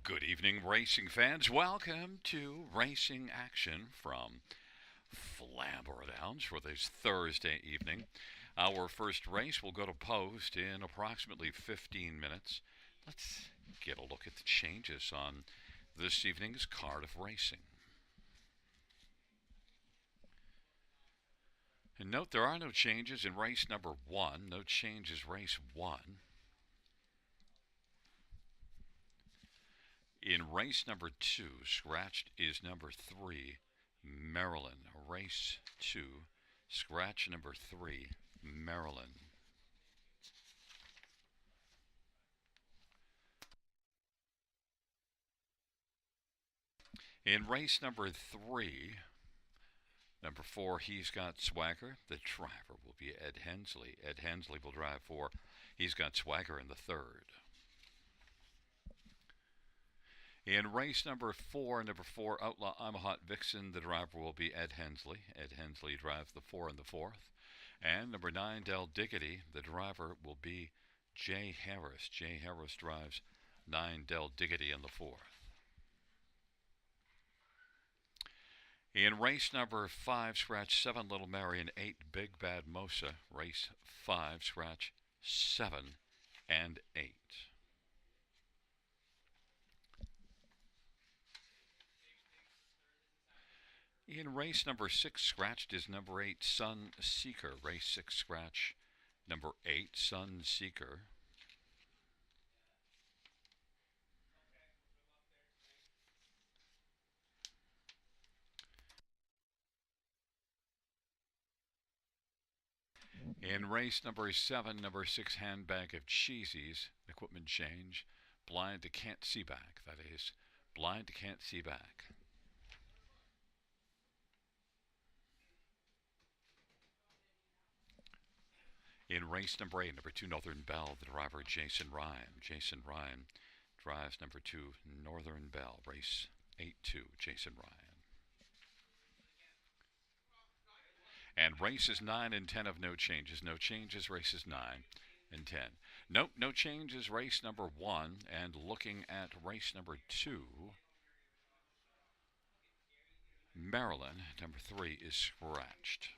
Good evening, racing fans. Welcome to Racing Action from Flamboro Downs for this Thursday evening. Our first race will go to post in approximately 15 minutes. Let's get a look at the changes on this evening's card of racing. And note there are no changes in race number 1. No changes race 1. In race number 2, scratched is number 3, Maryland. Race 2, scratch number 3, Maryland. In race number 3, number 4, He's Got Swagger. The driver will be Ed Hensley. Ed Hensley will drive for He's Got Swagger in the third. In race number 4, Outlaw I'm a Hot Vixen, the driver will be Ed Hensley. Ed Hensley drives the 4 in the fourth. And number 9, Del Diggity, the driver will be Jay Harris. Jay Harris drives 9, Del Diggity in the fourth. In race number 5, scratch 7, Little Mary, and 8, Big Bad Mosa. Race 5, scratch 7 and 8. In race number 6, scratched is number 8, Sun Seeker. Race 6, scratch number 8, Sun Seeker. In race number 7, number 6, Handbag of Cheesies. Equipment change. Blind to Can't See Back. That is, Blind to Can't See Back. In race number 8, number 2, Northern Belle, the driver Jason Ryan. Jason Ryan drives number 2, Northern Belle. Race 8-2, Jason Ryan. And races 9 and 10 have no changes. No changes, races 9 and 10. Nope, no changes, race number 1. And looking at race number 2, Maryland, number 3, is scratched.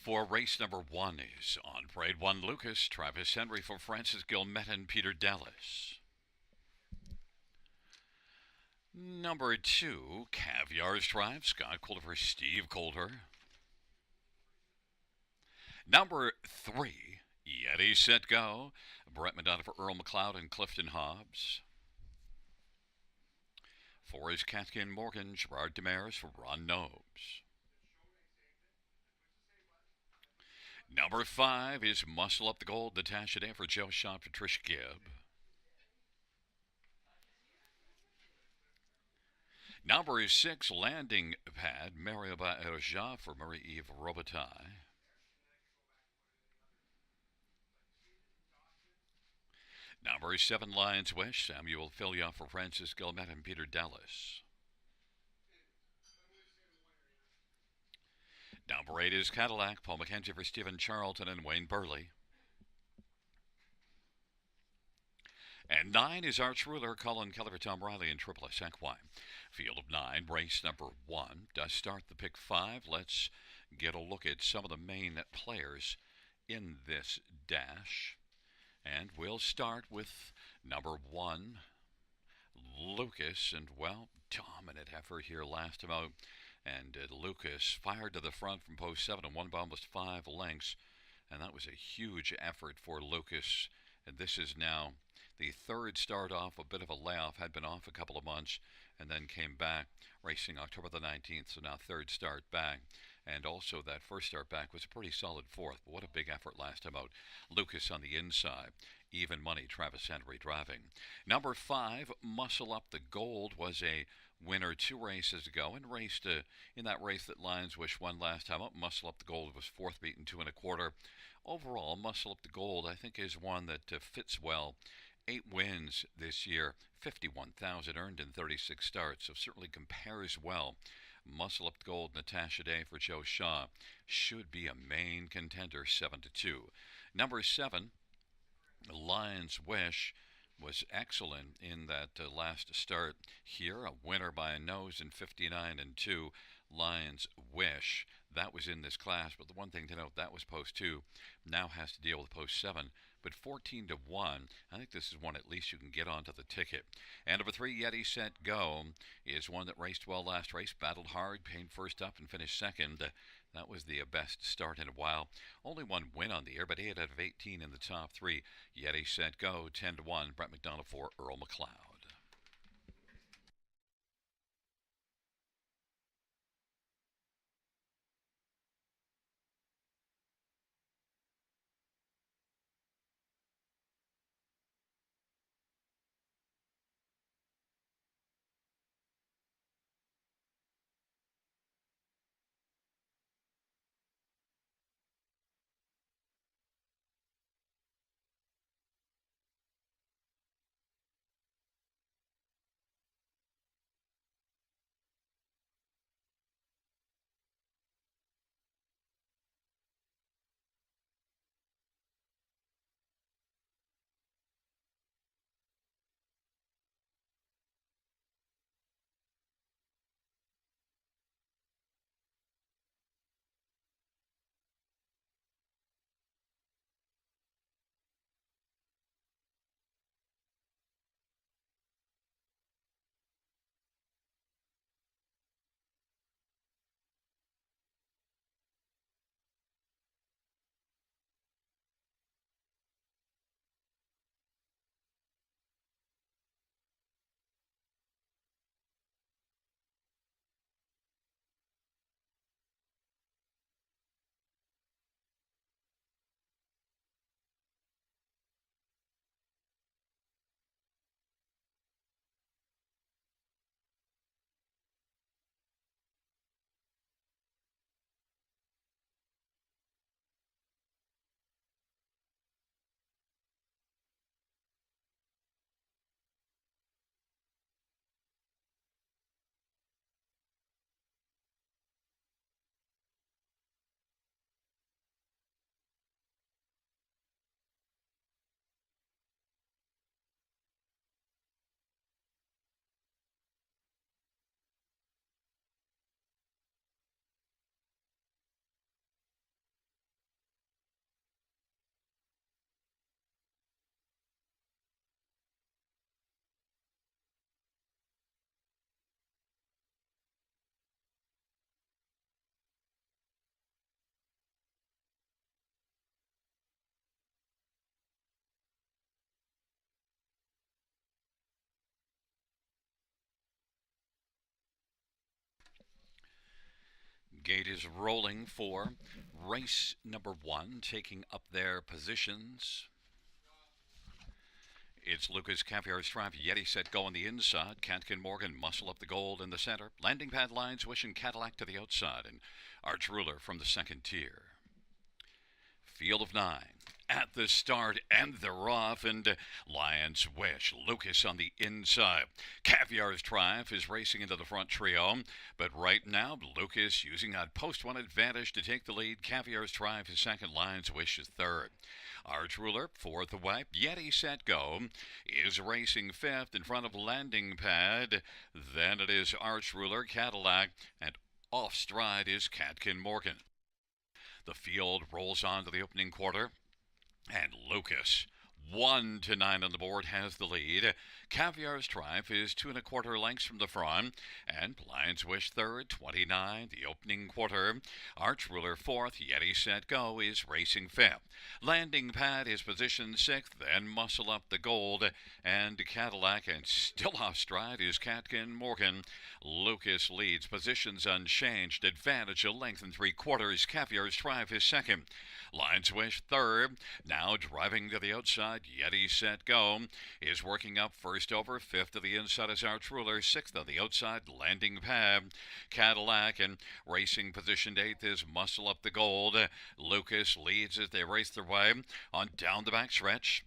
For race number one is on parade. One Lucas, Travis Henry for Francis Gilmet and Peter Dallas. Number two, Caviar's Drive, Scott Coulter for Steve Coulter. Number three, Yeti Set Go, Brett Madonna for Earl McLeod and Clifton Hobbs. Four is Katkin Morgan, Gerard Demaris for Ron Nobes. Number five is Muscle Up the Gold, Natasha Day for Joe Shaw, Patricia Gibb. Number six, Landing Pad, Mariaba Erja for Marie-Eve Robitaille. Number seven, Lions Wish, Samuel Filia for Francis Gilmet and Peter Dallas. Number eight is Cadillac, Paul McKenzie for Stephen Charlton and Wayne Burley. And nine is Arch Ruler, Colin Keller for Tom Riley and Triple S Equine. Field of nine, race number one does start the pick five. Let's get a look at some of the main players in this dash. And we'll start with number one, Lucas. And, well, dominant effort here last time out. And Lucas fired to the front from post 7 and won by almost 5 lengths. And that was a huge effort for Lucas. And this is now the third start off, a bit of a layoff, had been off a couple of months, and then came back, racing October the 19th, so now third start back. And also that first start back was a pretty solid fourth, but what a big effort last time out. Lucas on the inside, even money, Travis Henry driving. Number five, Muscle Up the Gold, was a winner 2 races ago and raced in that race that Lions Wish won last time up. Muscle Up the Gold was fourth, beaten 2 1/4. Overall, Muscle Up the Gold, I think, is one that fits well. 8 wins this year, 51,000 earned in 36 starts, so certainly compares well. Muscle Up the Gold, Natasha Day for Joe Shaw, should be a main contender, 7-2. Number 7, Lions Wish, was excellent in that last start here. A winner by a nose in 59-2. Lions Wish, that was in this class, but the one thing to note, that was post 2, now has to deal with post 7. But 14-1, I think this is one at least you can get onto the ticket. And number 3, Yeti Set Go, is one that raced well last race, battled hard, came first up and finished second. That was the best start in a while. Only one win on the year, but 8 out of 18 in the top 3. Yeti Set Go, 10-1. Brett McDonald for Earl McLeod. Gate is rolling for race number one, taking up their positions. It's Lucas Caviar Stripe, Yeti set go on the inside. Catkin Morgan muscle up the gold in the center. Landing pad lines wishing Cadillac to the outside. And Arch Ruler from the second tier. Field of nine. At the start, and they're off, and Lions Wish. Lucas on the inside. Caviar's Triumph is racing into the front trio, but right now, Lucas using that post one advantage to take the lead. Caviar's Triumph is second, Lions Wish is third. Arch Ruler, fourth away. Yeti Set Go is racing fifth in front of Landing Pad. Then it is Arch Ruler, Cadillac, and off stride is Catkin Morgan. The field rolls on to the opening quarter, and Lucas, 1-9 on the board, has the lead. Caviar's Triumph is 2 1/4 lengths from the front, and Lions Wish third, 29, the opening quarter. Arch Ruler fourth, Yeti Set Go is racing fifth. Landing Pad is positioned sixth, then Muscle Up the Gold, and Cadillac, and still off stride is Catkin Morgan. Lucas leads, positions unchanged, advantage a length and 3/4. Caviar's Triumph is second. Lions Wish third, now driving to the outside. Yeti Set Go is working up first over. Fifth to the inside is Arch Ruler. Sixth on the outside, Landing Pad. Cadillac, and racing positioned eighth is Muscle Up the Gold. Lucas leads as they race their way on down the back stretch.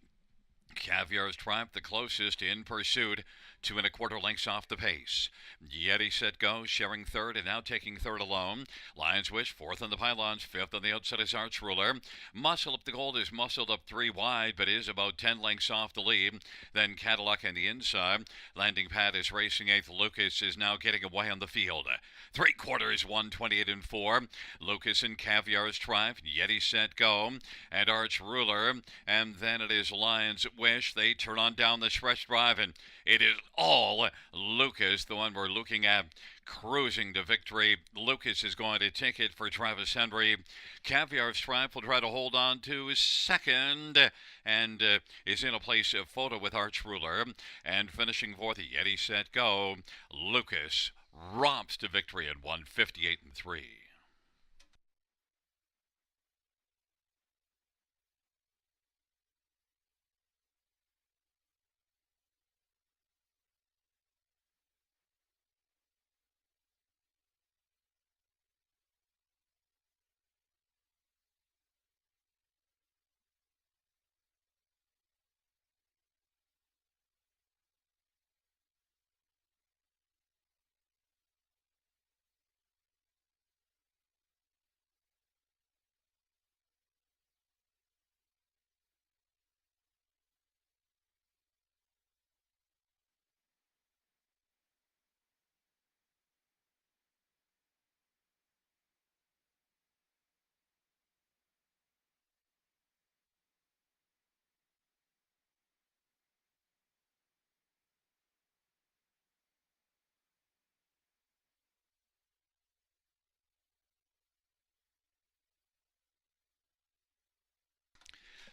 Caviar's Triumph the closest in pursuit, 2 1/4 lengths off the pace. Yeti Set Go sharing third and now taking third alone. Lions Wish fourth on the pylons, fifth on the outside is Arch Ruler. Muscle Up the Gold is muscled up 3 wide, but is about 10 lengths off the lead. Then Cadillac on the inside. Landing Pad is racing eighth. Lucas is now getting away on the field. 3/4, 128 and 4. Lucas and Caviar's Triumph, Yeti Set Go, and Arch Ruler. And then it is Lions Wish. They turn on down the stretch drive, and it is all Lucas, the one we're looking at, cruising to victory. Lucas is going to take it for Travis Henry. Caviar's Triumph will try to hold on to second, and is in a place of photo with Arch Ruler. And finishing fourth, Yeti Set Go. Lucas romps to victory at 158 and 3.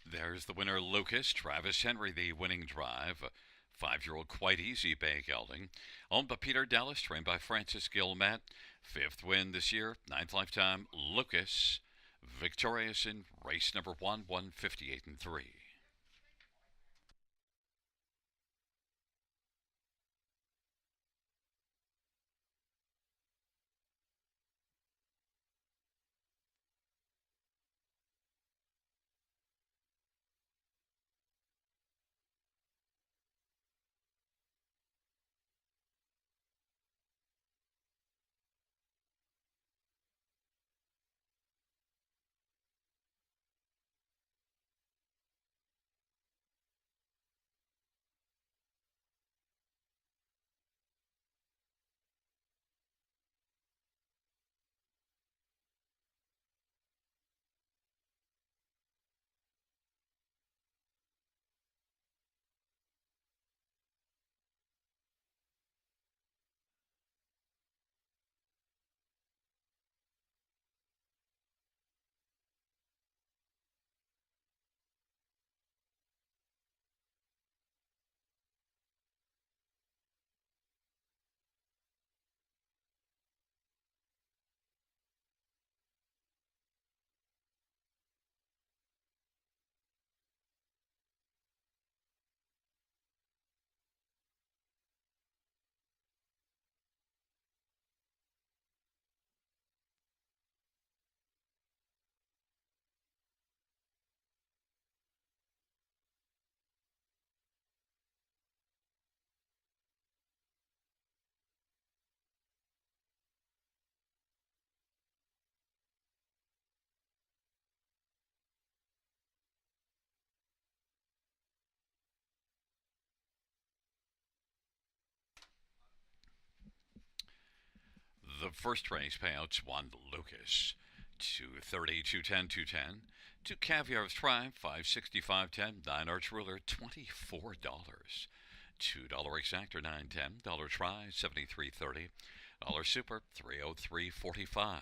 There's the winner, Lucas. Travis Henry, the winning drive. 5-year-old Quite Easy Bay Gelding. Owned by Peter Dallas, trained by Francis Gilmet. Fifth win this year, ninth lifetime. Lucas, victorious in race number one, 158 and 3. The first race payouts Juan Lucas 230, 210, 210. Two Caviar's Tribe 565.10. Nine Arch Ruler $24. $2 Exactor 910. Dollar Try 73.30. Dollar Super 303.45.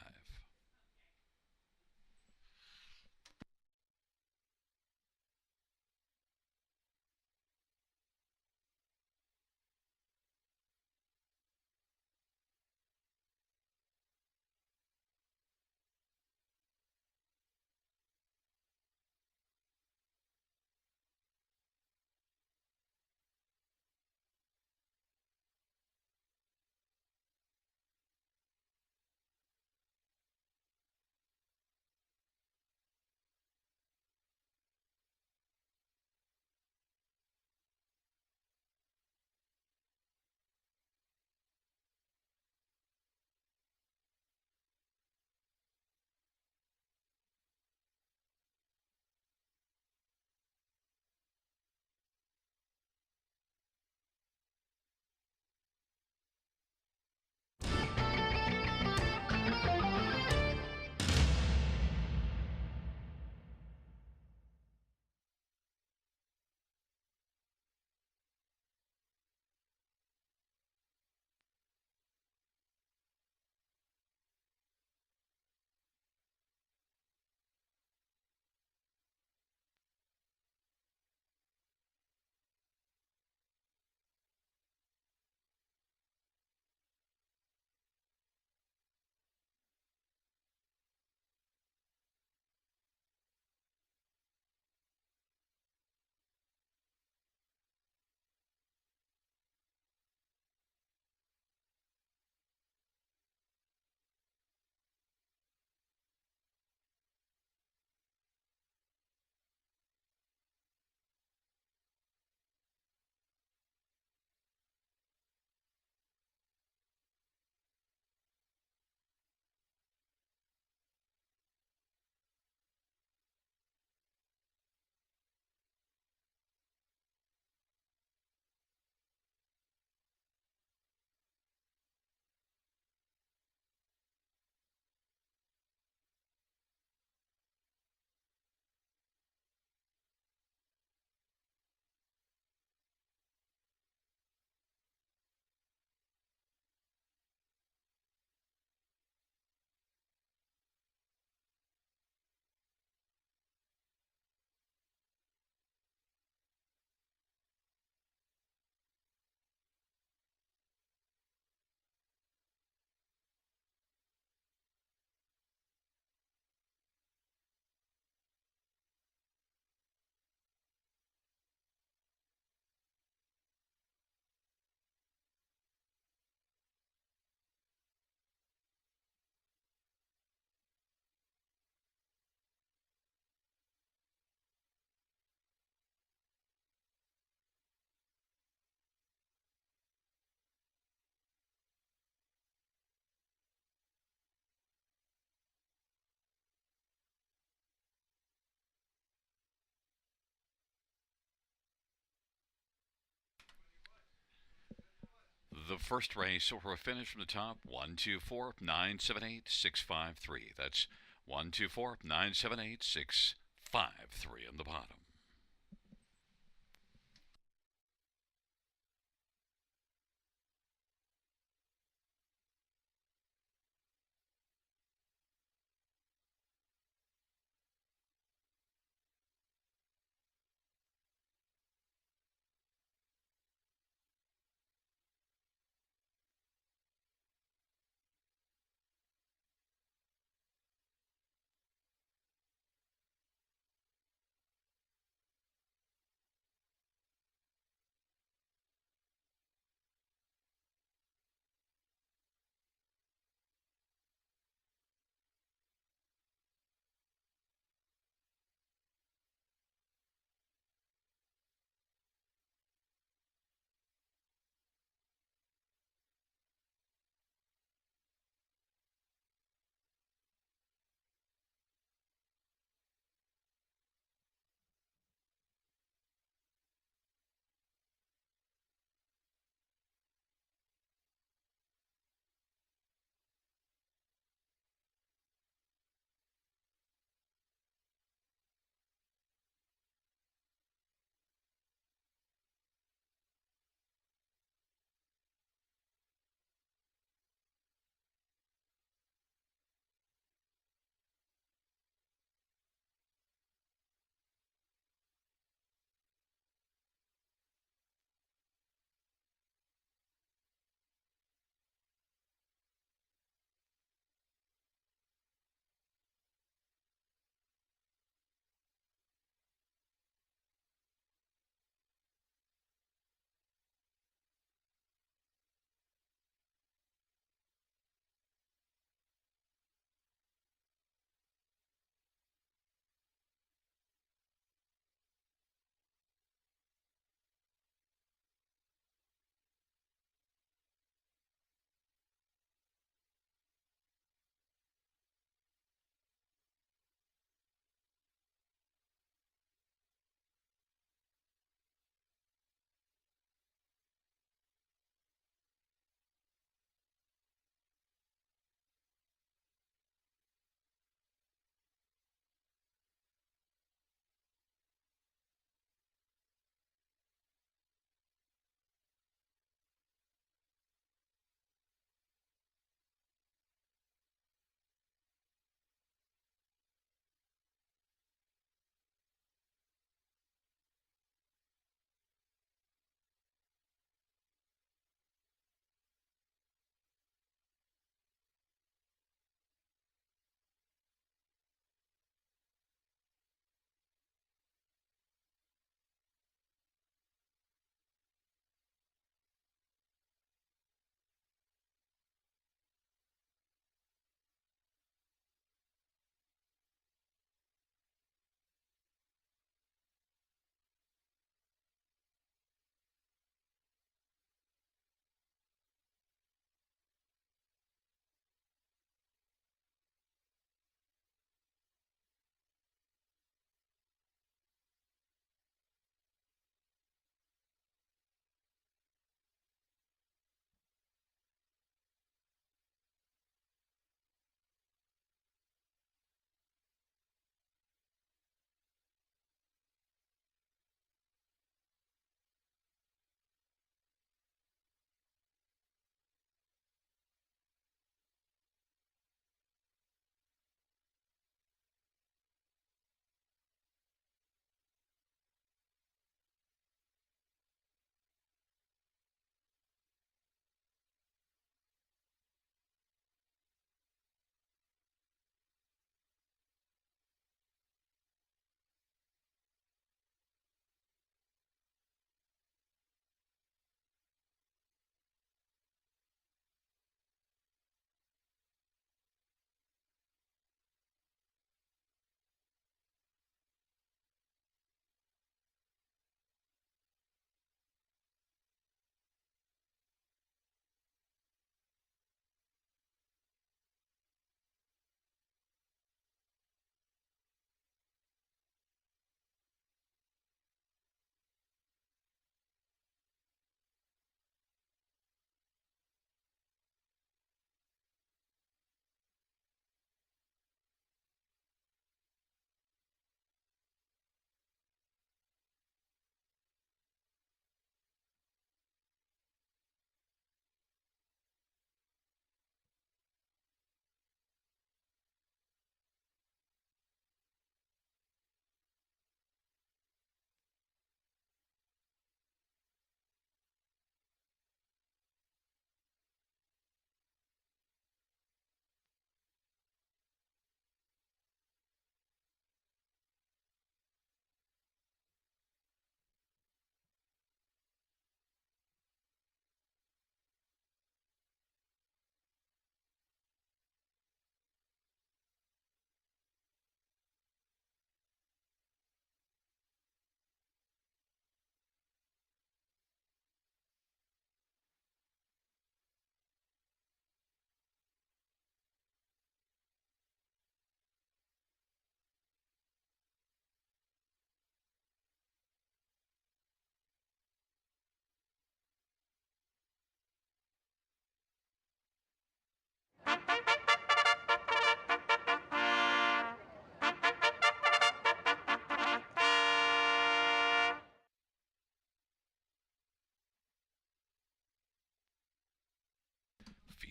The first race for a finish from the top 124,978,653. That's 124,978,653 on the bottom.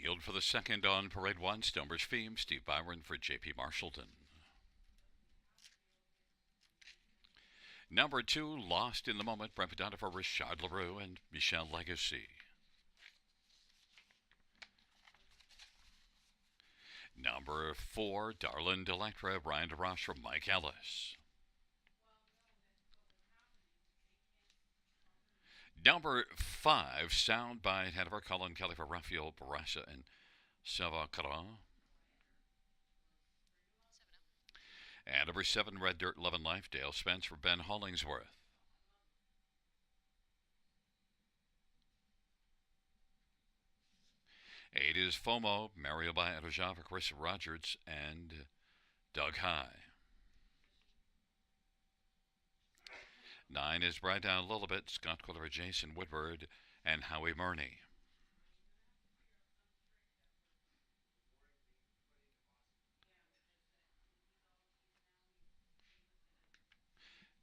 Field for the second on Parade 1, Stonebridge Feme, Steve Byron for J.P. Marshallton. Number 2, Lost in the Moment, Brent Madonna for Richard LaRue and Michelle Legacy. Number 4, Darlin' Delectra, Brian DeRoche for Mike Ellis. Number 5, Soundbite, Hanover, Colin Kelly for Rafael Barasa and Sava Caron. And number 7, Red Dirt, Love and Life, Dale Spence for Ben Hollingsworth. Eight is FOMO, Mario by Adoja for Chris Rogers and Doug High. 9 is Bright Down a Little Bit, Scott Quiller, Jason Woodward, and Howie Murney.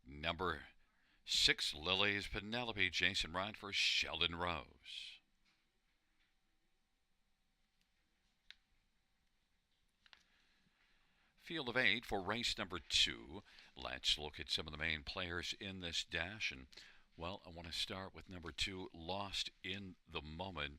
Number 6, Lily's Penelope, Jason Ryan for Sheldon Rose. Field of 8 for race number 2. Let's look at some of the main players in this dash. And, well, I want to start with number 2, Lost in the Moment.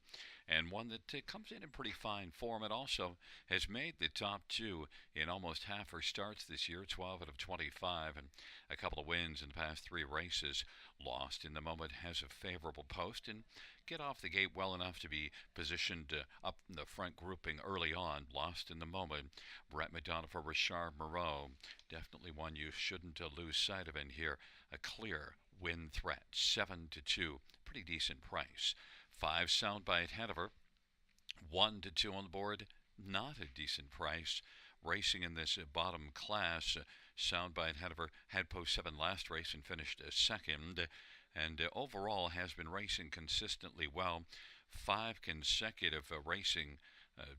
And one that comes in pretty fine form. It also has made the top 2 in almost half her starts this year, 12 out of 25, and a couple of wins in the past 3 races. Lost in the Moment has a favorable post and get off the gate well enough to be positioned up in the front grouping early on. Lost in the Moment, Brett Madonna for Richard Moreau. Definitely one you shouldn't lose sight of in here. A clear win threat, 7-2, pretty decent price. 5, Soundbite Hanover, 1-2 on the board, not a decent price. Racing in this bottom class, Soundbite Hanover had post 7 last race and finished second, and overall has been racing consistently well. 5 consecutive racing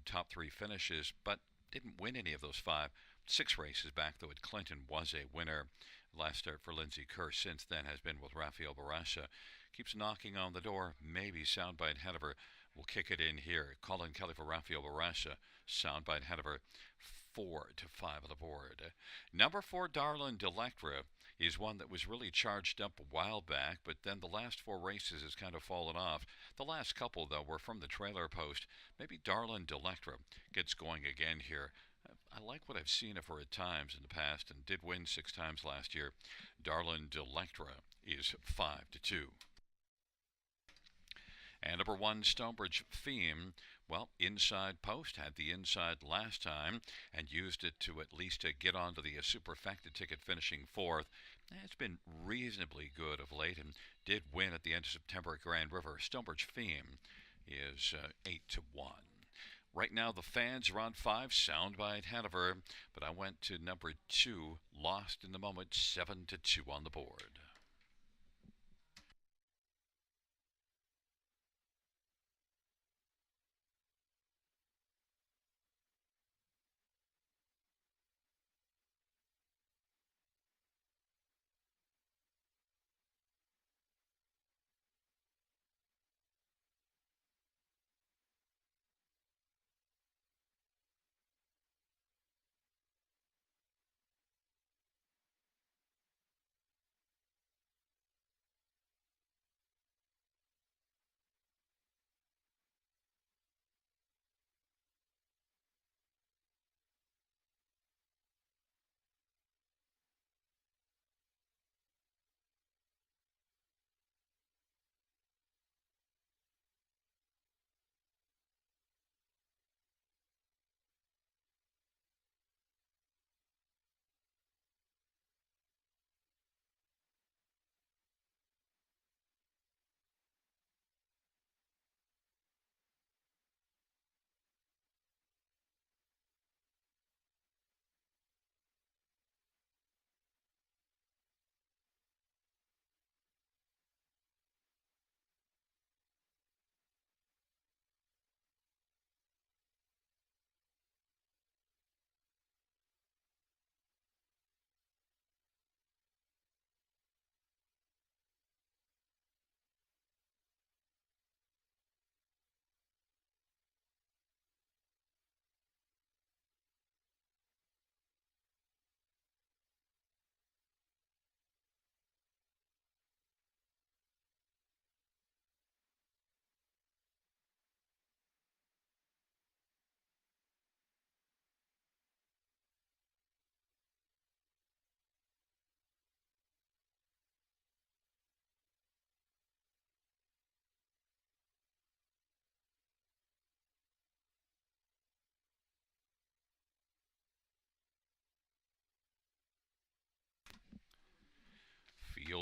top 3 finishes, but didn't win any of those 5. 6 races back, though, at Clinton was a winner. Last start for Lindsay Kerr since then has been with Rafael Barasa. Keeps knocking on the door. Maybe Soundbite Hanover will kick it in here. Colin Kelly for Rafael Barasa. Soundbite Hanover, 4-5 on the board. Number 4, Darlin' Delectra, is one that was really charged up a while back, but then the last 4 races has kind of fallen off. The last couple, though, were from the trailer post. Maybe Darlin' Delectra gets going again here. I like what I've seen of her at times in the past and did win 6 times last year. Darlin' Delectra is 5-2. And number 1, Stonebridge Feme. Well, inside post, had the inside last time and used it to at least get onto the Superfecta ticket, finishing 4th. It's been reasonably good of late and did win at the end of September at Grand River. Stonebridge Feme is 8-1. Right now, the fans are on 5, Soundbite Hanover, but I went to number 2, Lost in the Moment, 7-2 on the board.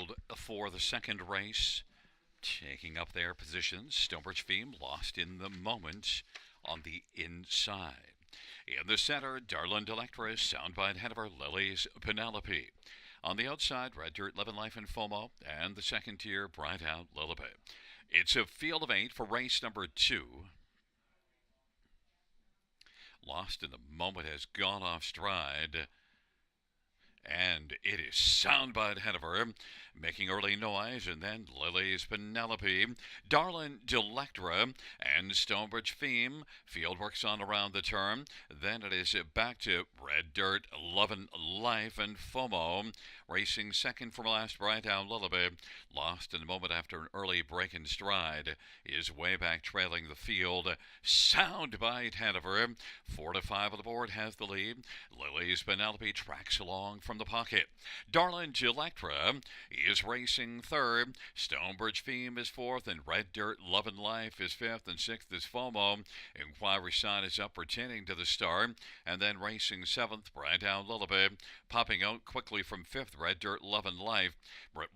field for the second race. Taking up their positions, Stonebridge Theme lost in the moment on the inside. In the center, Darlin Delectra, Soundbite Hanover, Lily's Penelope. On the outside, Red Dirt, Levin Life, and FOMO, and the second tier, Bright Out, Lullaby. It's a field of 8 for race number 2. Lost in the moment has gone off stride. And it is Soundbite Hanover making early noise, and then Lily's Penelope, Darlin Delectra, and Stonebridge Theme. Field works on around the turn. Then it is back to Red Dirt, Lovin' Life, and FOMO. Racing second from last, Bright Out Lullaby. Lost in a moment after an early break in stride. Is way back trailing the field. Soundbite Hanover, 4 to 5 on the board, has the lead. Lily's Penelope tracks along from the pocket. Darlin Delectra is racing third. Stonebridge Theme is fourth, and Red Dirt, Lovin' Life is fifth, and sixth is FOMO. Inquiry Sign is up pertaining to the start, and then racing seventh, Bright Out Lullaby. Popping out quickly from fifth, Red Dirt, Lovin' Life.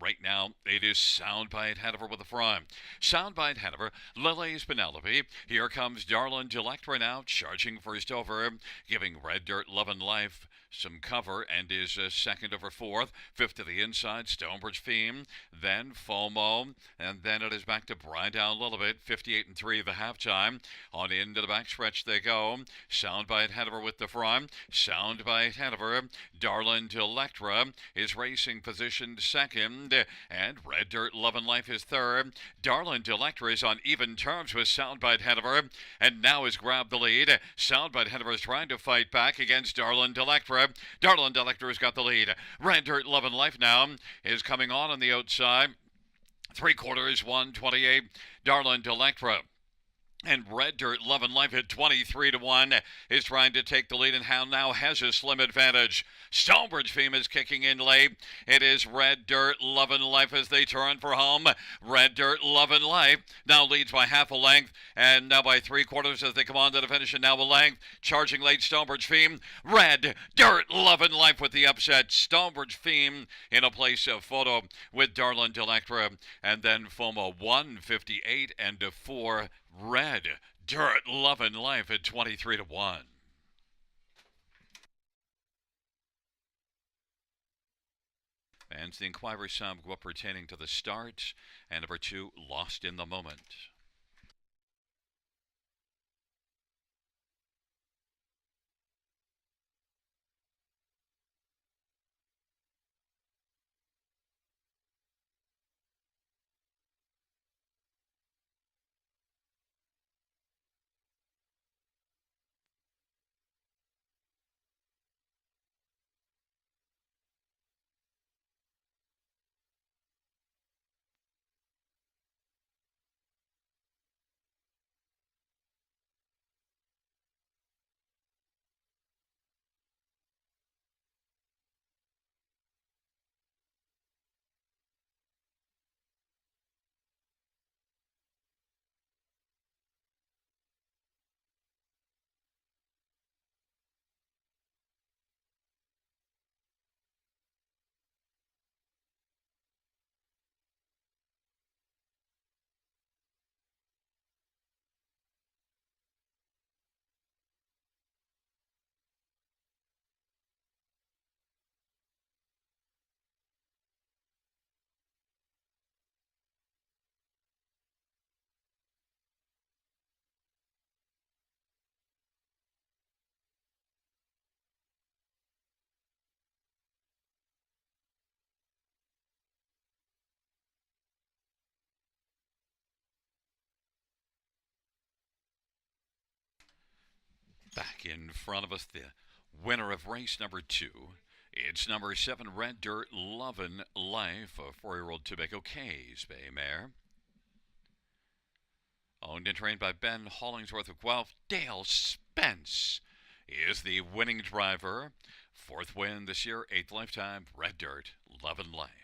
Right now, it is Soundbite Hanover with the front. Soundbite Hanover, Lily's Penelope. Here comes Darlin Delectra now, charging first over, giving Red Dirt, Lovin' Life some cover, and is second over fourth. Fifth to the inside, Stonebridge Theme, then FOMO, and then it is back to Bright Out Lullaby, 58-3 the halftime. On into the backstretch they go. Soundbite Hanover with the front. Soundbite Hanover, Darlin Delectra is racing positioned second, and Red Dirt, Lovin' Life is third. Darlin Delectra is on even terms with Soundbite Hanover, and now has grabbed the lead. Soundbite Hanover is trying to fight back against Darlin Delectra. Darlin Delectra has got the lead. Red Dirt, Lovin' Life now is coming on the outside. 3/4, 128. Darlin Delectra. And Red Dirt, Lovin' Life at 23-1 is trying to take the lead and now has a slim advantage. Stonebridge Theme is kicking in late. It is Red Dirt, Lovin' Life as they turn for home. Red Dirt, Lovin' Life now leads by half a length, and now by 3/4 as they come on to the finish, and now a length. Charging late, Stonebridge Theme. Red Dirt, Lovin' Life with the upset. Stonebridge Theme in a place of photo with Darlin Delectra, and then FOMO 158-4. Red Dirt, Lovin' Life at 23-1. And the inquiry sum go up pertaining to the start, and number 2, Lost in the Moment. Back in front of us, the winner of race number 2. It's number 7, Red Dirt, Lovin' Life, a 4-year-old Tobacco K's Bay mare. Owned and trained by Ben Hollingsworth of Guelph. Dale Spence is the winning driver. 4th win this year, 8th lifetime, Red Dirt, Lovin' Life.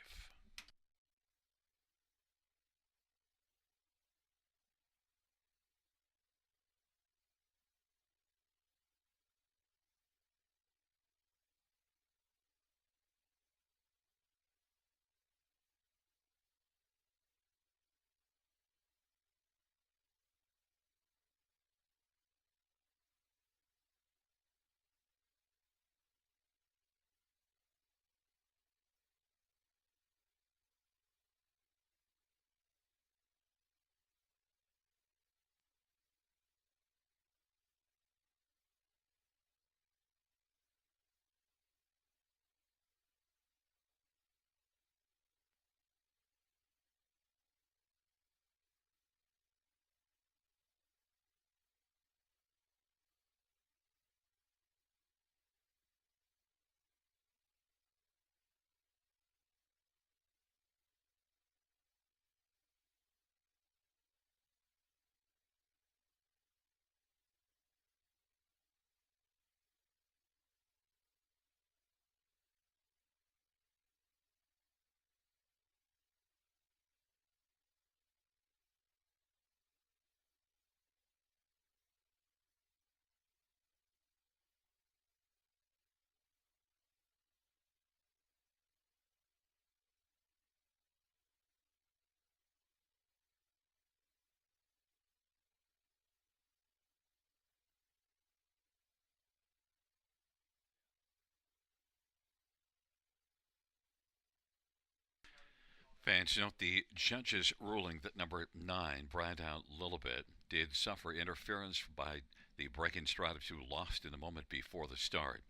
Fans note the judge's ruling that number 9, Brian Down Lilibet, did suffer interference by the breaking stride of 2 lost in the moment before the start.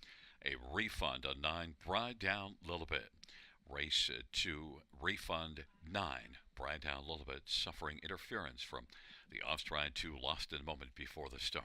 A refund on 9, Brian Down Lilibet. Race 2, refund 9, Brian Down Lilibet, suffering interference from the off stride 2 lost in the moment before the start.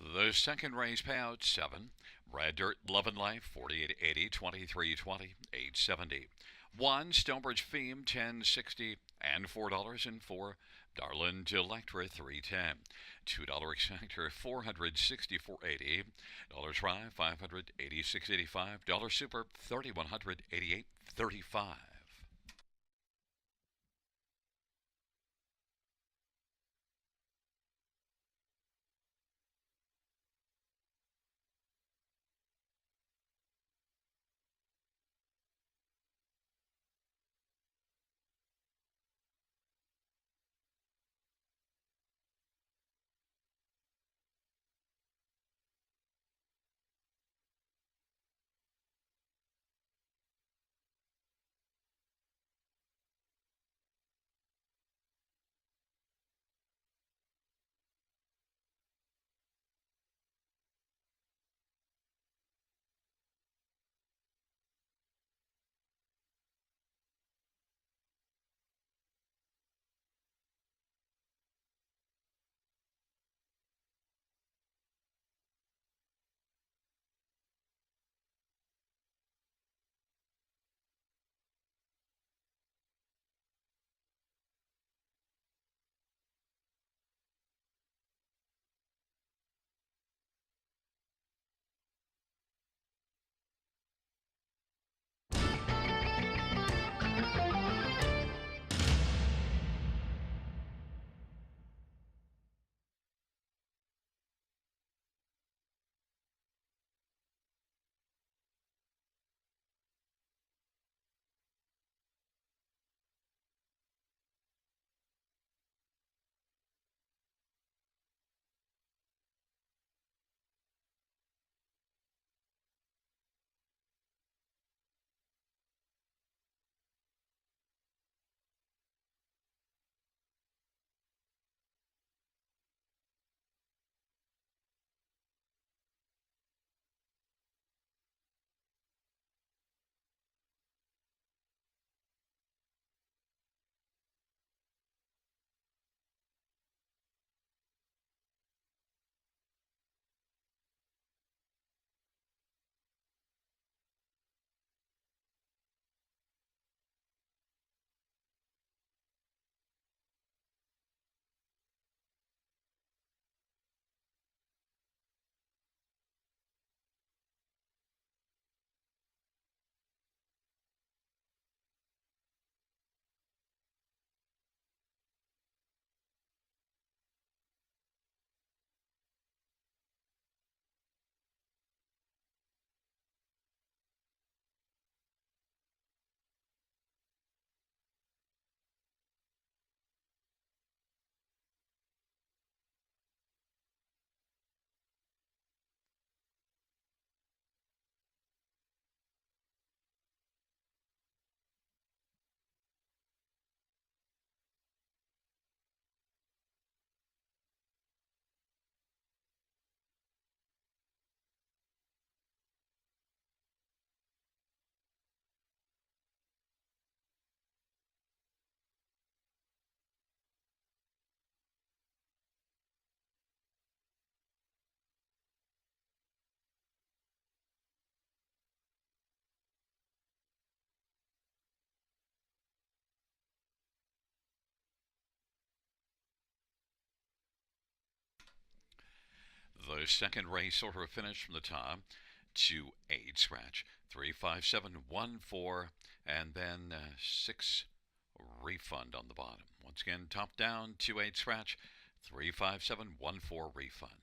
The second race payout 7. Red Dirt Love and Life 4880 2320 870. 1. Stonebridge Feme 1060 and $4 and 4. Darland Electra 310. $2 exactor 464.80. Dollar try 586.85. Dollar super 3188.35. The second race order of finish from the top: 2-8 scratch, 35714, and then 6 refund on the bottom. Once again, top down, 2-8 scratch, 35714 refund.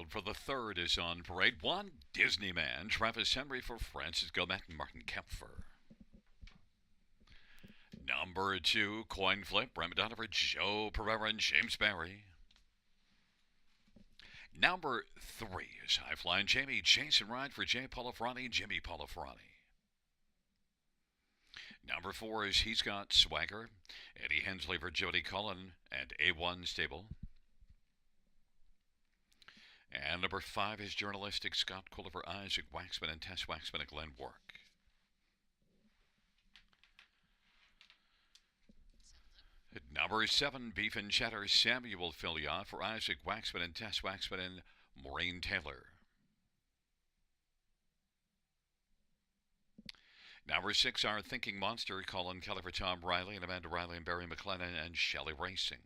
field for the third is on parade. One, Disneyman, Travis Henry for Francis Gomet and Martin Kempfer. Number 2, Coin Flip, Brent Madonna for Joe Pereira and James Barry. Number 3 is High Flying Jamie, Jason Ride for Jay Polifrani and Jimmy Polifrani. Number 4 is He's Got Swagger, Eddie Hensley for Jody Cullen and A1 Stable. And number 5 is Journalistic Scott Kohler for Isaac Waxman and Tess Waxman at Glen Work. At number 7, Beef and Cheddar, Samuel Filion for Isaac Waxman and Tess Waxman and Maureen Taylor. Number 6, Our Thinking Monster, Colin Kelly for Tom Riley and Amanda Riley and Barry McLennan and Shelley Racing.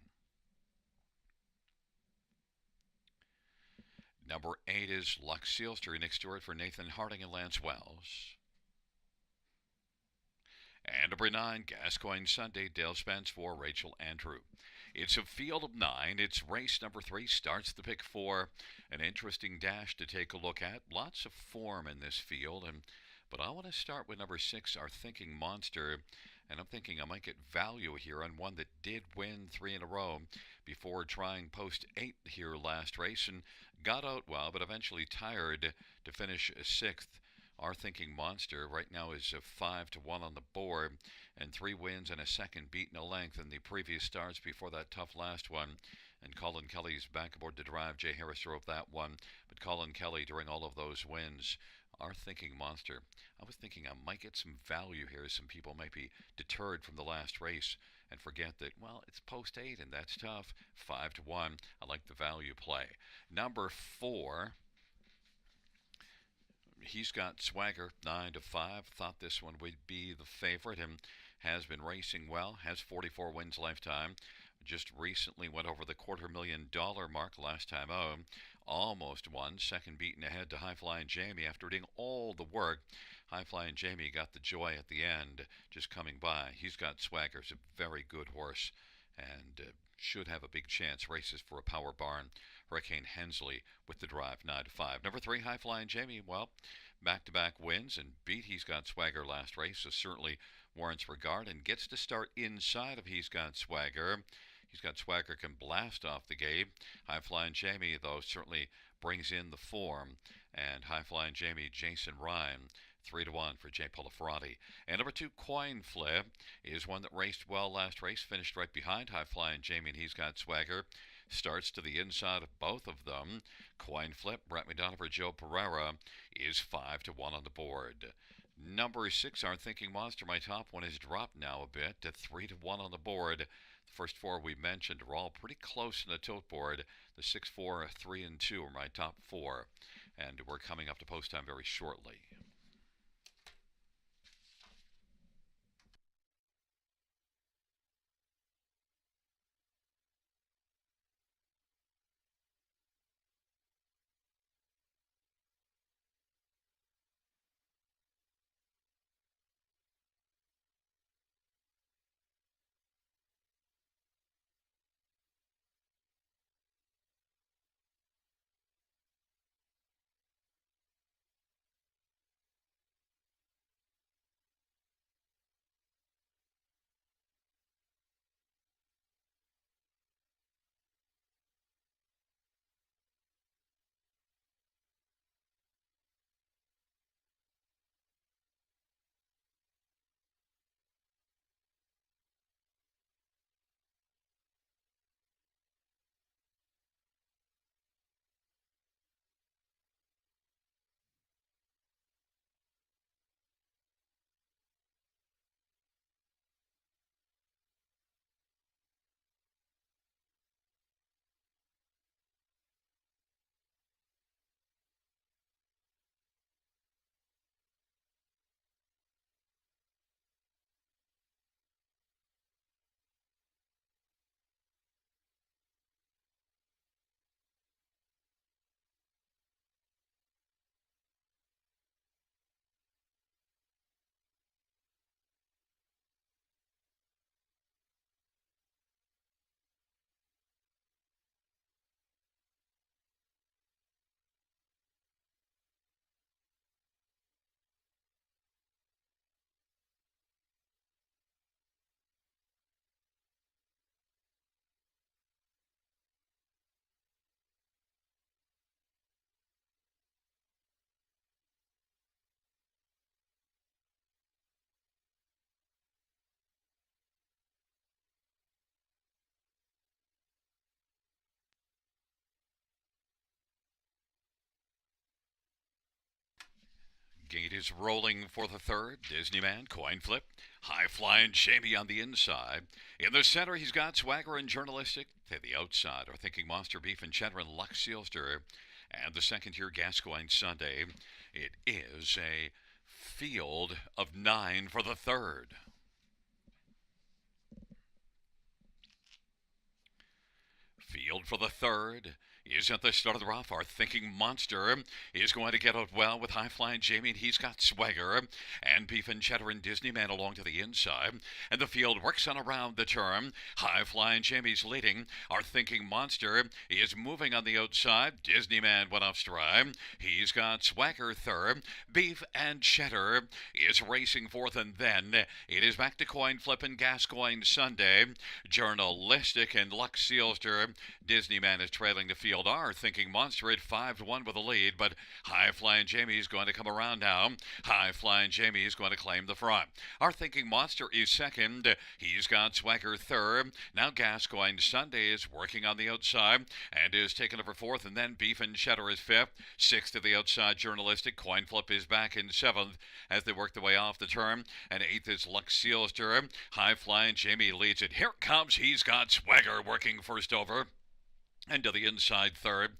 Number 8 is Lux Sealster, Nick Stewart for Nathan Harding and Lance Wells. And number 9, Gascoigne Sunday, Dale Spence for Rachel Andrew. It's a field of 9. It's race number 3, starts the pick 4. An interesting dash to take a look at. Lots of form in this field, but I want to start with number 6, Our Thinking Monster. And I'm thinking I might get value here on one that did win 3 in a row before trying post 8 here last race and got out well, but eventually tired to finish 6th. Our Thinking Monster right now is 5-1 on the board, and 3 wins and a second beaten a length in the previous starts before that tough last one. And Colin Kelly's back aboard to drive. Jay Harris drove that one, but Colin Kelly during all of those wins. Our Thinking Monster. I was thinking I might get some value here. Some people might be deterred from the last race and forget that, well, it's post 8 and that's tough. 5-1. I like the value play. Number 4. He's Got Swagger, 9-5. Thought this one would be the favorite and has been racing well. Has 44 wins lifetime. Just recently went over the $250,000 mark last time out. Almost won. Second beaten ahead to High Flying Jamie after doing all the work. High Flying Jamie got the joy at the end, just coming by. He's Got Swagger's a very good horse and should have a big chance. Races for a power barn. Hurricane Hensley with the drive, 9-5. Number 3, High Flying Jamie, well, back-to-back wins and beat He's Got Swagger last race, so certainly warrants regard and gets to start inside of He's Got Swagger. He's Got Swagger can blast off the gate. High Flying Jamie, though, certainly brings in the form. And High Flying Jamie, Jason Ryan, 3-1 for Jay Polifrani. And number 2, Coin Flip, is one that raced well last race, finished right behind High Flying Jamie and He's Got Swagger. Starts to the inside of both of them. Coin Flip, Brent McDonough for Joe Pereira, is 5-1 on the board. Number 6, Our Thinking Monster, my top one, has dropped now a bit to 3-1 on the board. The first 4 we mentioned are all pretty close in the tilt board. The 6, 4, 3, and 2 are my top 4. And we're coming up to post time very shortly. gate is rolling for the third. Disneyman, coin flip. High flying Jamie on the inside. In the center, he's got Swagger and Journalistic. To the outside are Thinking Monster, Beef and Cheddar, and Lux Sealster. And the second tier, Gascoigne Sunday. It is a field of 9 for the third. Field for the third is at the start of the rough. Our Thinking Monster is going to get out well with High Flying Jamie, and he's got Swagger and Beef and Cheddar and Disneyman along to the inside. And the field works on around the turn. High Flying Jamie's leading. Our Thinking Monster is moving on the outside. Disneyman went off stride. He's got Swagger third. Beef and Cheddar is racing fourth, and then it is back to coin flip and Gascoigne Sunday. Journalistic and Lux Sealster. Disneyman is trailing the field. Our Thinking Monster at 5-1 with a lead, but High Flying Jamie is going to come around now. High Flying Jamie is going to claim the front. Our Thinking Monster is second. He's got Swagger third. Now Gascoigne Sunday is working on the outside and is taking over fourth, and then Beef and Cheddar is fifth. Sixth to the outside, Journalistic. Coin flip is back in seventh as they work their way off the turn, and eighth is Lux Sealster. High Flying Jamie leads it. Here comes, he's got Swagger working first over. And to the inside third,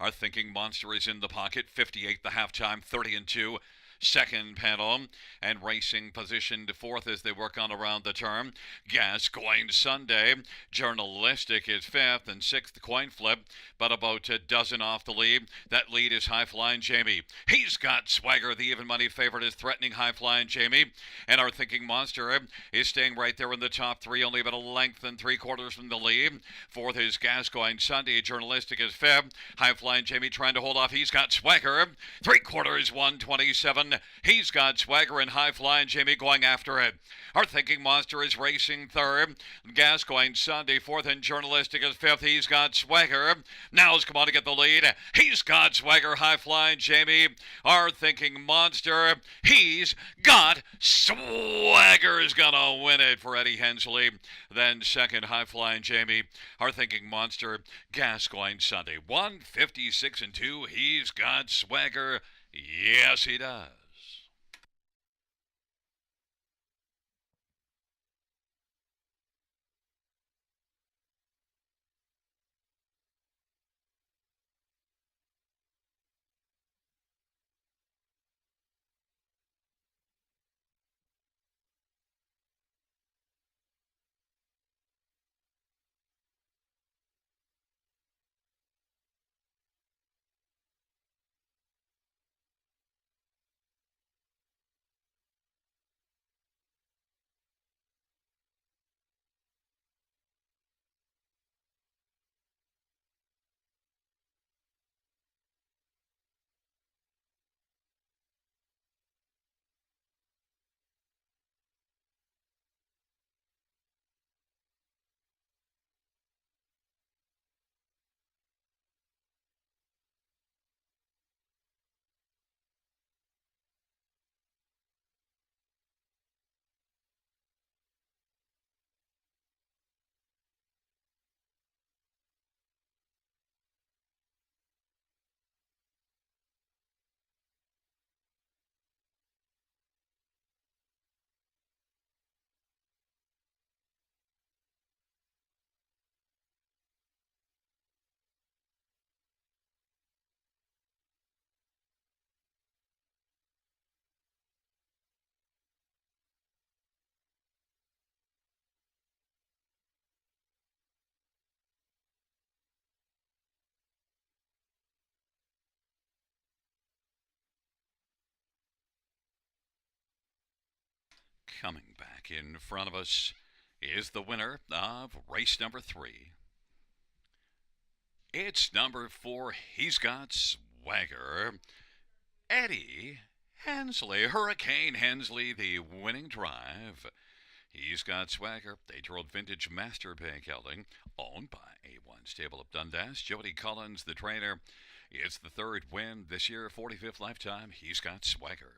our Thinking Monster is in the pocket. 58 the halftime, 30-2. Second panel, and racing position to fourth as they work on around the turn. Gascoigne Sunday. Journalistic is fifth, and sixth coin flip, but about a dozen off the lead. That lead is High Flying Jamie. He's got Swagger. The even money favorite is threatening High Flying Jamie, and our Thinking Monster is staying right there in the top three, only about a length and 3/4 from the lead. Fourth is Gascoigne Sunday. Journalistic is fifth. High Flying Jamie trying to hold off. He's got Swagger. 3/4, 127. He's got Swagger and High Flying Jamie going after it. Our Thinking Monster is racing third. Gascoigne Sunday fourth, and Journalistic is fifth. He's got Swagger. Now's come on to get the lead. He's got Swagger. High Flying Jamie. Our Thinking Monster. He's got Swagger's gonna win it for Eddie Hensley. Then second, High Flying Jamie. Our Thinking Monster. Gascoigne Sunday. 156-2. He's got Swagger. Yes, he does. Coming back in front of us is the winner of race number 3. It's number 4. He's got Swagger. Eddie Hensley. Hurricane Hensley, the winning drive. He's got Swagger. 8-year-old vintage Master Bank gelding, owned by A1 Stable of Dundas. Jody Collins, the trainer. It's the third win this year, 45th lifetime. He's got Swagger.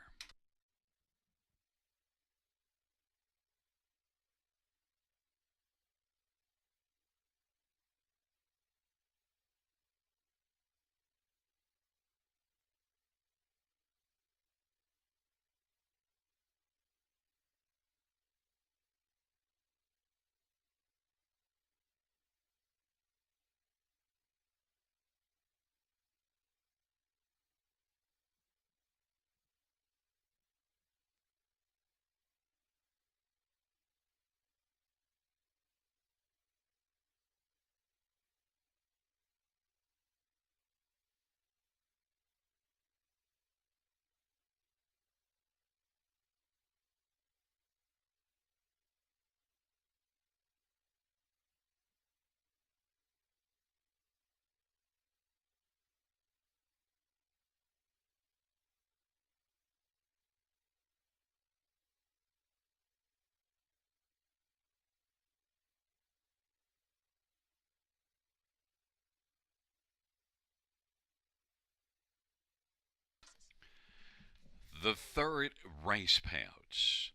The third race payouts.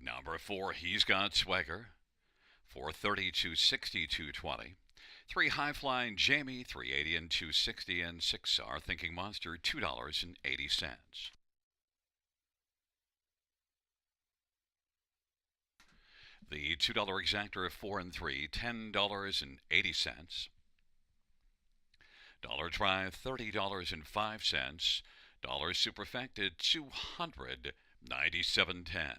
Number 4, He's Got Swagger, 430, 260, 220. 3, High Flying Jamie, 380 and 260. And 6, Our Thinking Monster, $2.80. The $2 exactor of 4 and 3, $10.80. Dollar Try, $30.05. Dollar Superfected, $297.10.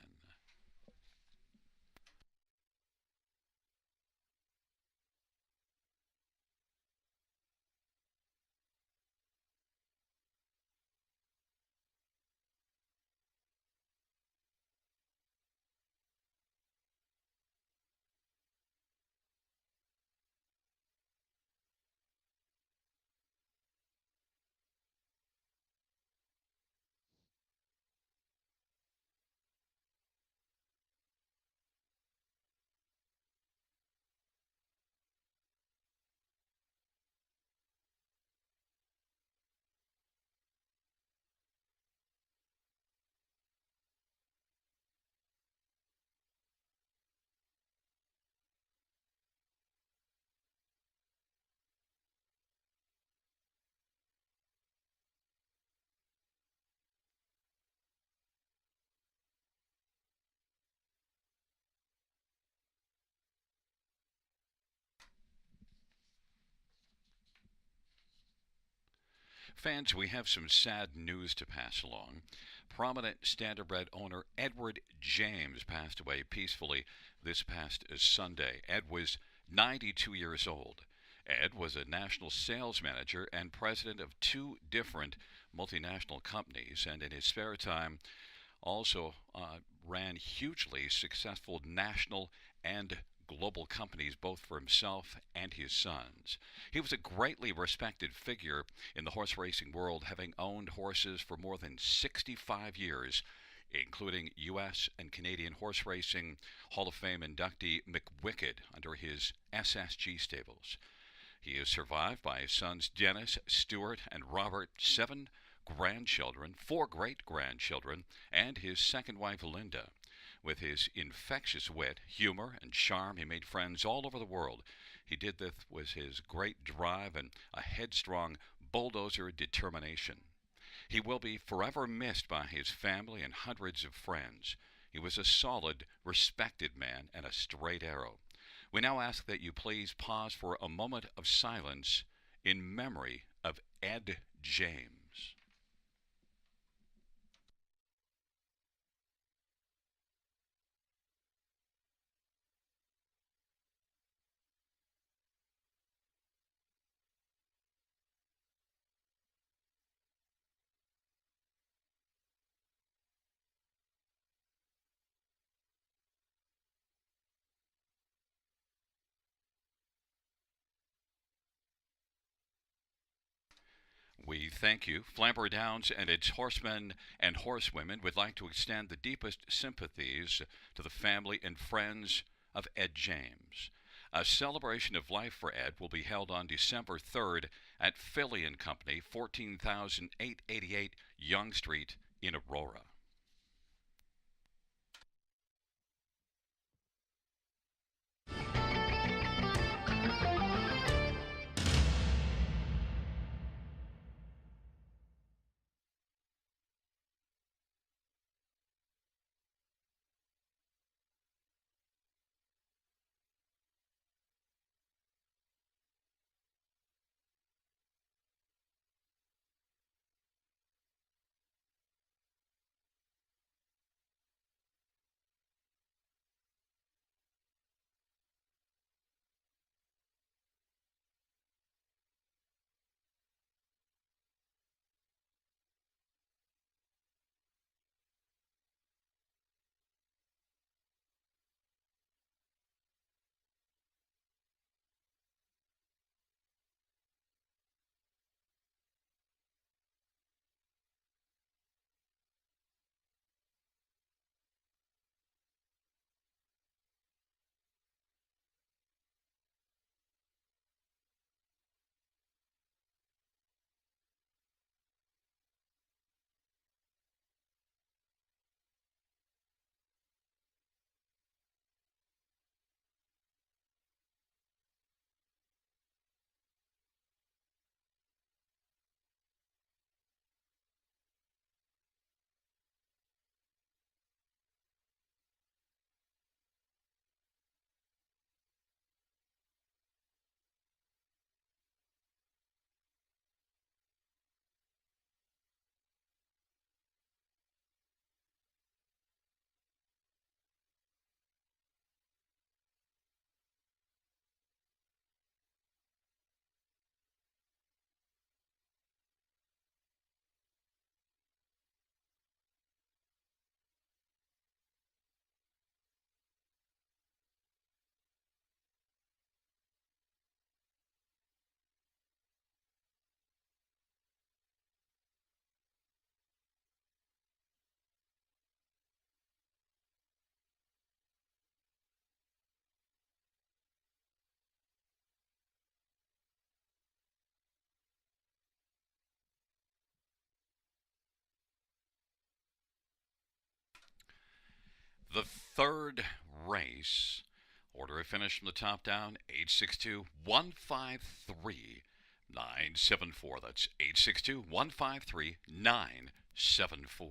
Fans, we have some sad news to pass along. Prominent Standardbred owner Edward James passed away peacefully this past Sunday. Ed was 92 years old. Ed was a national sales manager and president of two different multinational companies, and in his spare time also ran hugely successful national and global companies both for himself and his sons. He was a greatly respected figure in the horse racing world, having owned horses for more than 65 years, including U.S. and Canadian horse racing Hall of Fame inductee McWicked under his SSG stables. He is survived by his sons Dennis, Stuart, and Robert, 7 grandchildren, 4 great-grandchildren, and his second wife Linda. With his infectious wit, humor, and charm, he made friends all over the world. He did this with his great drive and a headstrong bulldozer determination. He will be forever missed by his family and hundreds of friends. He was a solid, respected man and a straight arrow. We now ask that you please pause for a moment of silence in memory of Ed James. We thank you. Flamboro Downs and its horsemen and horsewomen would like to extend the deepest sympathies to the family and friends of Ed James. A celebration of life for Ed will be held on December 3rd at Philly and Company, 14,888 Young Street in Aurora. third race. Order of finish from the top down, 862-153-974. That's 862-153-974.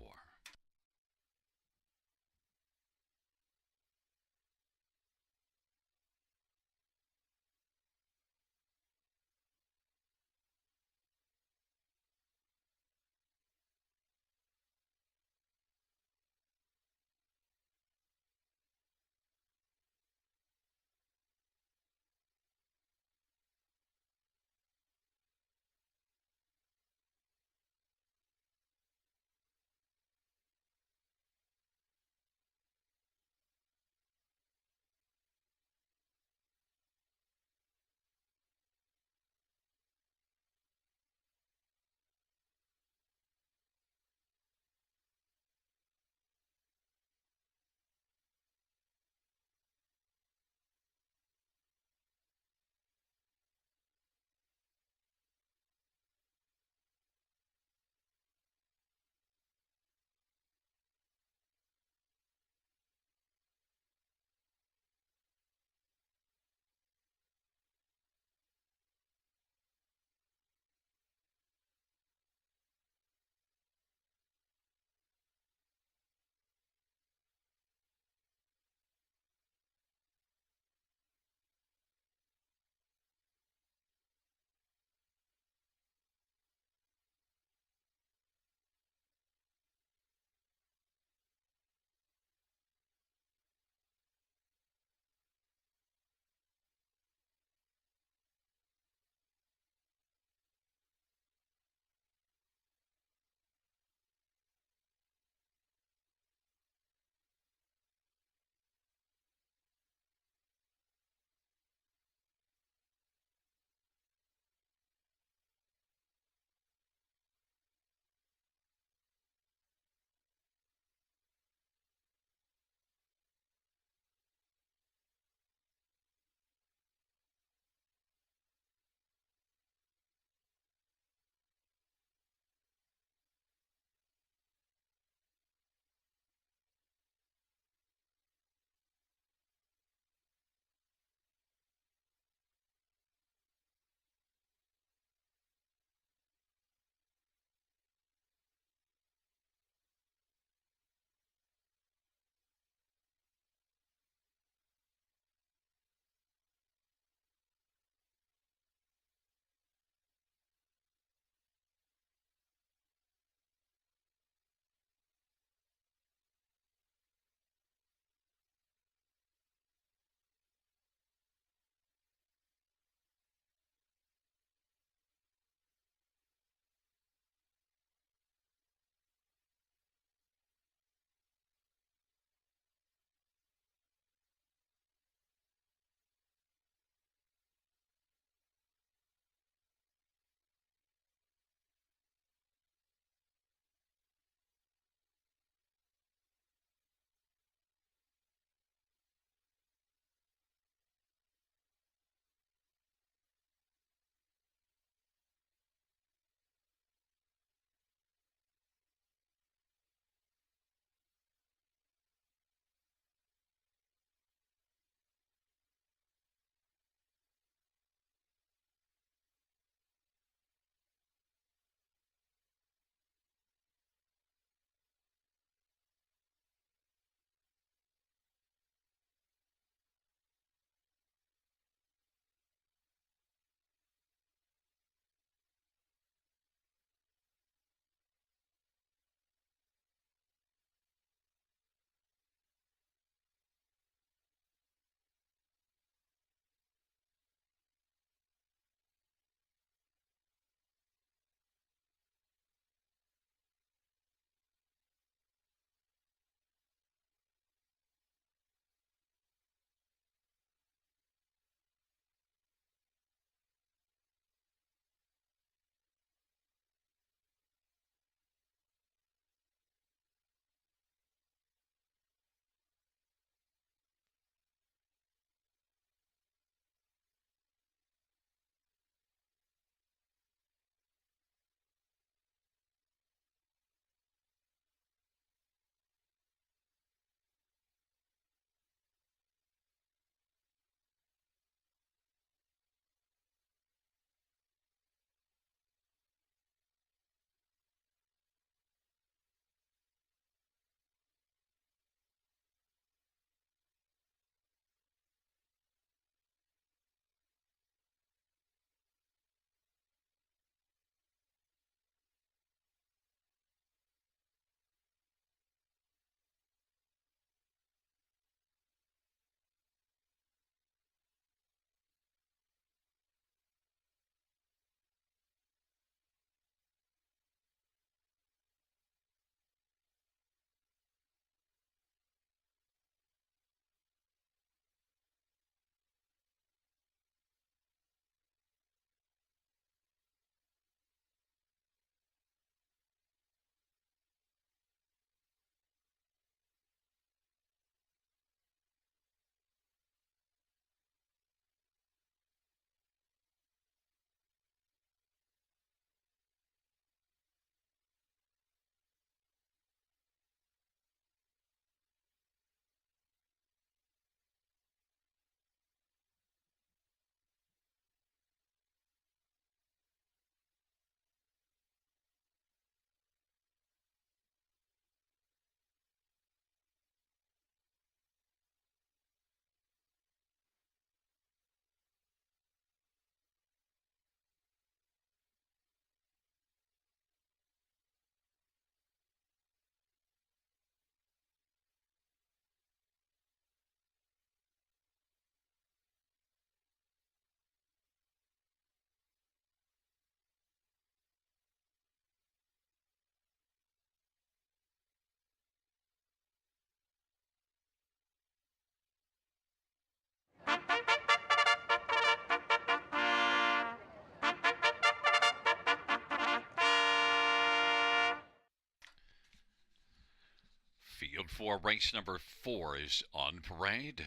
for race number 4 is on parade.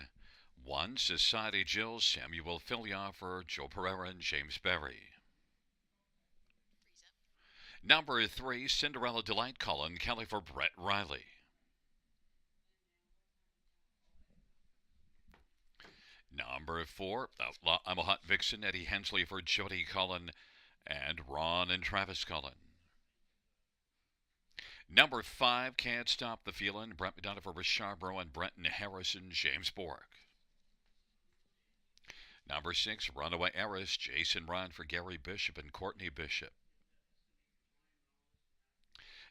1, Society Jill, Samuel Filioffer, Joe Pereira, and James Berry. Number 3, Cinderella Delight, Colin Kelly for Brett Riley. Number 4, Outlaw I'm a Hot Vixen, Eddie Hensley for Jody Cullen and Ron and Travis Cullen. Number 5, Can't Stop the Feeling, Brent McDonough for Richarborough and Brenton Harrison, James Bork. Number 6, Runaway Heiress, Jason Ryan for Gary Bishop and Courtney Bishop.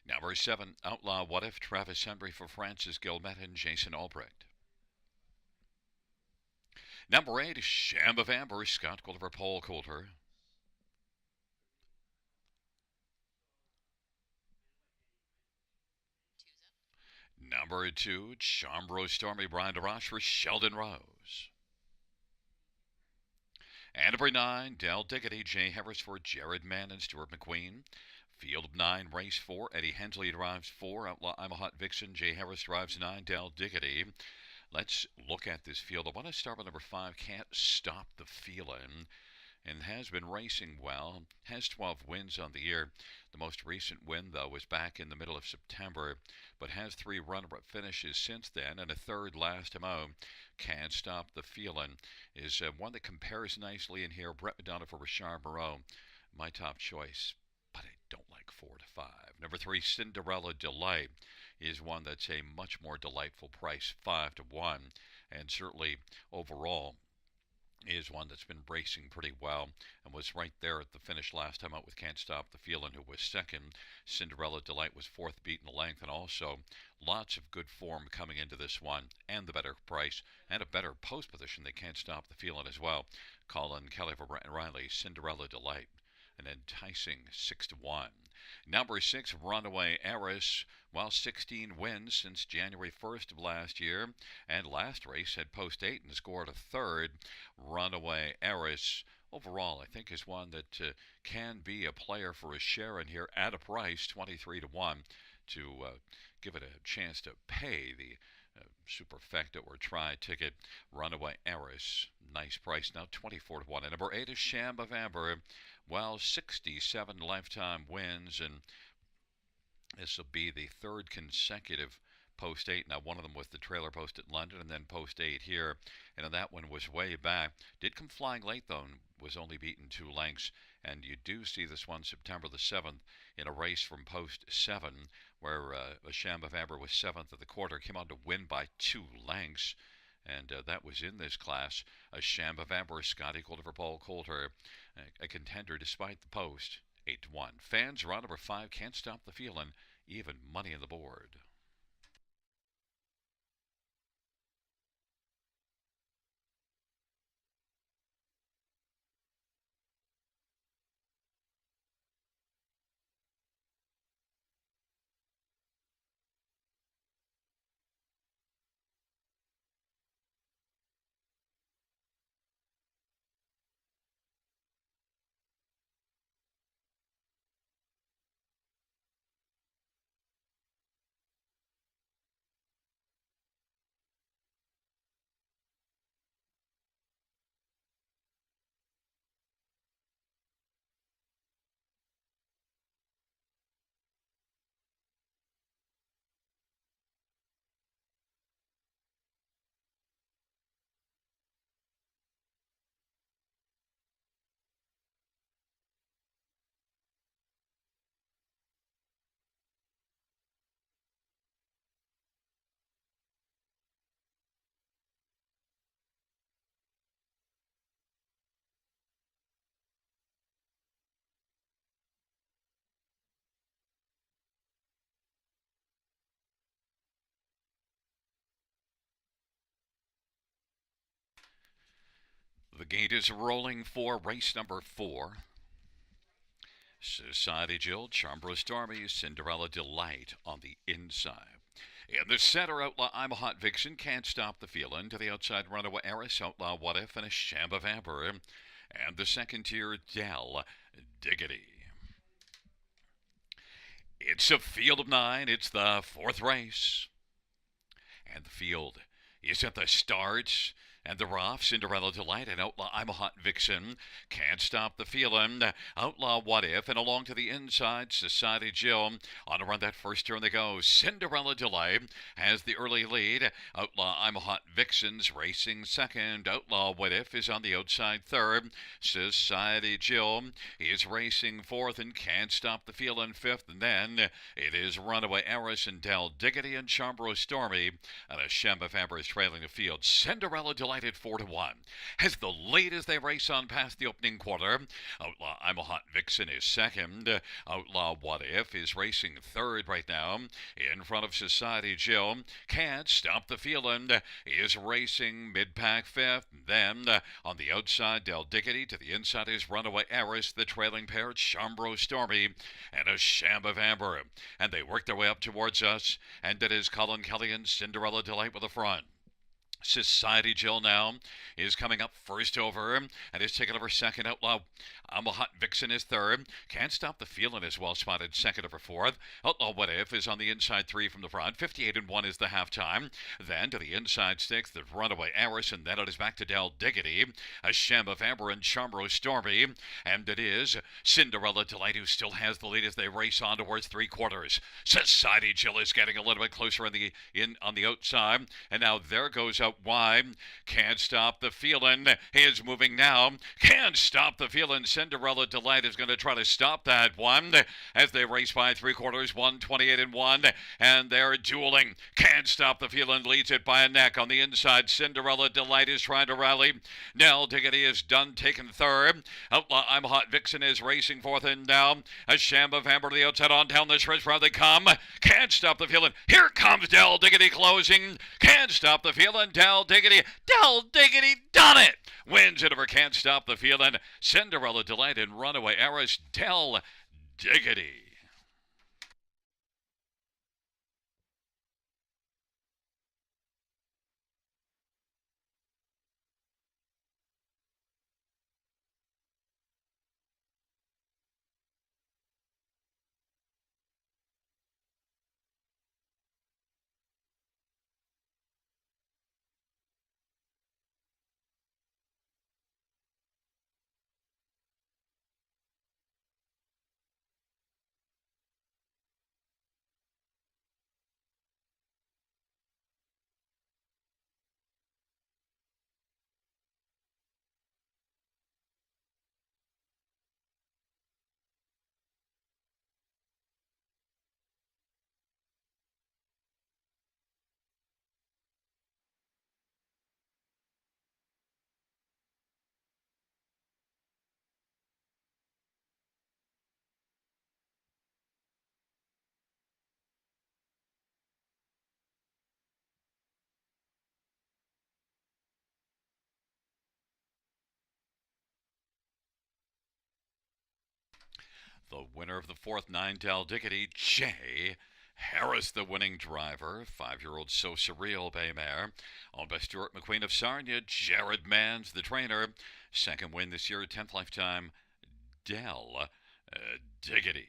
Number 7, Outlaw What If, Travis Henry for Francis Gilmet and Jason Albrecht. Number 8, Sham of Amber, Scott Coulter, Paul Coulter. Number 2, Chambro Stormy, Brian DeRoche for Sheldon Rose. And number 9, Del Diggity, Jay Harris for Jared Mann and Stuart McQueen. Field of 9, race 4, Eddie Hensley drives 4, Outlaw I'm a Hot Vixen, Jay Harris drives 9, Del Diggity. Let's look at this field. I want to start with number 5, Can't Stop the Feeling, and has been racing well, has 12 wins on the year. The most recent win, though, was back in the middle of September, but has 3 runner-up finishes since then, and a third last MO. Can't Stop the Feeling is one that compares nicely in here. Brett McDonough for Richarborough, my top choice, but I don't like 4 to 5. Number 3, Cinderella Delight, is one that's a much more delightful price, 5 to 1, and certainly overall is one that's been racing pretty well and was right there at the finish last time out with Can't Stop the Feeling, who was second. Cinderella Delight was 4th, beaten the length, and also lots of good form coming into this one, and the better price and a better post position. They Can't Stop the Feeling as well. Colin Kelly for Brent Riley, Cinderella Delight, an enticing 6 to 1. Number 6, Runaway Heiress, 16 wins since January 1st of last year, and last race had post 8 and scored a third. Runaway Heiress, overall, I think is one that can be a player for a share in here at a price, 23 to 1, to give it a chance to pay the superfecta or try ticket. Runaway Heiress, nice price now, 24 to 1. And number 8 is Sham of Amber, 67 lifetime wins, and this will be the 3rd consecutive post 8. Now, one of them was the trailer post at London, and then post 8 here, and that one was way back. Did come flying late, though, and was only beaten 2 lengths. And you do see this one September the 7th in a race from post 7, where a Sham of Amber was 7th of the quarter, came on to win by 2 lengths. And that was in this class. A Sham of Amber, Scotty Coulter for Paul Coulter, a contender despite the post, 8 to 1. Fans are on number 5, Can't Stop the Feeling, even money on the board. The gate is rolling for race number 4. Society Jill, Chambro Stormy, Cinderella Delight on the inside. In the center, Outlaw I'm a Hot Vixen, Can't Stop the Feeling. To the outside, Runaway Heiress, Outlaw What If, and a Sham of Amber. And the second tier, Del Diggity. It's a field of 9. It's the 4th race. And the field is at the start. And the rough, Cinderella Delight, and Outlaw I'm a Hot Vixen. Can't stop the feeling. Outlaw What If, and along to the inside, Society Jill. On to run that first turn they go. Cinderella Delight has the early lead. Outlaw I'm a Hot Vixen's racing second. Outlaw What If is on the outside third. Society Jill is racing fourth and Can't Stop the Feeling fifth. And then it is Runaway Eris and Del Diggity and Chambro Stormy. And a Shamba Faber is trailing the field. Cinderella Delight at 4-1 has the lead as they race on past the opening quarter. Outlaw I'm a Hot Vixen is second. Outlaw What If is racing third right now in front of Society Jill. Can't Stop the Feeling is racing mid-pack fifth. Then on the outside, Del Diggity. To the inside is Runaway Eris. The trailing pair, Chambro Stormy and a Sham of Amber. And they work their way up towards us. And it is Colin Kelly and Cinderella Delight with the front. Society Jill now is coming up first over and is taking over second. Outlaw I'm a Hot Vixen is third. Can't Stop the Feeling is well spotted second over fourth. Outlaw What If is on the inside three from the front. 58-1 is the halftime. Then to the inside six, the Runaway Eris, and then it is back to Del Diggity. A Sham of Amber and Chambro Stormy. And it is Cinderella Delight who still has the lead as they race on towards three quarters. Society Jill is getting a little bit closer on the outside. And now there goes out wide. Can't Stop the Feeling. He is moving now. Can't Stop the Feeling. Cinderella Delight is going to try to stop that one as they race by three quarters, 128-1, and they're dueling. Can't Stop the Feeling leads it by a neck on the inside. Cinderella Delight is trying to rally. Del Diggity is done taking third. Outlaw I'm a Hot Vixen is racing fourth and now. A Sham of Amber to the outside on down the stretch where they come. Can't Stop the Feeling. Here comes Del Diggity closing. Can't Stop the Feeling. Del Diggity done it. Wins it over Can't Stop the Feeling. Cinderella Delight and Runaway Eris. Del Diggity. The winner of the fourth nine, Del Diggity, Jay Harris, the winning driver. 5-year-old So Surreal Bay Mare. Owned by Stuart McQueen of Sarnia. Jared Manns, the trainer. Second win this year, 10th lifetime, Del Diggity.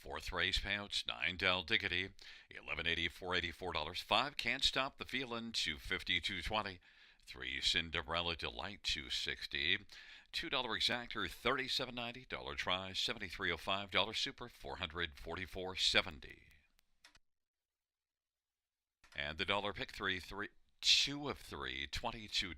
Fourth race payouts, 9 Del Diggity, 1180, $484. 5 Can't Stop the Feelin', 250, 220. 3 Cinderella Delight, 260. $2 Exactor, $37.90. Dollar Try, $73.05. Dollar Super, $444.70. And the dollar pick three, 2 of 3, $22.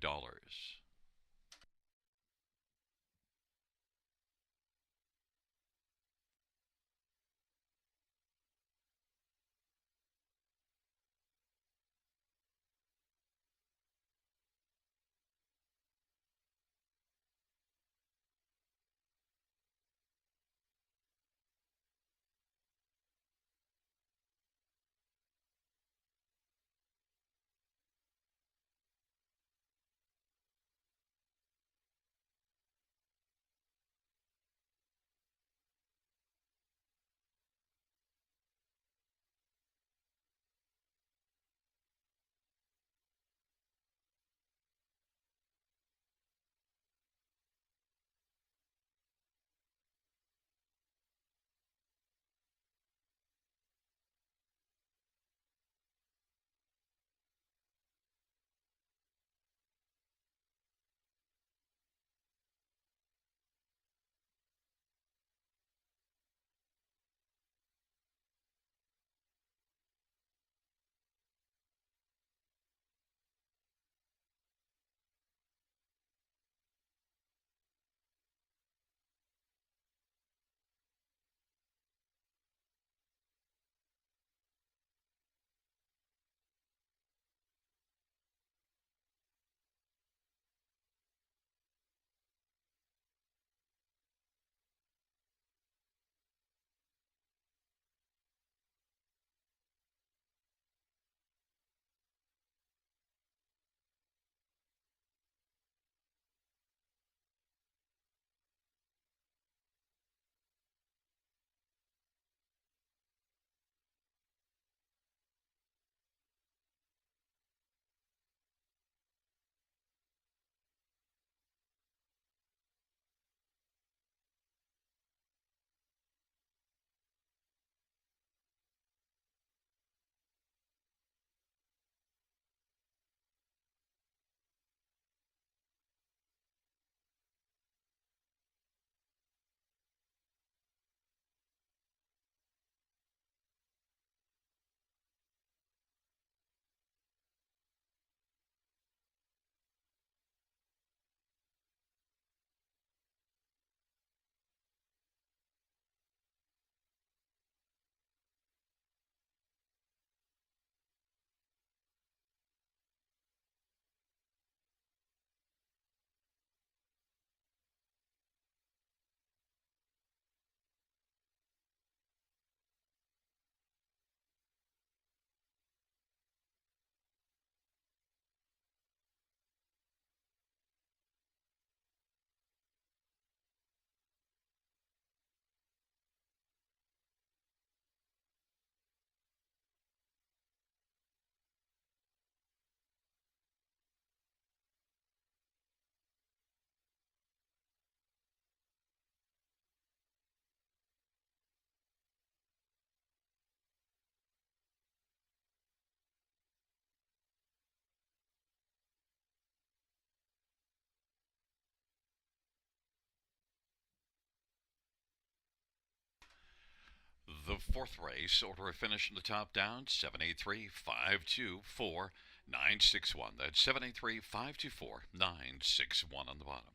The fourth race, order of finish from the top down, 783 524 961. That's 783 524 961 on the bottom.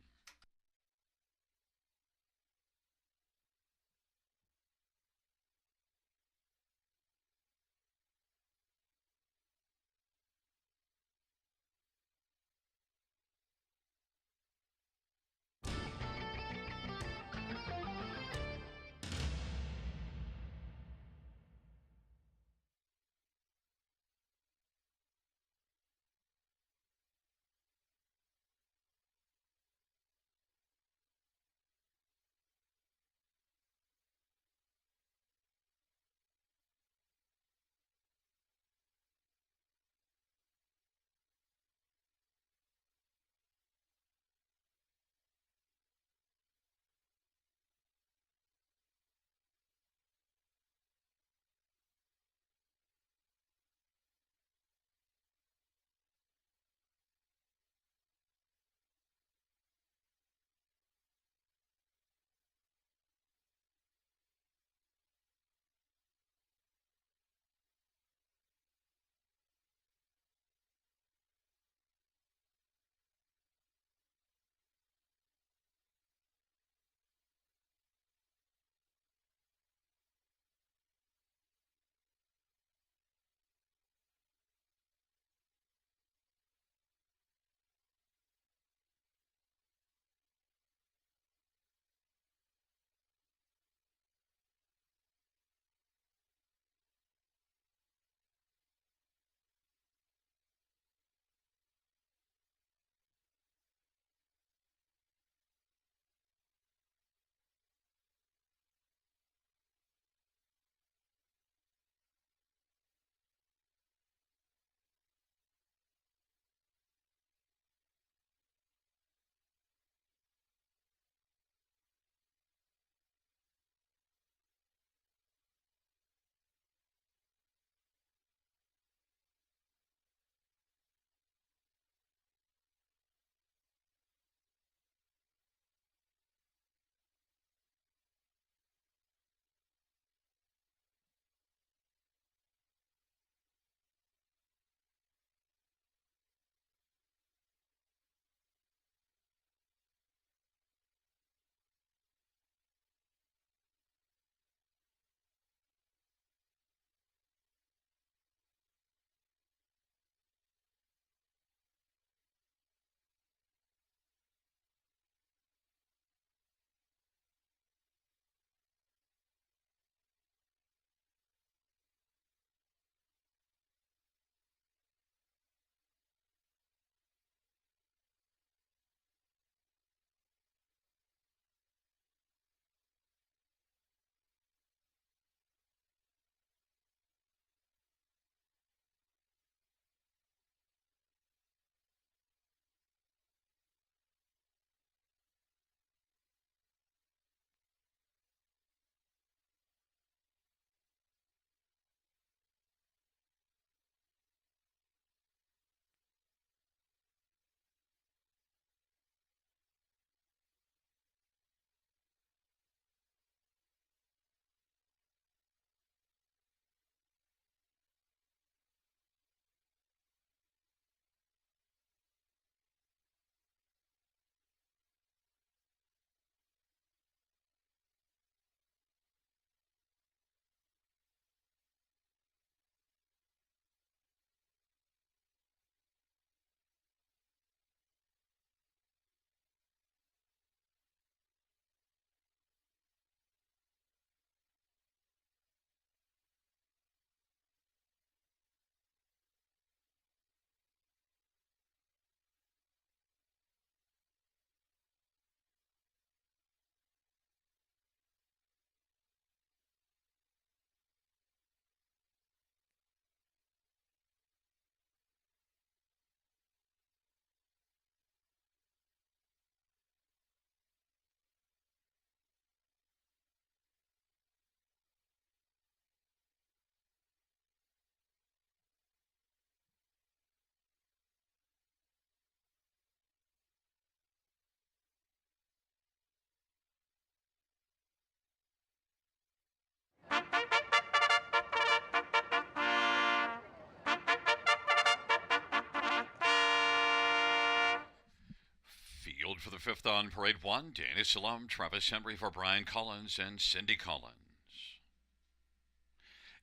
for the fifth on Parade 1, Dana Salom, Travis Henry for Brian Collins and Cindy Collins.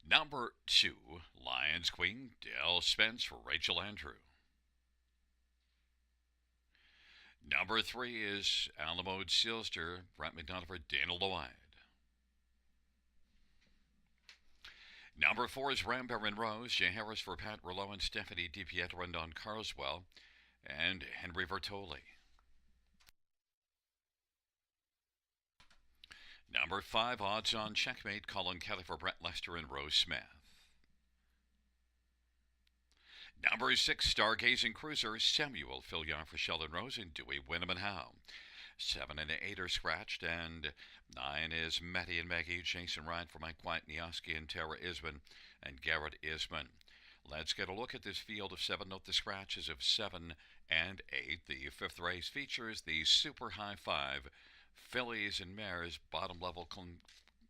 Number 2, Lions Queen, Dale Spence for Rachel Andrew. Number 3 is Alamo Sealster, Brent McDonough for Dana Lloyd. Number 4 is Ramber and Rose, Jay Harris for Pat Rouleau and Stephanie DiPietro and Don Carswell, and Henry Vertoli. Number 5, Odds On Checkmate, Colin Kelly for Brett Lester and Rose Smith. Number 6, Stargazing Cruiser, Samuel Fillion for Sheldon Rose and Dewey Wynnum and Howe. 7 and 8 are scratched, and 9 is Matty and Maggie, Jason Ryan for Mike White, Nioski and Tara Isman, and Garrett Isman. Let's get a look at this field of 7. Note the scratches of 7 and 8. The fifth race features the Super High 5 fillies and mares, bottom level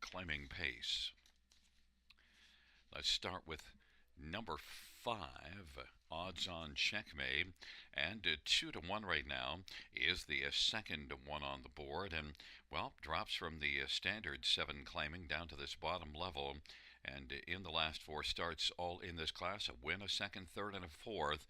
claiming pace. Let's start with number 5, Odds On Checkmate, and 2-1 right now is the second one on the board, and well, drops from the standard 7 claiming down to this bottom level, and in the last 4 starts all in this class, a win, a second, third, and a fourth.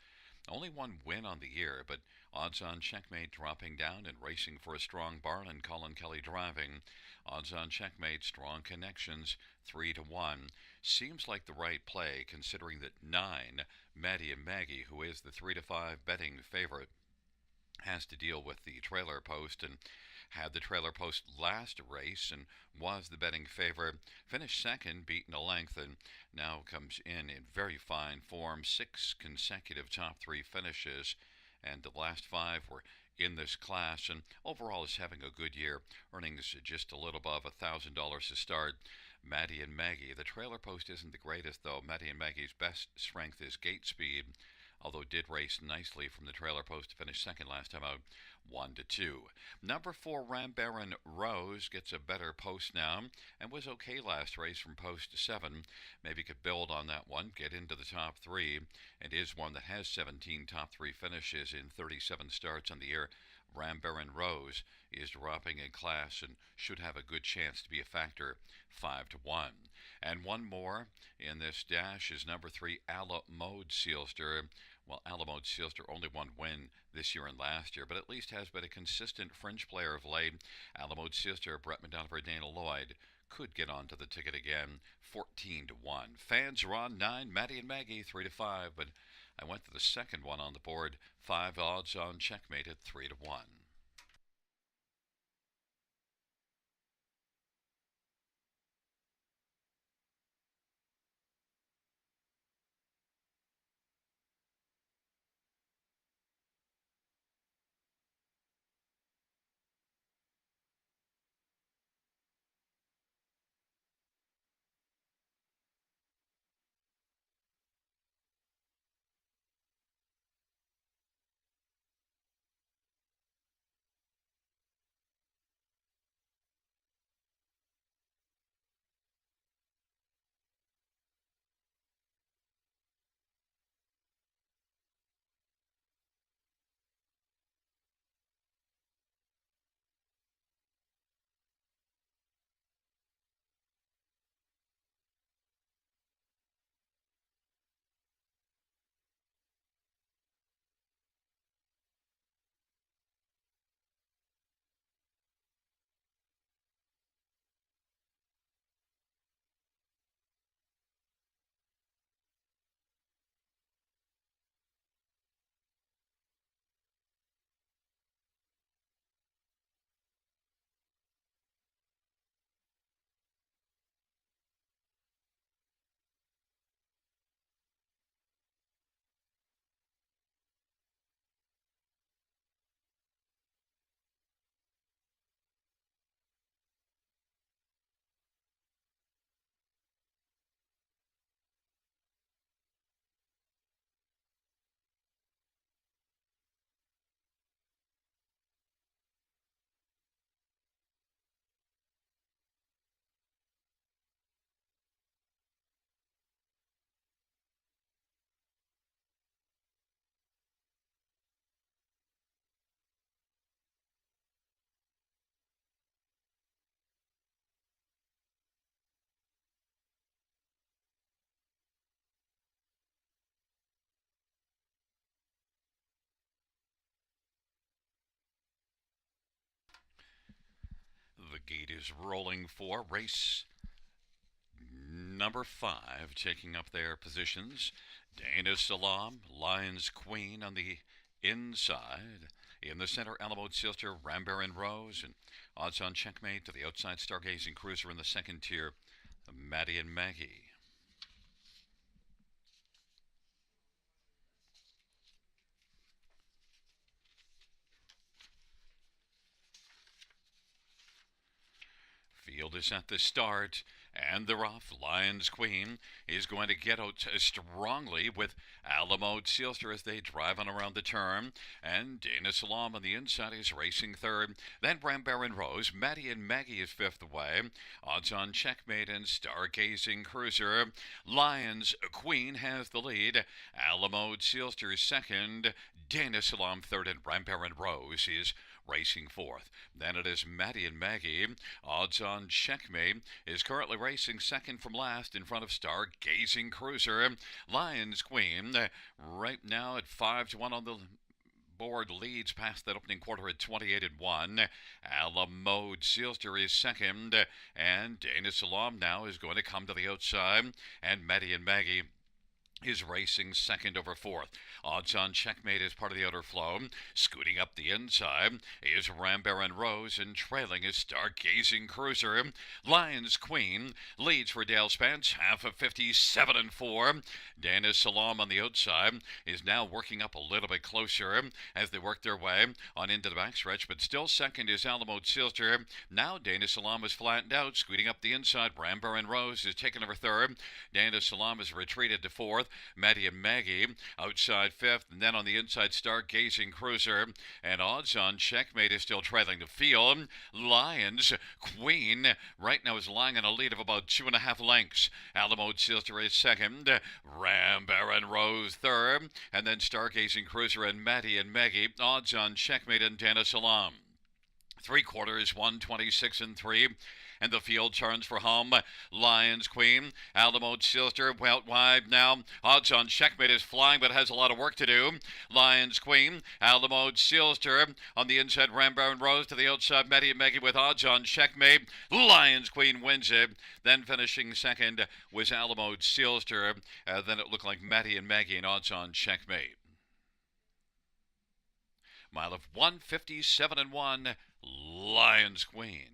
Only one win on the year, but Odds On Checkmate dropping down and racing for a strong barn, and Colin Kelly driving. Odds On Checkmate, strong connections, 3-1. Seems like the right play, considering that 9, Maddie and Maggie, who is the 3-5 betting favorite, has to deal with the trailer post, and had the trailer post last race and was the betting favorite. Finished second, beaten a length, and now comes in very fine form. 6 consecutive top 3 finishes, and the last 5 were in this class, and overall is having a good year. Earnings just a little above $1,000 to start. Maddie and Maggie. The trailer post isn't the greatest, though. Maddie and Maggie's best strength is gate speed, although did race nicely from the trailer post to finish second last time out, 1-2. Number 4, Rambaron Rose gets a better post now and was okay last race from post to 7. Maybe could build on that one, get into the top 3, and is one that has 17 top 3 finishes in 37 starts on the year. Rambaron Rose is dropping in class and should have a good chance to be a factor, 5-1. And one more in this dash is number 3, Alamode Sealster. Well, Alamode Sealster only one win this year and last year, but at least has been a consistent fringe player of late. Alamode Sealster, Brett McDonough for Dana Lloyd, could get onto the ticket again, 14-1. Fans are on 9, Maddie and Maggie, 3-5, but I went to the second one on the board, 5 Odds On Checkmate at 3-1. gate is rolling for race number 5, taking up their positions. Dana Salam, Lions Queen on the inside. In the center, Alamo Sister, Rambaran Rose, and odds on checkmate to the outside Stargazing Cruiser in the second tier, Maddie and Maggie. Field is at the start, and they're off. Lions Queen is going to get out strongly with Alamo Sealster as they drive on around the turn. And Dana Salam on the inside is racing third. Then Rambaran Rose. Maddie and Maggie is fifth away. Odds on checkmate and Stargazing Cruiser. Lions Queen has the lead. Alamo Sealster second. Dana Salam third, and Rambaran Rose is racing fourth. Then it is Maddie and Maggie. Odds on checkmate is currently racing second from last in front of Stargazing Cruiser. Lions Queen right now at 5-1 on the board, leads past that opening quarter at 28-1. Alamo Sealster is second, and Dana Salam now is going to come to the outside, and Maddie and Maggie is racing second over fourth. Odds on checkmate is part of the outer flow. Scooting up the inside is Rambaran Rose, and trailing is Stargazing Cruiser. Lions Queen leads for Dale Spence, half of 57-4. Dana Salam on the outside is now working up a little bit closer as they work their way on into the backstretch, but still second is Alamo Silster. Now Dana Salam is flattened out, scooting up the inside. Rambaran Rose is taken over third. Dana Salam is retreated to fourth. Maddie and Maggie outside fifth, and then on the inside, Stargazing Cruiser. And odds on checkmate is still trailing the field. Lions Queen right now is lying on a lead of about 2.5 lengths. Alamo Sister is second. Rambaran Rose third, and then Stargazing Cruiser and Maddie and Maggie. Odds on checkmate and Dana Salam. 3/4, 126-3. And the field turns for home. Lions Queen, Alamo Silster, out wide now. Odds on checkmate is flying, but has a lot of work to do. Lions Queen, Alamo Silster on the inside. Rambaran Rose to the outside. Maddie and Maggie with odds on checkmate. Lions Queen wins it. Then finishing second was Alamo Silster. Then it looked like Maddie and Maggie and odds on checkmate. Mile of 157-1. Lions Queen.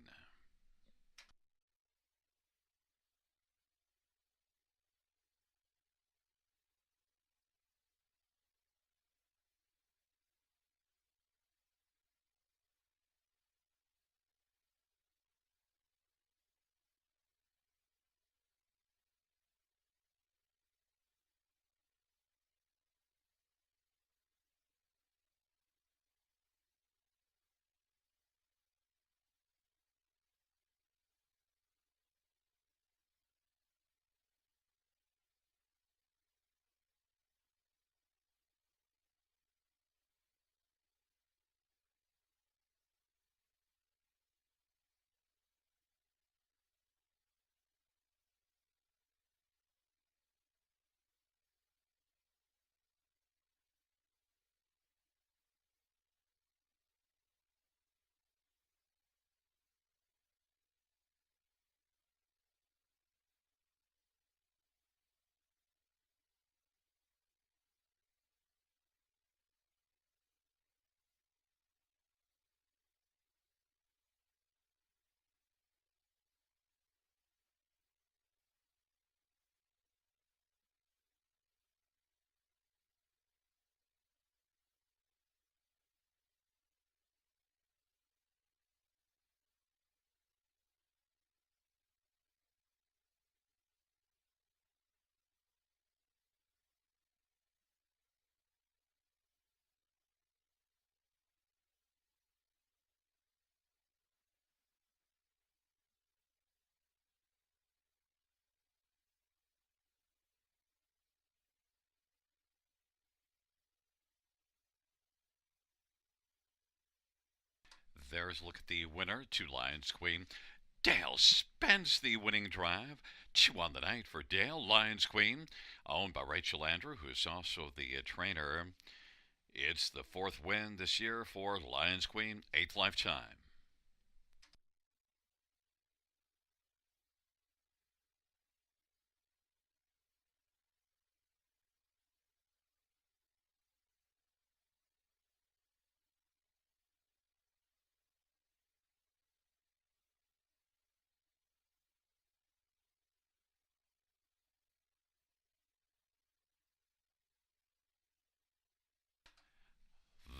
There's a look at the winner, 2 Lions Queen. Dale Spence, the winning drive. 2 on the night for Dale. Lions Queen, owned by Rachel Andrew, who is also the trainer. It's the 4th win this year for Lions Queen, 8th lifetime.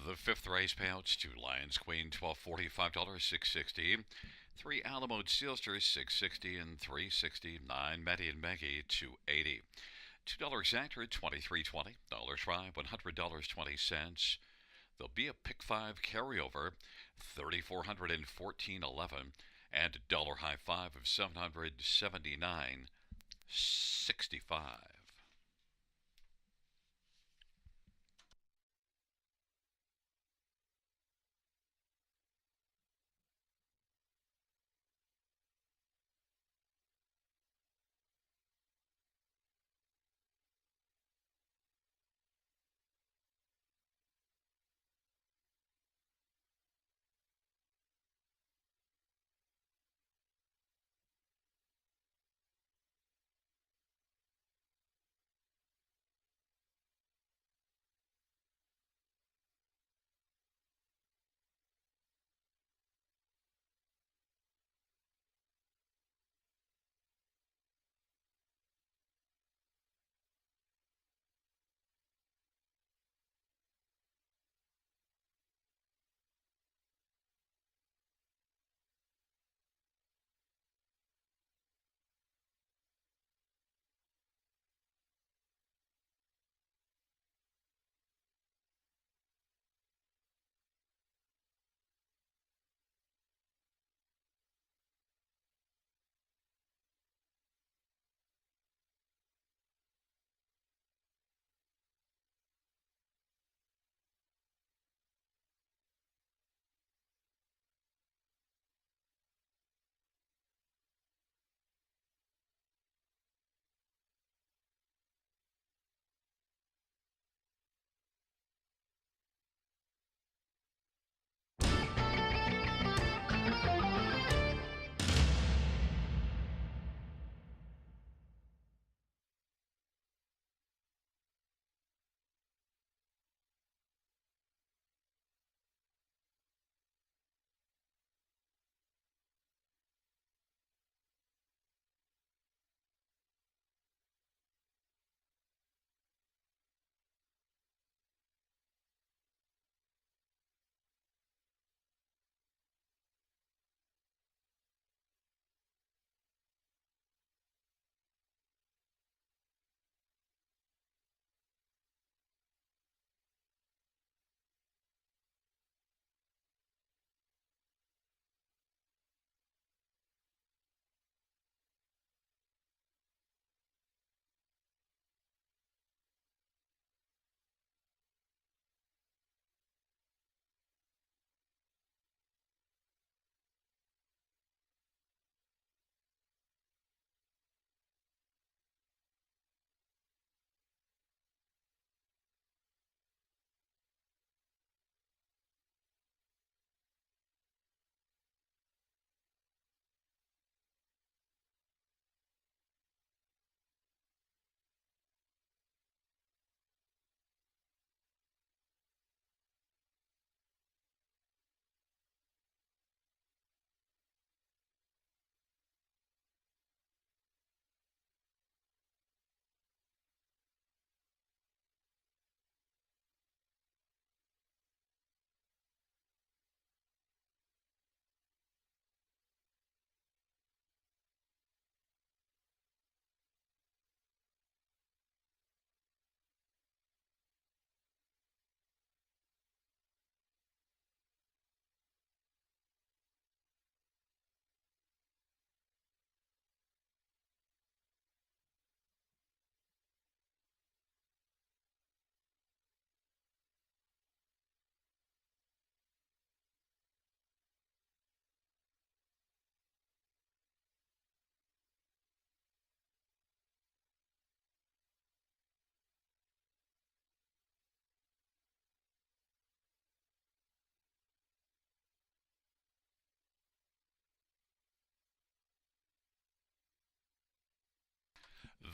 The fifth race payouts: two Lions Queen, $12.40, $5, $6.60. Three Alamo Sealsters, $6.60 and $3.60. Nine Maddie and Maggie, $2.80. $2 Exactor, $23.20. Dollar Tribe, $100.20. There'll be a pick five carryover, $3,414.11, and a dollar high five of $779.65.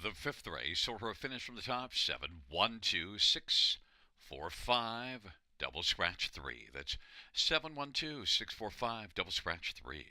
The fifth race, or a finish from the top, 712-645, double scratch 3. That's 712-645, double scratch 3.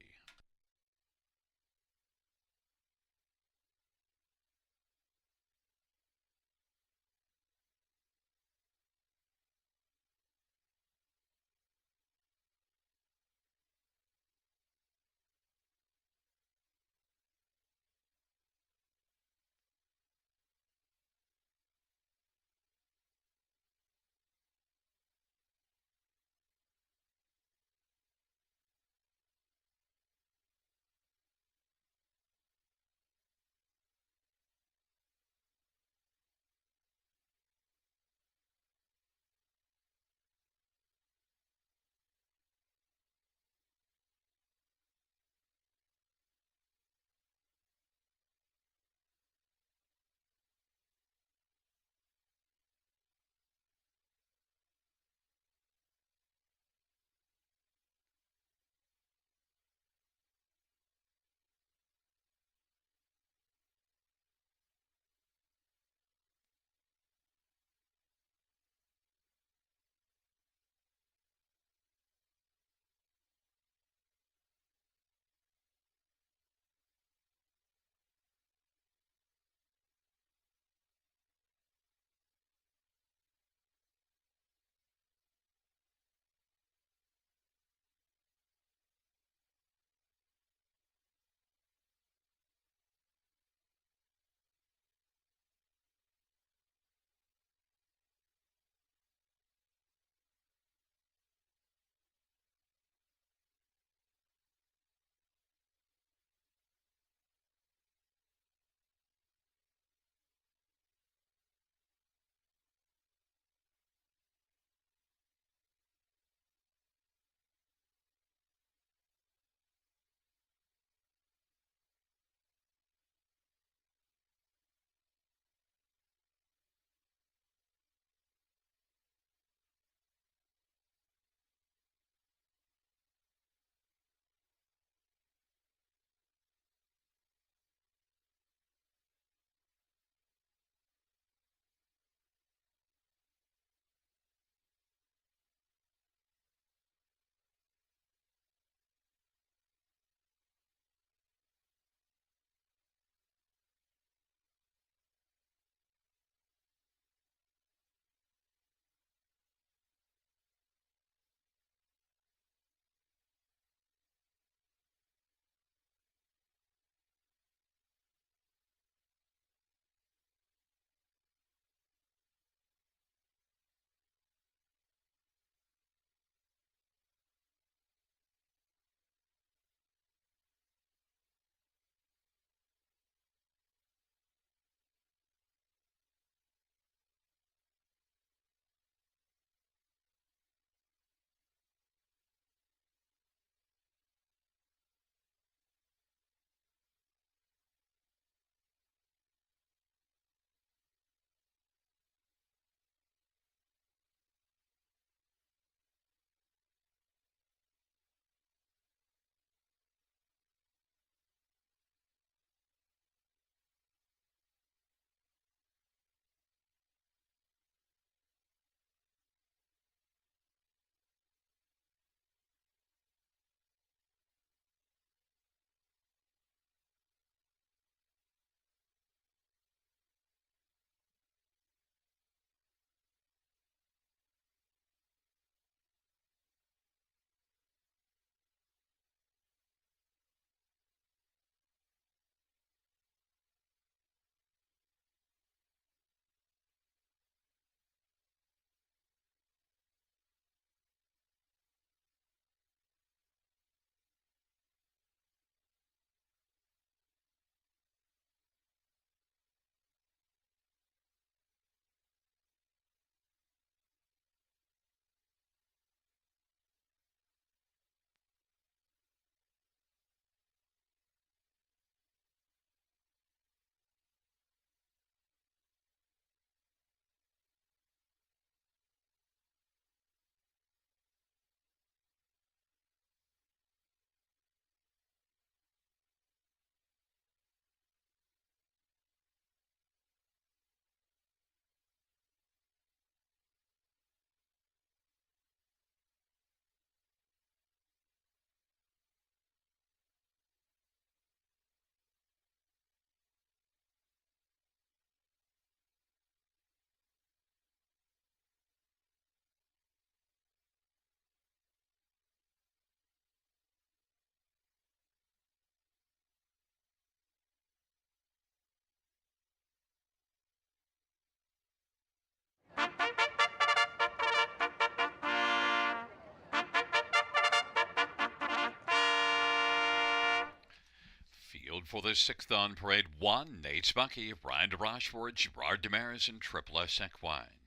field for the sixth on parade. 1, Nate Spucky, Ryan DeRochefort, Gerard Demaris, and Triple S Equine.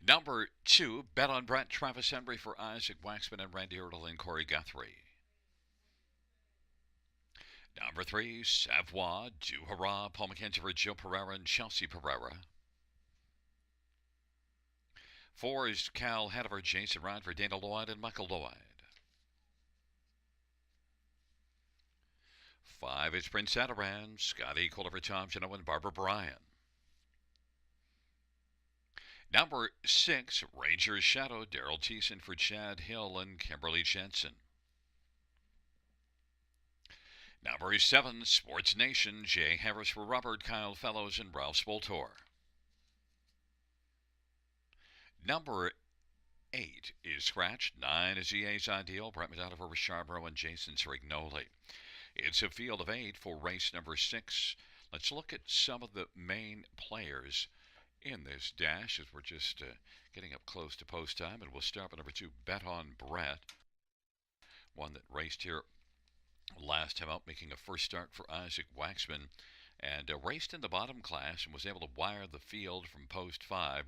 Number 2, Bet on Brett, Travis Henry for Isaac Waxman and Randy Ertl and Corey Guthrie. Number 3, Savoie, Du Hurrah, Paul McKenzie for Joe Pereira and Chelsea Pereira. 4 is Cal Hanover, Jason Ryan for Dana Lloyd and Michael Lloyd. 5 is Prince Adaran, Scotty Culliver, Tom Genoa, and Barbara Bryan. Number 6, Rangers Shadow, Daryl Thiessen for Chad Hill and Kimberly Jensen. Number 7, Sports Nation, Jay Harris for Robert, Kyle Fellows, and Ralph Spoltor. Number 8 is Scratch, 9 is EA's Ideal, Brett Madonna for Charbro and Jason Srignoli. It's a field of 8 for race number 6. Let's look at some of the main players in this dash as we're just getting up close to post time. And we'll start with number 2, Bet on Brett, one that raced here last time out, making a first start for Isaac Waxman, and raced in the bottom class and was able to wire the field from post 5.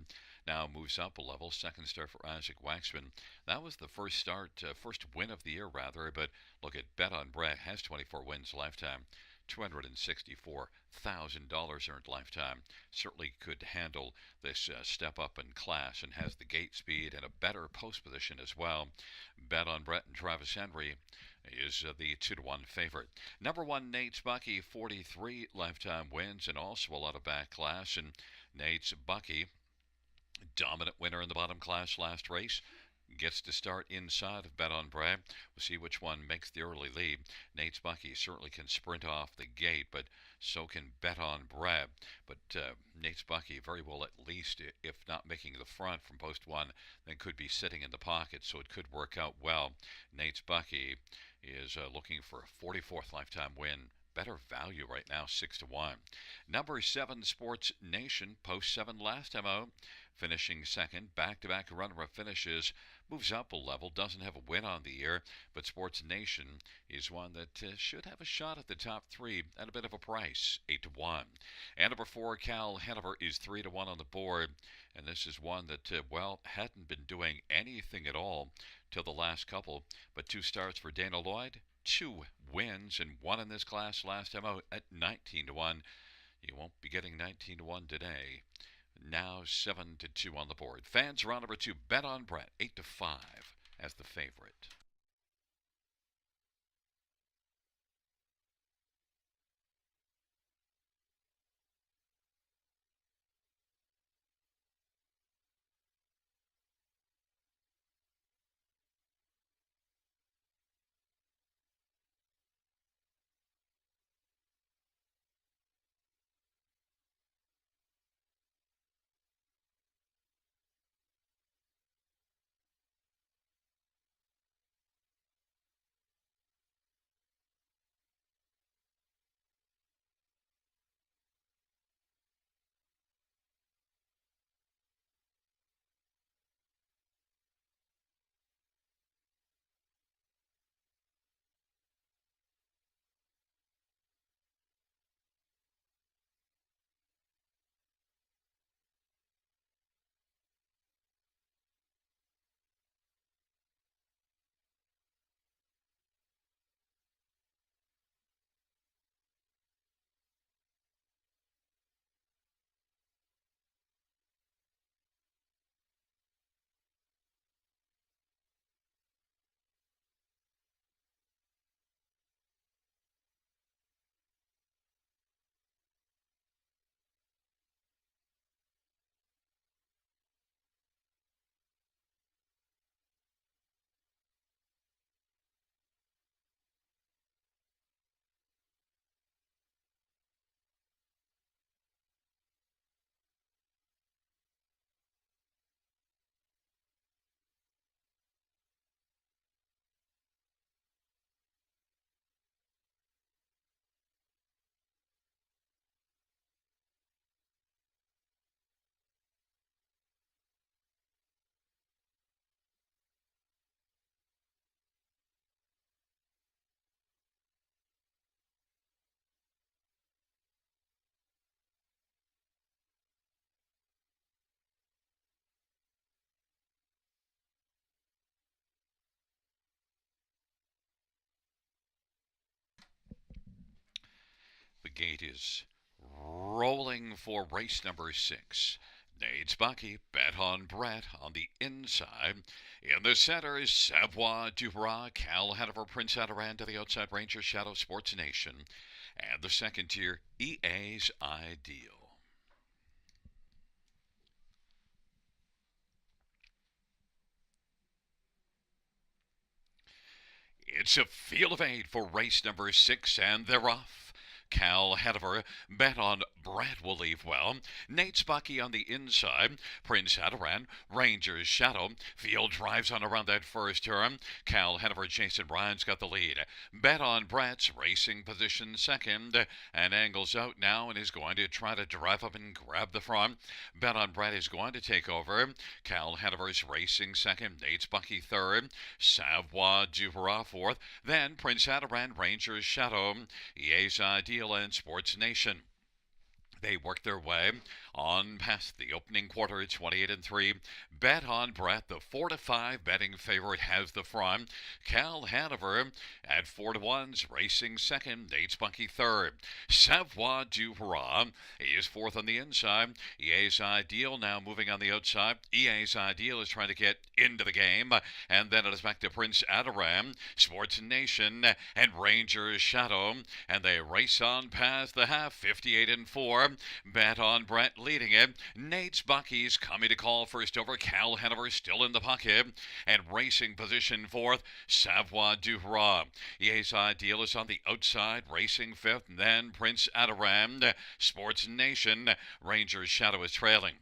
Now moves up a level. Second start for Isaac Waxman. That was the first start, first win of the year rather. But look at Bet on Brett, has 24 wins lifetime, $264,000 earned lifetime. Certainly could handle this step up in class and has the gate speed and a better post position as well. Bet on Brett and Travis Henry is the 2-1 favorite. Number 1, Nate Spucky, 43 lifetime wins and also a lot of back class. And Nate Spucky, dominant winner in the bottom class last race, gets to start inside of Bet on Brett. We'll see which one makes the early lead. Nate Spucky certainly can sprint off the gate, but so can Bet on Brett. But Nate Spucky very well, at least, if not making the front from post 1, then could be sitting in the pocket, so it could work out well. Nate Spucky is looking for a 44th lifetime win. Better value right now, 6-1. Number 7, Sports Nation, post 7 last time out, finishing second. Back-to-back runner-up finishes, moves up a level, doesn't have a win on the year, but Sports Nation is one that should have a shot at the top 3 at a bit of a price, 8-1. And number 4, Cal Hanover is 3-1 on the board, and this is one that, hadn't been doing anything at all till the last couple, but 2 starts for Dana Lloyd, 2 wins and 1 in this class last time out at 19-1. You won't be getting 19-1 today. Now 7-2 on the board. Fans are on number 2, Bet on Brett, 8-5 as the favorite. the gate is rolling for race number 6. Nate's Bucky, bet on Brett on the inside. In the center is Savoie Dubras, Cal Hanover, Prince Adaran to the outside, Ranger Shadow, Sports Nation. And the second tier, EA's Ideal. It's a field of 8 for race number 6, and they're off. Cal Hanover, bet on Brett will leave well. Nate's Bucky on the inside. Prince Adaran, Ranger's Shadow. Field drives on around that first turn. Cal Hanover, Jason Ryan's got the lead. Bet on Brett's racing position second, and angles out now and is going to try to drive up and grab the front. Bet on Brett is going to take over. Cal Hanover's racing second. Nate's Bucky third. Savoie Dubras fourth. Then Prince Adaran, Ranger's Shadow. EA's Ideal and Sports Nation. They work their way on past the opening quarter, 28-3. Bet on Brett, the 4-5 betting favorite, has the front. Cal Hanover at 4-1's racing second. Nate's Bucky third. Savoie Dubras is fourth on the inside. EA's Ideal now moving on the outside. EA's Ideal is trying to get into the game, and then it is back to Prince Adaran, Sports Nation, and Ranger's Shadow, and they race on past the half, 58-4. Bet on Brett leading it. Nate's Bucky's coming to call first over. Cal Hanover still in the pocket, and racing position fourth. Savoie Dubras. EA's Ideal is on the outside, racing fifth. And then Prince Adaran, Sports Nation. Ranger's Shadow is trailing.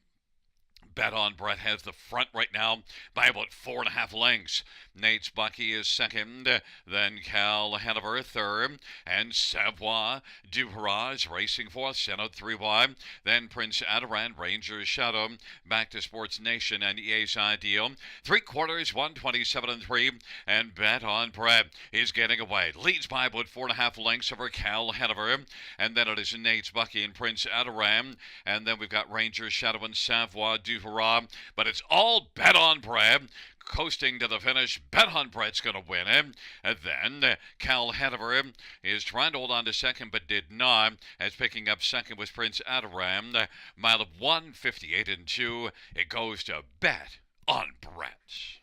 Bet on Brett has the front right now by about 4.5 lengths. Nate's Bucky is second, then Cal Hanover third, and Savoie Dubras racing fourth, sent out 3 wide. Then Prince Adaran, Ranger's Shadow, back to Sports Nation and EA's Ideal. 3/4, 127-3, and Bet on Brett is getting away. Leads by about 4.5 lengths over Cal Hanover, and then it is Nate's Bucky and Prince Adaran, and then we've got Ranger's Shadow and Savoie Dubras, but it's all Bet on Brett. Coasting to the finish, Bet on Brett's going to win it. And then Cal Hanover is trying to hold on to second, but did not, as picking up second was Prince Adaran. Mile of 1:58-2. It goes to Bet on Brett.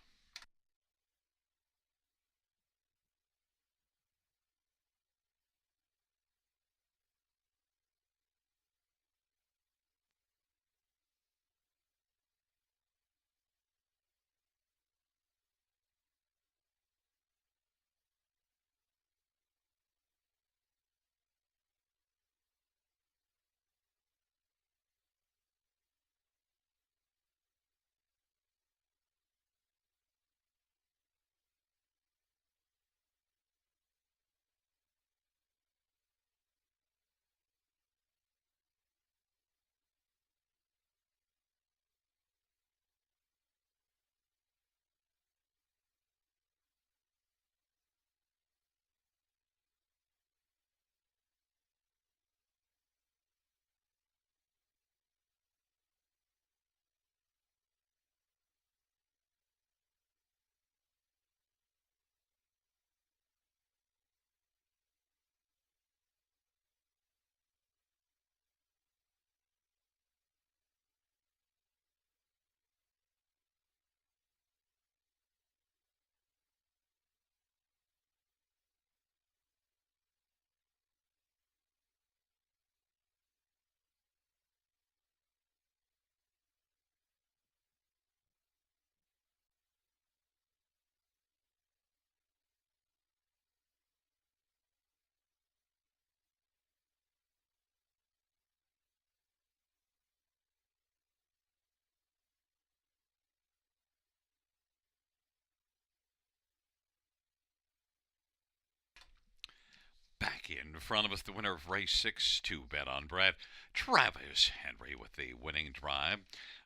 Back in front of us, the winner of race 6 to Bet on Brett, Travis Henry with the winning drive.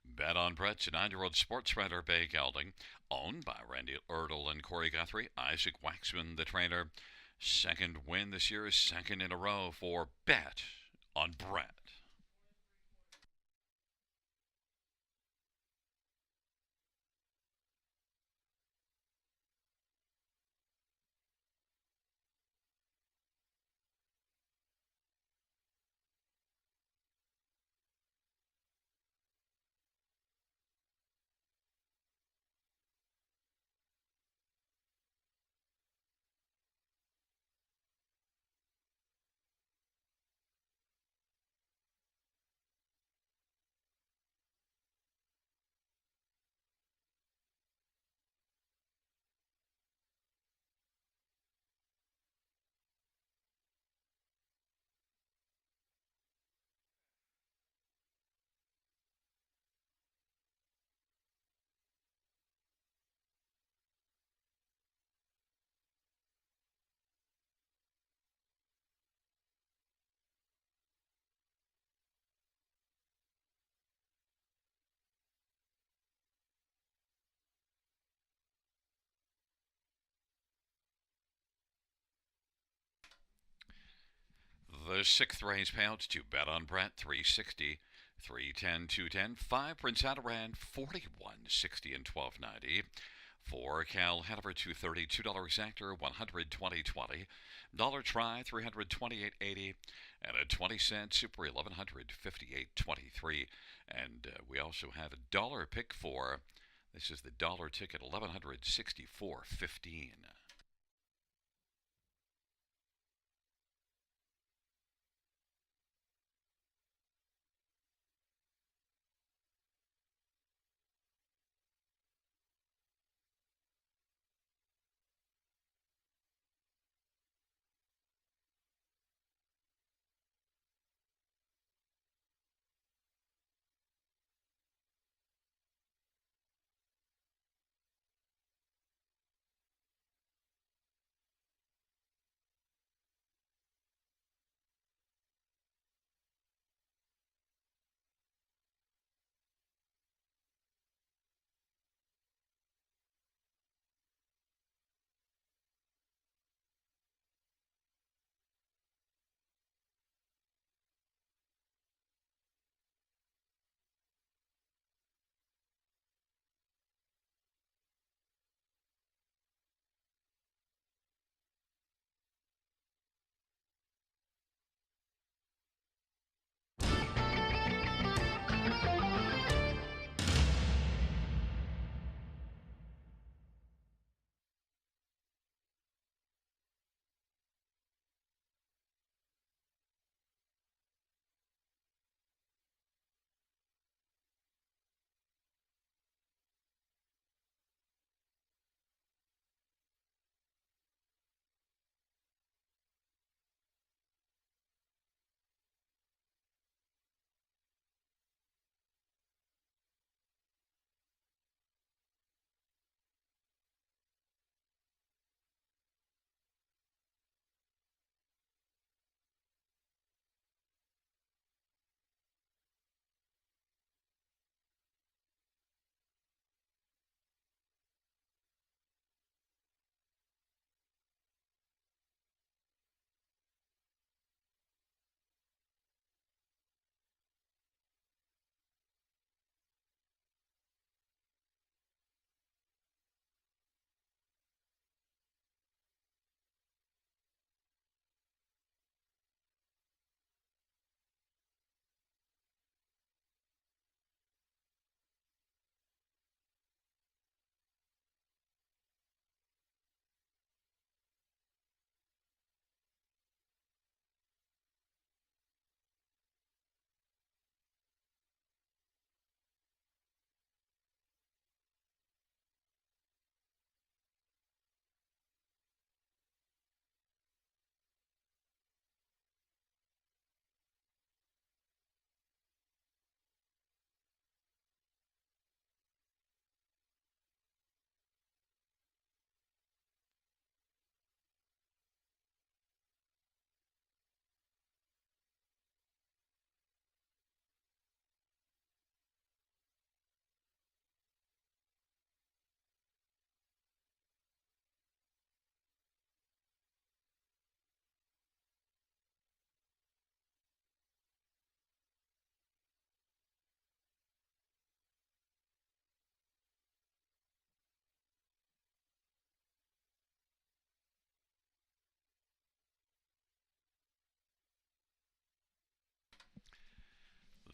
Bet on Brett's a 9-year-old sports writer, Bay Gelding, owned by Randy Erdel and Corey Guthrie. Isaac Waxman, the trainer. Second win this year, second in a row for Bet on Brett. The sixth race payouts to Bet on Brett 360, 310, 210, 5 Prince Adaran 41.60 and 12.90. For Cal Hanover 230, $2 Actor 120.20, dollar try 328.80, and a 20-cent Super 1158.23. And we also have a dollar pick for, this is the dollar ticket, 1164.15.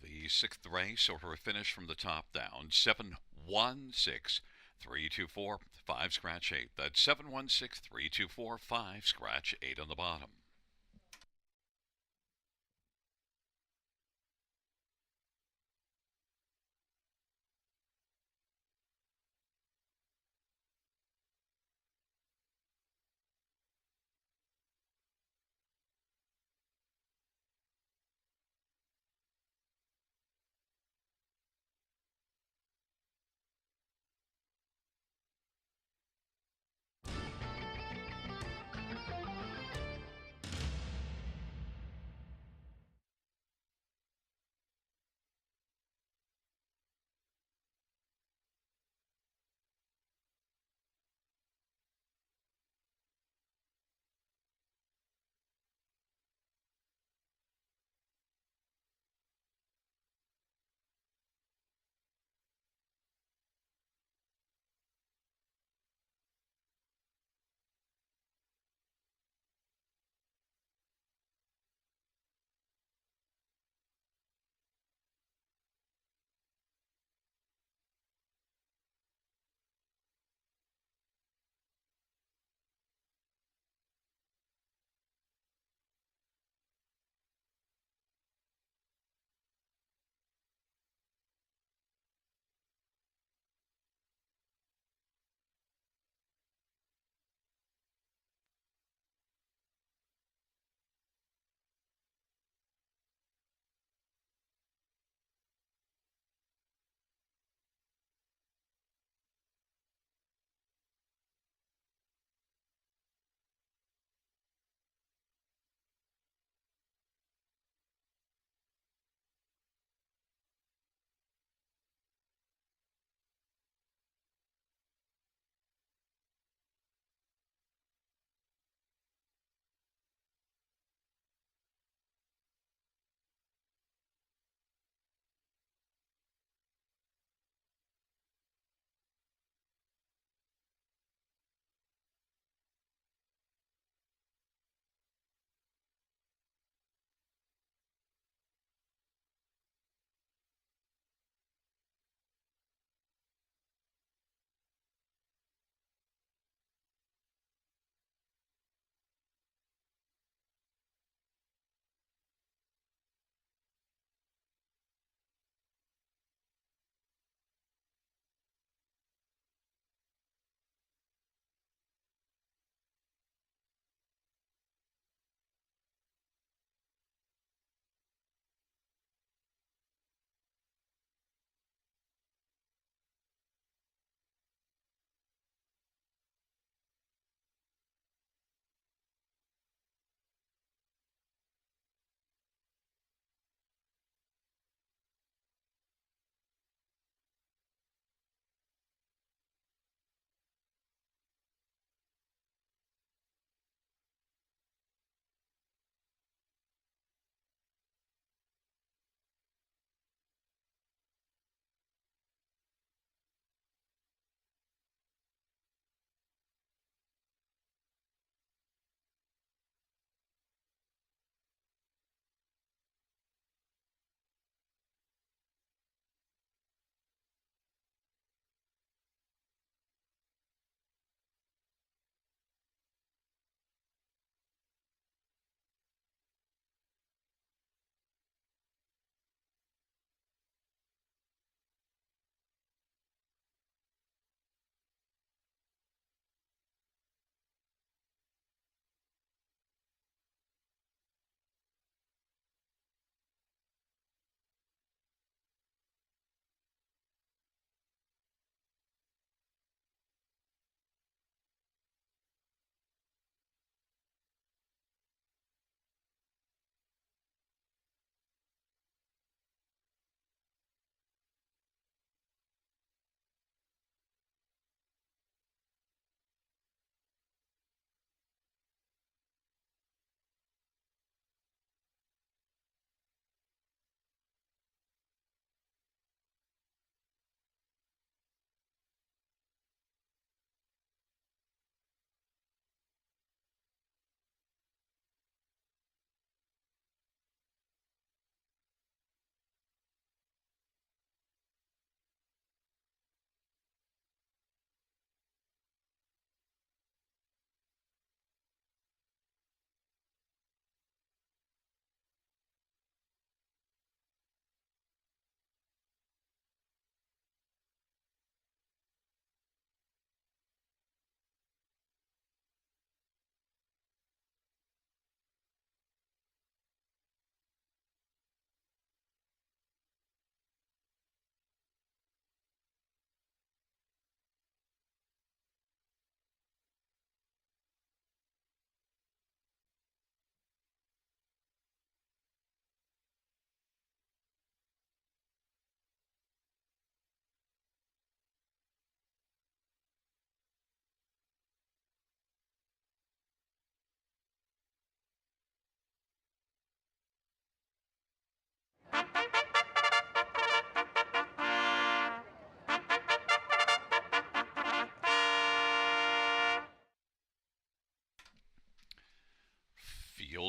The sixth race, order of finish from the top down, 716 324 5 scratch 8. That's 716 324 5 scratch 8 on the bottom.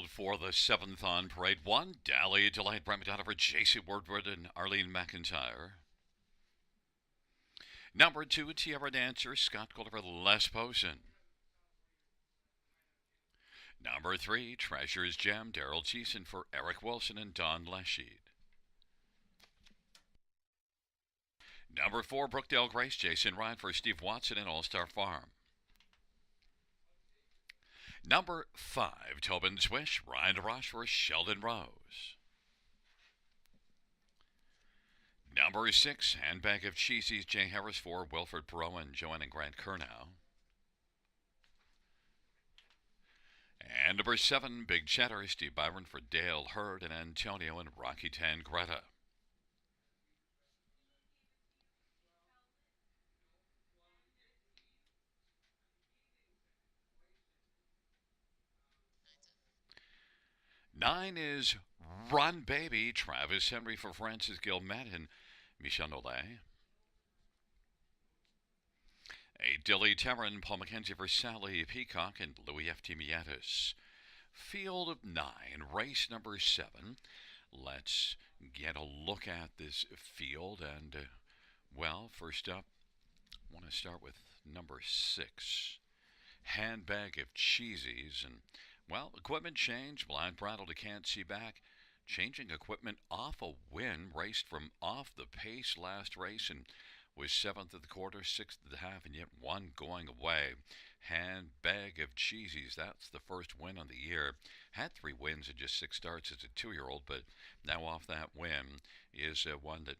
field for the 7th on parade. 1, Dally Delight, Brent McDonough, J.C. Woodward, and Arlene McIntyre. Number 2, Tierra Dancer, Scott Gulliver, Les Posen. Number 3, Treasure's Gem, Daryl Cheeson for Eric Wilson and Don Lesheed. Number 4, Brookdale Grace, Jason Ryan for Steve Watson and All Star Farm. Number 5, Tobin's Wish, Ryan DeRoche for Sheldon Rose. Number 6, Handbag of Cheesies, Jay Harris for Wilfred Perot and Joanne and Grant Kernow. And number 7, Big Cheddar, Steve Byron for Dale Hurd and Antonio and Rocky Tan Greta. Nine is Run Baby, Travis Henry for Francis Gilmet and Michel Nollet. 8, Dilly Terran, Paul McKenzie for Sally Peacock and Louis F. Timietis. Field of 9, race number 7. Let's get a look at this field. And, well, first up, I want to start with number 6, Handbag of Cheesies. And, well, equipment change, blind brattle to Can't See Back. Changing equipment off a win, raced from off the pace last race and was 7th at the quarter, 6th at the half, and yet one going away. Handbag of Cheesies, that's the first win on the year. Had 3 wins in just 6 starts as a 2-year-old, but now off that win is one that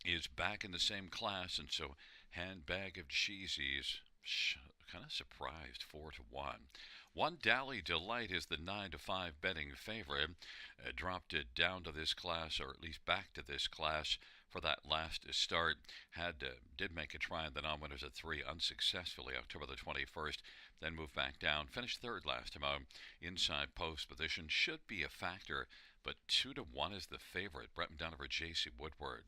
is back in the same class, and so Handbag of Cheesies, kind of surprised, 4-1. 1, Dally Delight is the 9-5 betting favorite. Dropped it down to this class, or at least back to this class for that last start. Did make a try in the non-winners at 3 unsuccessfully October the 21st, then moved back down. Finished 3rd last time out. Inside post position should be a factor, but 2-1 is the favorite. Brett McDonough, J.C. Woodward.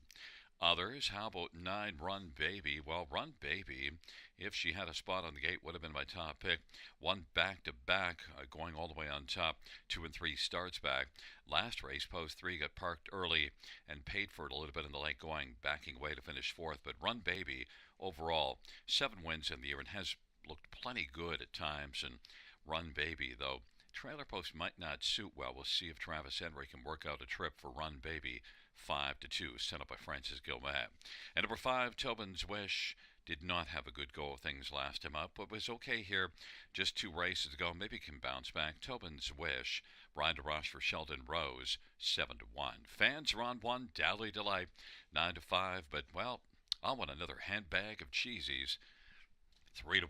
Others, how about 9, Run Baby? Well, Run Baby, if she had a spot on the gate, would have been my top pick. 1 back-to-back, going all the way on top. 2 and 3 starts back. Last race, post 3, got parked early and paid for it a little bit in the late going, backing away to finish 4th. But Run Baby, overall, 7 wins in the year and has looked plenty good at times. And Run Baby, though, trailer post might not suit well. We'll see if Travis Henry can work out a trip for Run Baby. 5-2, sent up by Francis Gilmet. And number 5, Tobin's Wish, did not have a good go of things last time up, but was okay here. Just 2 races ago, maybe can bounce back. Tobin's Wish, Ryan DeRoche for Sheldon Rose, 7-1. Fans are on 1, Dally Delight, 9-5, but, well, I want another Handbag of Cheesies, 3-1.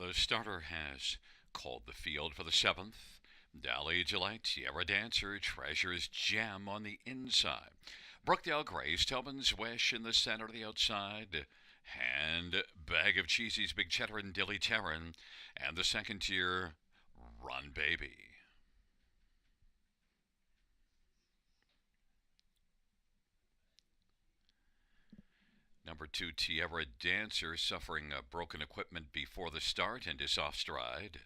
The starter has called the field for the seventh. Dally Delight, Tierra Dancer, Treasure's Gem on the inside. Brookdale Grace, Tobin's Wish in the center of the outside. And Bag of Cheesy's Big Cheddar and Dilly Terran. And the second tier, Run Baby. Number two, Tierra Dancer, suffering broken equipment before the start and is off stride.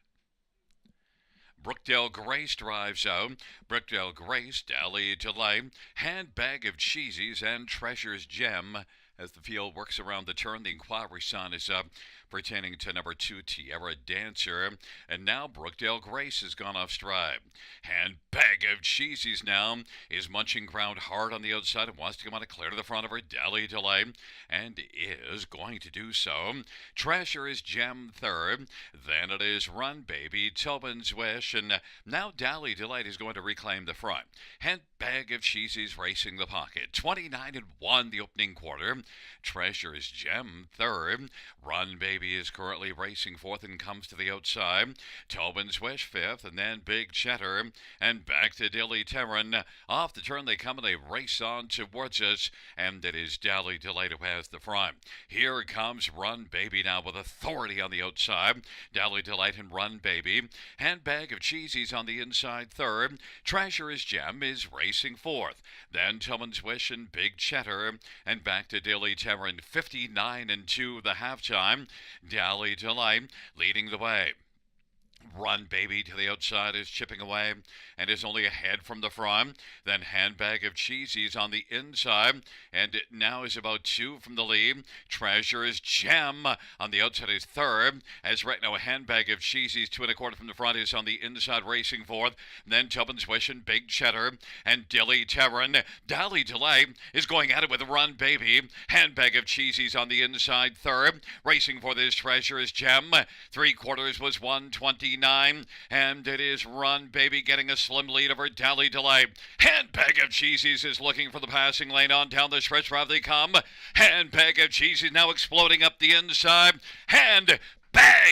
Brookdale Grace drives out. Brookdale Grace, Dally Delay, Handbag of Cheesies, and Treasure's Gem. As the field works around the turn, the inquiry sign is up pertaining to number two, Tierra Dancer. And now Brookdale Grace has gone off stride. Handbag of Cheesies now is munching ground hard on the outside and wants to come on and clear to the front of her. Dally Delay, and is going to do so. Treasure's Gem third. Then it is Run Baby, Tobin's Wish, and now Dally Delight is going to reclaim the front. Handbag of Cheesies racing the pocket. 29-1 the opening quarter. Treasure's Gem third. Run Baby is currently racing fourth and comes to the outside. Tobin's Wish fifth, and then Big Cheddar, and back to Dilly Terran. Off the turn they come and they race on towards us, and it is Dally Delight who has the front. Here comes Run Baby now with authority on the outside. Dally Delight and Run Baby. Handbag of Cheesies on the inside third. Treasure's Gem is racing fourth. Then Tobin's Wish and Big Cheddar, and back to Dilly Terran. 59-2 the halftime. Dally Delight leading the way. Run Baby to the outside is chipping away and is only ahead from the front. Then Handbag of Cheesies on the inside, and it now is about two from the lead. Treasure's Gem on the outside is third, as right now a Handbag of Cheesies 2 1/4 from the front is on the inside racing fourth. Then Tobin's Wish and Big Cheddar and Dilly Terran. Dally Delay is going at it with Run Baby. Handbag of Cheesies on the inside third, racing for this Treasure's Gem. 3/4 was 129, and it is Run Baby getting a slim lead over Dally Delay. Handbag of Cheesies is looking for the passing lane on down the stretch. Rather they come. Handbag of Cheesies now exploding up the inside. Handbag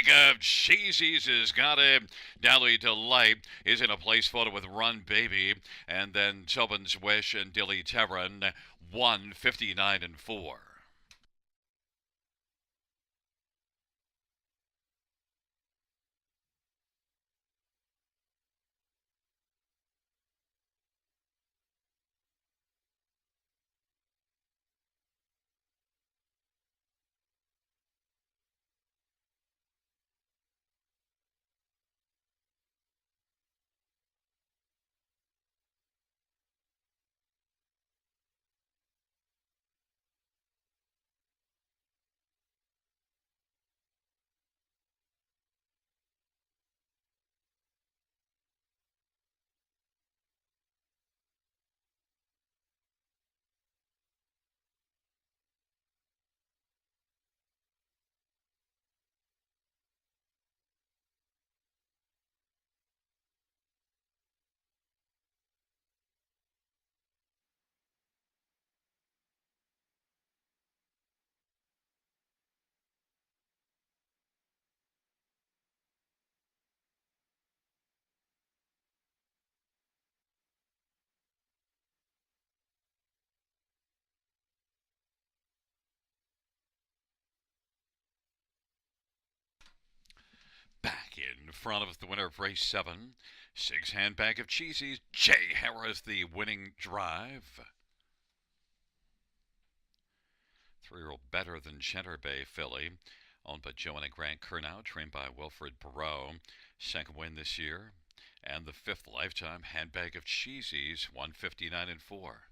of Cheesies has got it. Dally Delight is in a place photo with Run Baby, and then Tobin's Wish and Dilly Terran 159-4. Back in front of us, the winner of race 7, 6 Handbag of Cheesies. Jay Harris, the winning drive. 3-year-old Better Than Cheddar Bay filly, owned by Joanna Grant Kernow, trained by Wilfred Barreau. Second win this year. And the 5th lifetime Handbag of Cheesies, 159-4.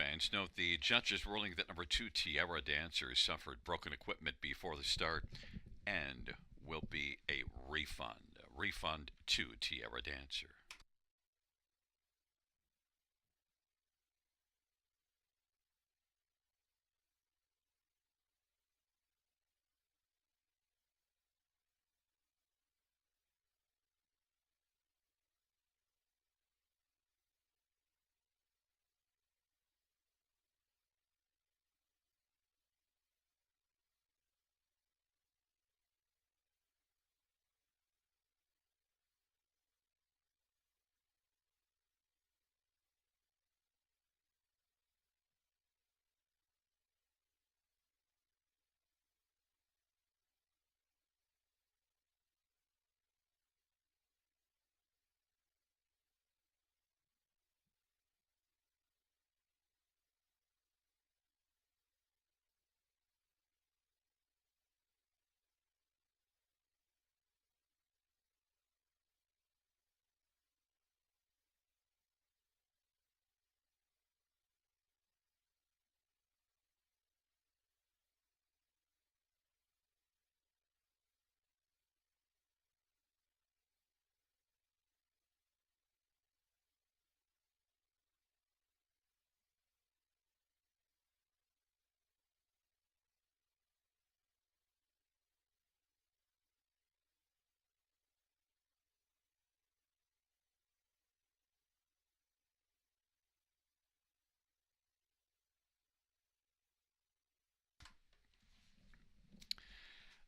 Fans note the judges ruling that number two Tierra Dancer suffered broken equipment before the start and will be a refund. A refund to Tierra Dancer.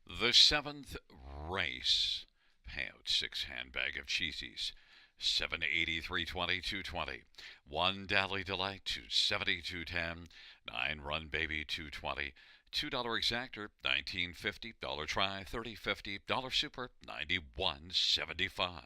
The seventh race. Payout six handbag of cheesies. 783 20 220. One Dally Delight 270 210. Nine Run Baby 220. $2 exactor 19.50. Dollar try 30.50. Dollar super 91.75.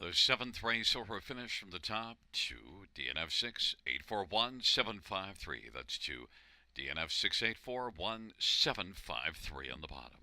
The seventh race over finish from the top to DNF 6841753. That's to DNF 6841753 on the bottom.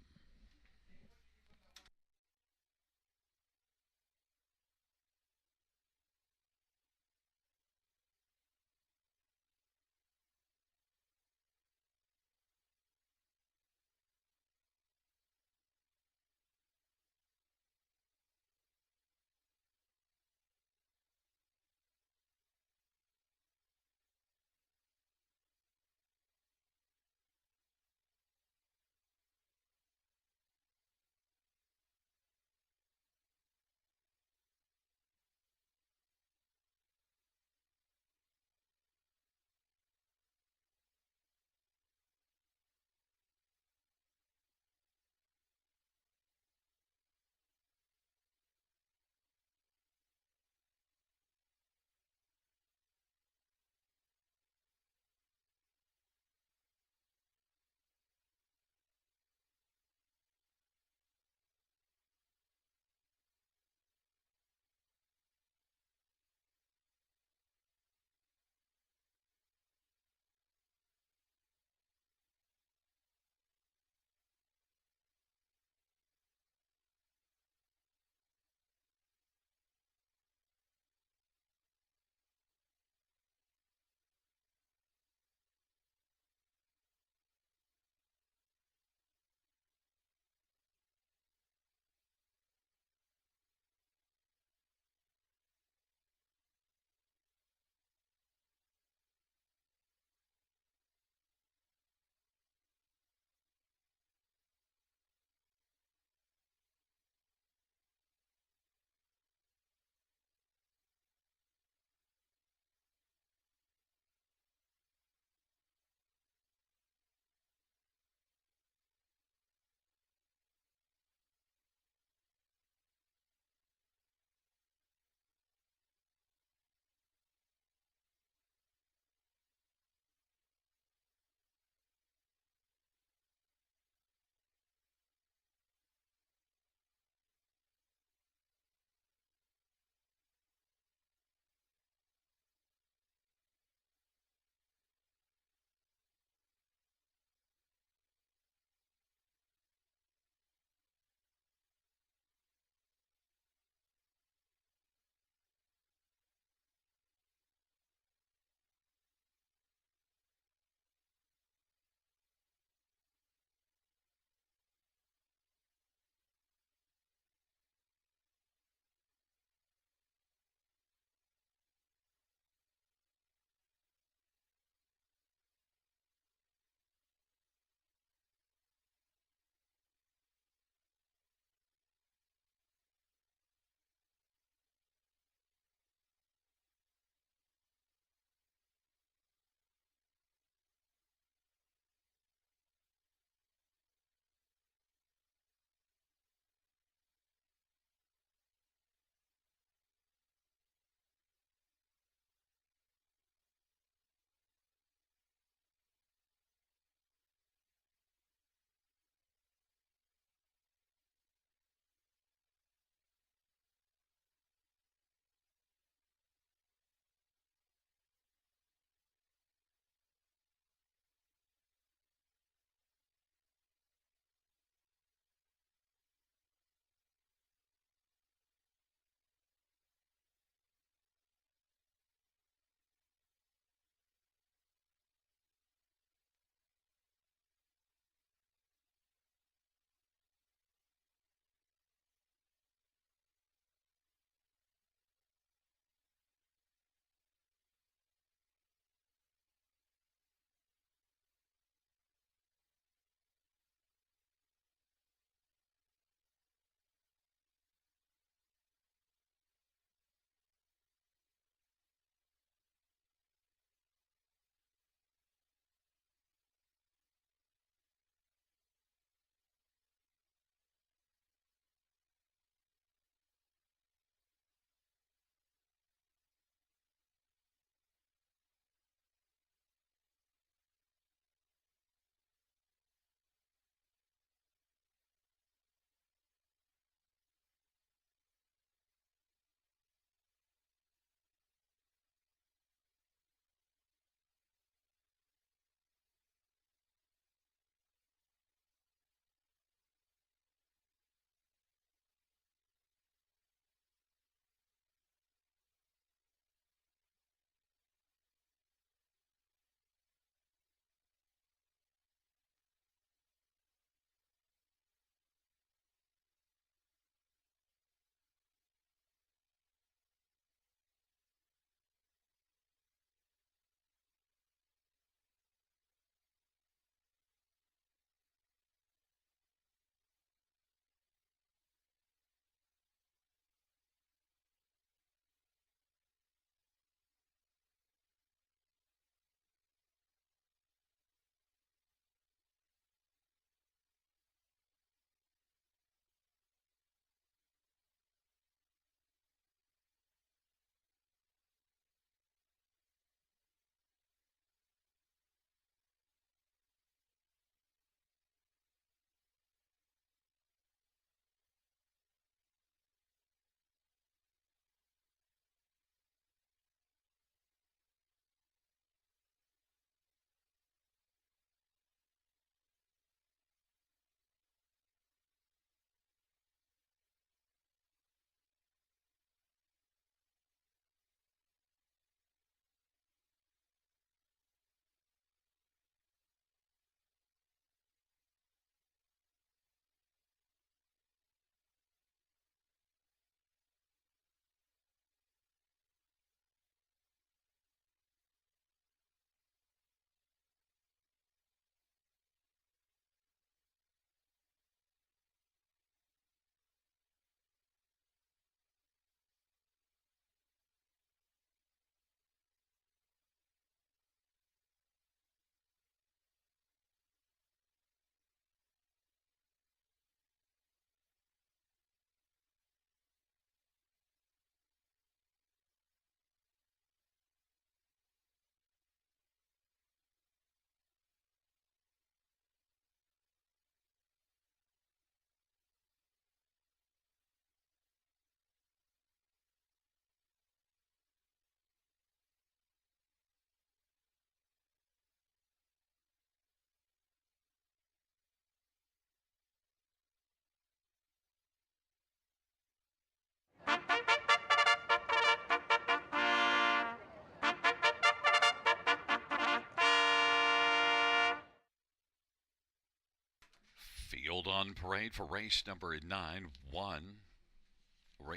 On parade for race number 9, ra-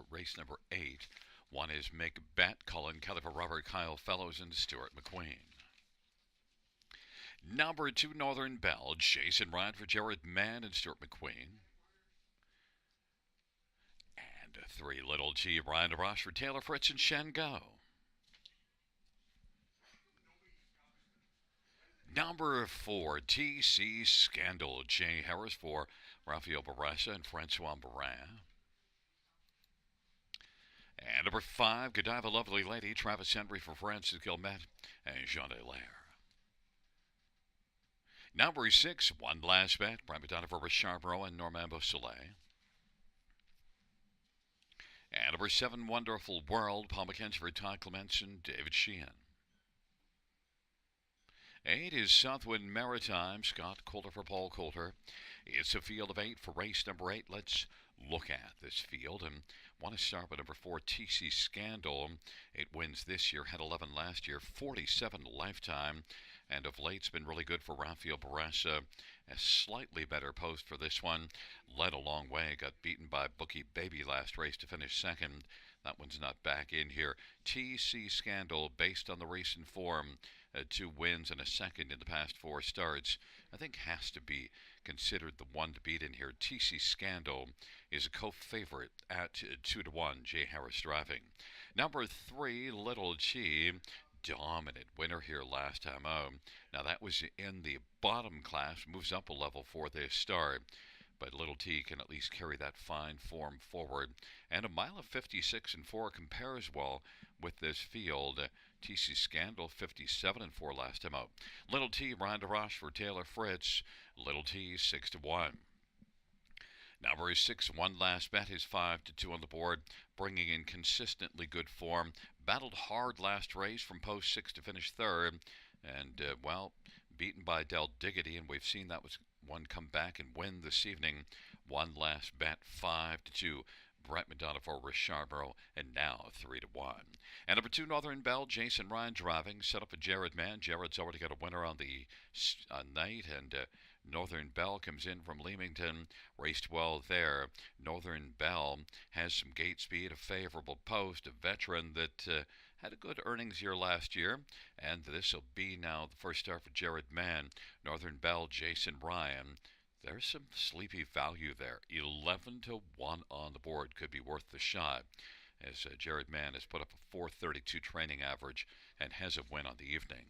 race number 8. One is Make Bet, Cullen Kelly for Robert Kyle Fellows and Stuart McQueen. Number 2, Northern Belle, Jason Ryan for Jared Mann and Stuart McQueen. And 3, Little G, Ryan DeRoche for Taylor Fritz and Shango. Number 4, TC Scandal, Jay Harris for Rafael Baressa and Francois Barin. And number 5, Godiva Lovely Lady, Travis Henry for Francis Gilmet and Jean Delaire. Number 6, One Last Bet, Brian Madonna for Charbonneau and Normand Beausoleil. And number 7, Wonderful World, Paul McKenzie for Todd Clements and David Sheehan. 8 is Southwind Maritime, Scott Coulter for Paul Coulter. It's a field of 8 for race number 8. Let's look at this field and want to start with number 4, TC Scandal. It wins this year, had 11 last year, 47 lifetime, and of late's been really good for Rafael Baressa. A slightly better post for this one. Led a long way, got beaten by Bookie Baby last race to finish second. That one's not back in here. TC Scandal, based on the recent form, 2 wins and a second in the past 4 starts, I think has to be considered the one to beat in here. TC Scandal is a co-favorite at 2-1. Jay Harris driving. Number 3, Little G, dominant winner here last time out. Now that was in the bottom class, moves up a level for this start. But Little T can at least carry that fine form forward. And a mile of 56 and 4 compares well with this field. TC Scandal 57 and 4 last time out. Little T, Ryan DeRoche for Taylor Fritz. Little T 6-1. Number 6, One Last Bet is 5-2 on the board, bringing in consistently good form. Battled hard last race from post 6 to finish third, and beaten by Del Diggity, and we've seen that was one come back and win this evening. One Last Bet 5-2. Brett Madonna for Charbonneau, and now 3-1. And number 2, Northern Belle, Jason Ryan driving, set up a Jared Mann. Jared's already got a winner on the night, and Northern Belle comes in from Leamington, raced well there. Northern Belle has some gate speed, a favorable post, a veteran that had a good earnings year last year, and this will be now the first start for Jared Mann. Northern Belle, Jason Ryan. There's some sleepy value there. 11-1 on the board, could be worth the shot, as Jared Mann has put up a 4.32 training average and has a win on the evening.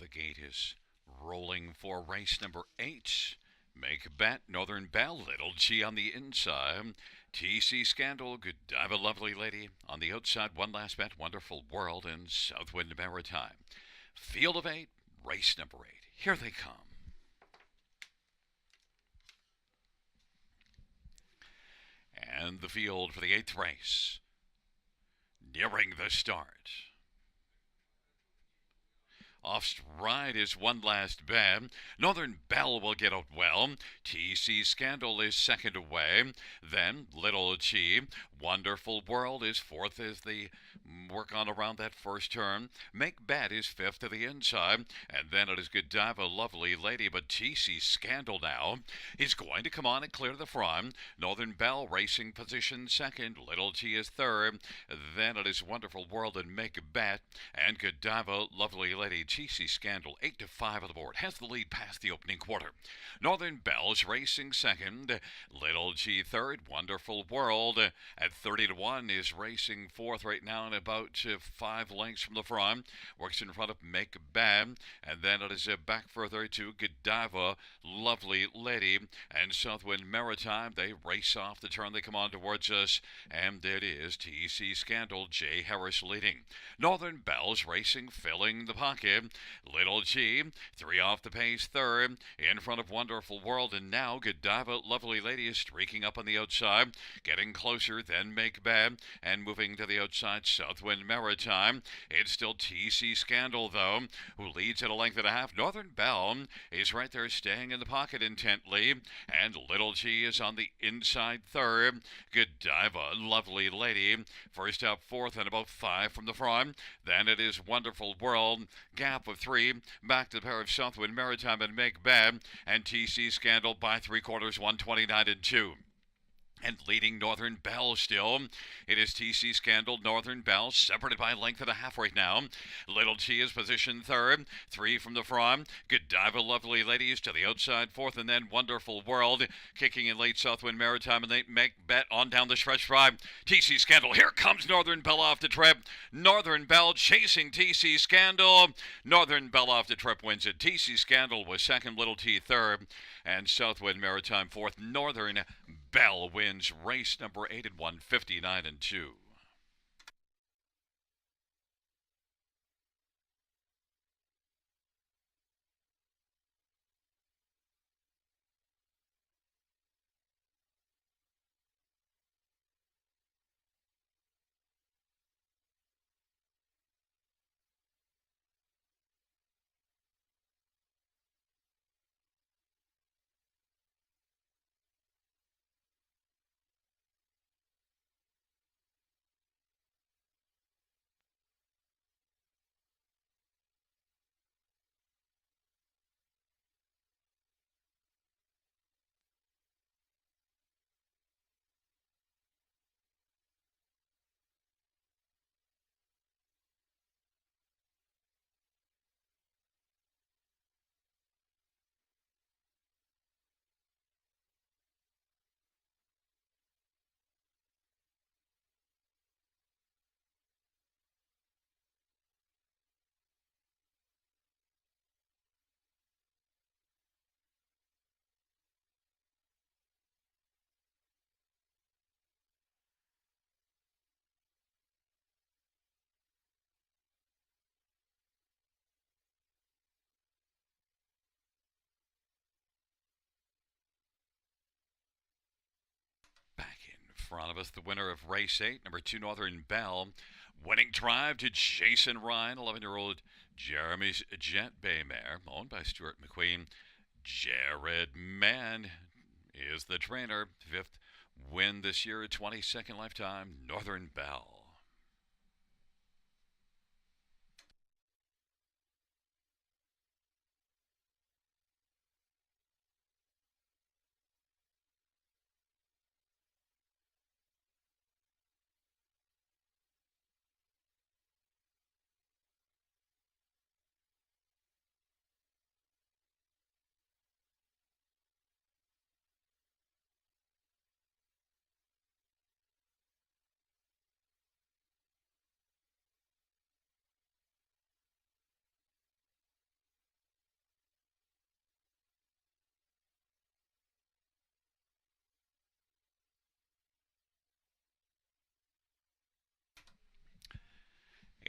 the gate is rolling for race number 8. Make a bet, Northern Belle, Little G on the inside. TC Scandal, Godiva Lovely Lady on the outside. One last bet, Wonderful World and Southwind Maritime. Field of 8, race number 8. Here they come. And the field for the 8th race. Nearing the start. Off stride is One Last Bet. Northern Belle will get out well. TC Scandal is second away. Then Little G. Wonderful World is fourth as they work on around that first turn. Make Bet is fifth to the inside. And then it is Godiva Lovely Lady. But TC Scandal now is going to come on and clear the front. Northern Belle racing position second. Little G is third. Then it is Wonderful World and Make Bet. And Godiva Lovely Lady. TC Scandal 8-5 on the board has the lead past the opening quarter. Northern Belle's racing second. Little G third. Wonderful World at 30-1 is racing fourth right now and about 5 lengths from the front. Works in front of Make Bet, and then it is back further to Godiva Lovely Lady and Southwind Maritime. They race off the turn. They come on towards us, and it is TC Scandal, Jay Harris leading. Northern Belle's racing, filling the pocket. Little G, 3 off the pace, third, in front of Wonderful World, and now Godiva Lovely Lady is streaking up on the outside, getting closer, then Make Bet, and moving to the outside, Southwind Maritime. It's still TC Scandal, though, who leads at a length and a half. Northern Belle is right there, staying in the pocket intently, and Little G is on the inside third. Godiva Lovely Lady, first up fourth and about 5 from the front. Then it is Wonderful World, gap of 3, back to the pair of Southwind Maritime and Make Bet, and TC Scandal by 3/4, 129-2. And leading Northern Belle still. It is TC Scandal, Northern Belle, separated by a length and a half right now. Little G is positioned third, 3 from the front. Godiva Lovely Ladies to the outside fourth, and then Wonderful World kicking in late. Southwind Maritime, and they Make Bet on down the stretch drive. TC Scandal, here comes Northern Belle off the trip. Northern Belle chasing TC Scandal. Northern Belle off the trip wins it. TC Scandal was second, Little T third, and Southwind Maritime fourth. Northern Belle wins race number 8 at 159-2. Back in front of us, the winner of race 8, number 2 Northern Belle. Winning drive to Jason Ryan, 11-year-old Jeremy's Jet Bay mare, owned by Stuart McQueen. Jared Mann is the trainer. 5th win this year, 22nd lifetime, Northern Belle.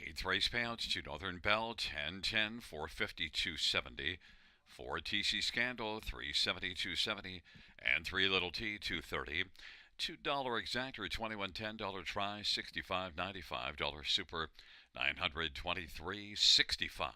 Eighth race payouts to Northern Bell 1010 450 270. 4 TC Scandal 370 270, and 3 Little T 230. $2 exactor 21 $10 try 65.95. Super 923.65.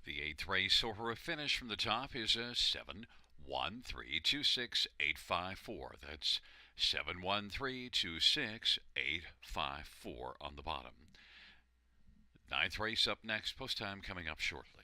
The eighth race over a finish from the top is a 71326 854. That's 71326 854 on the bottom. Ninth race up next, post time coming up shortly.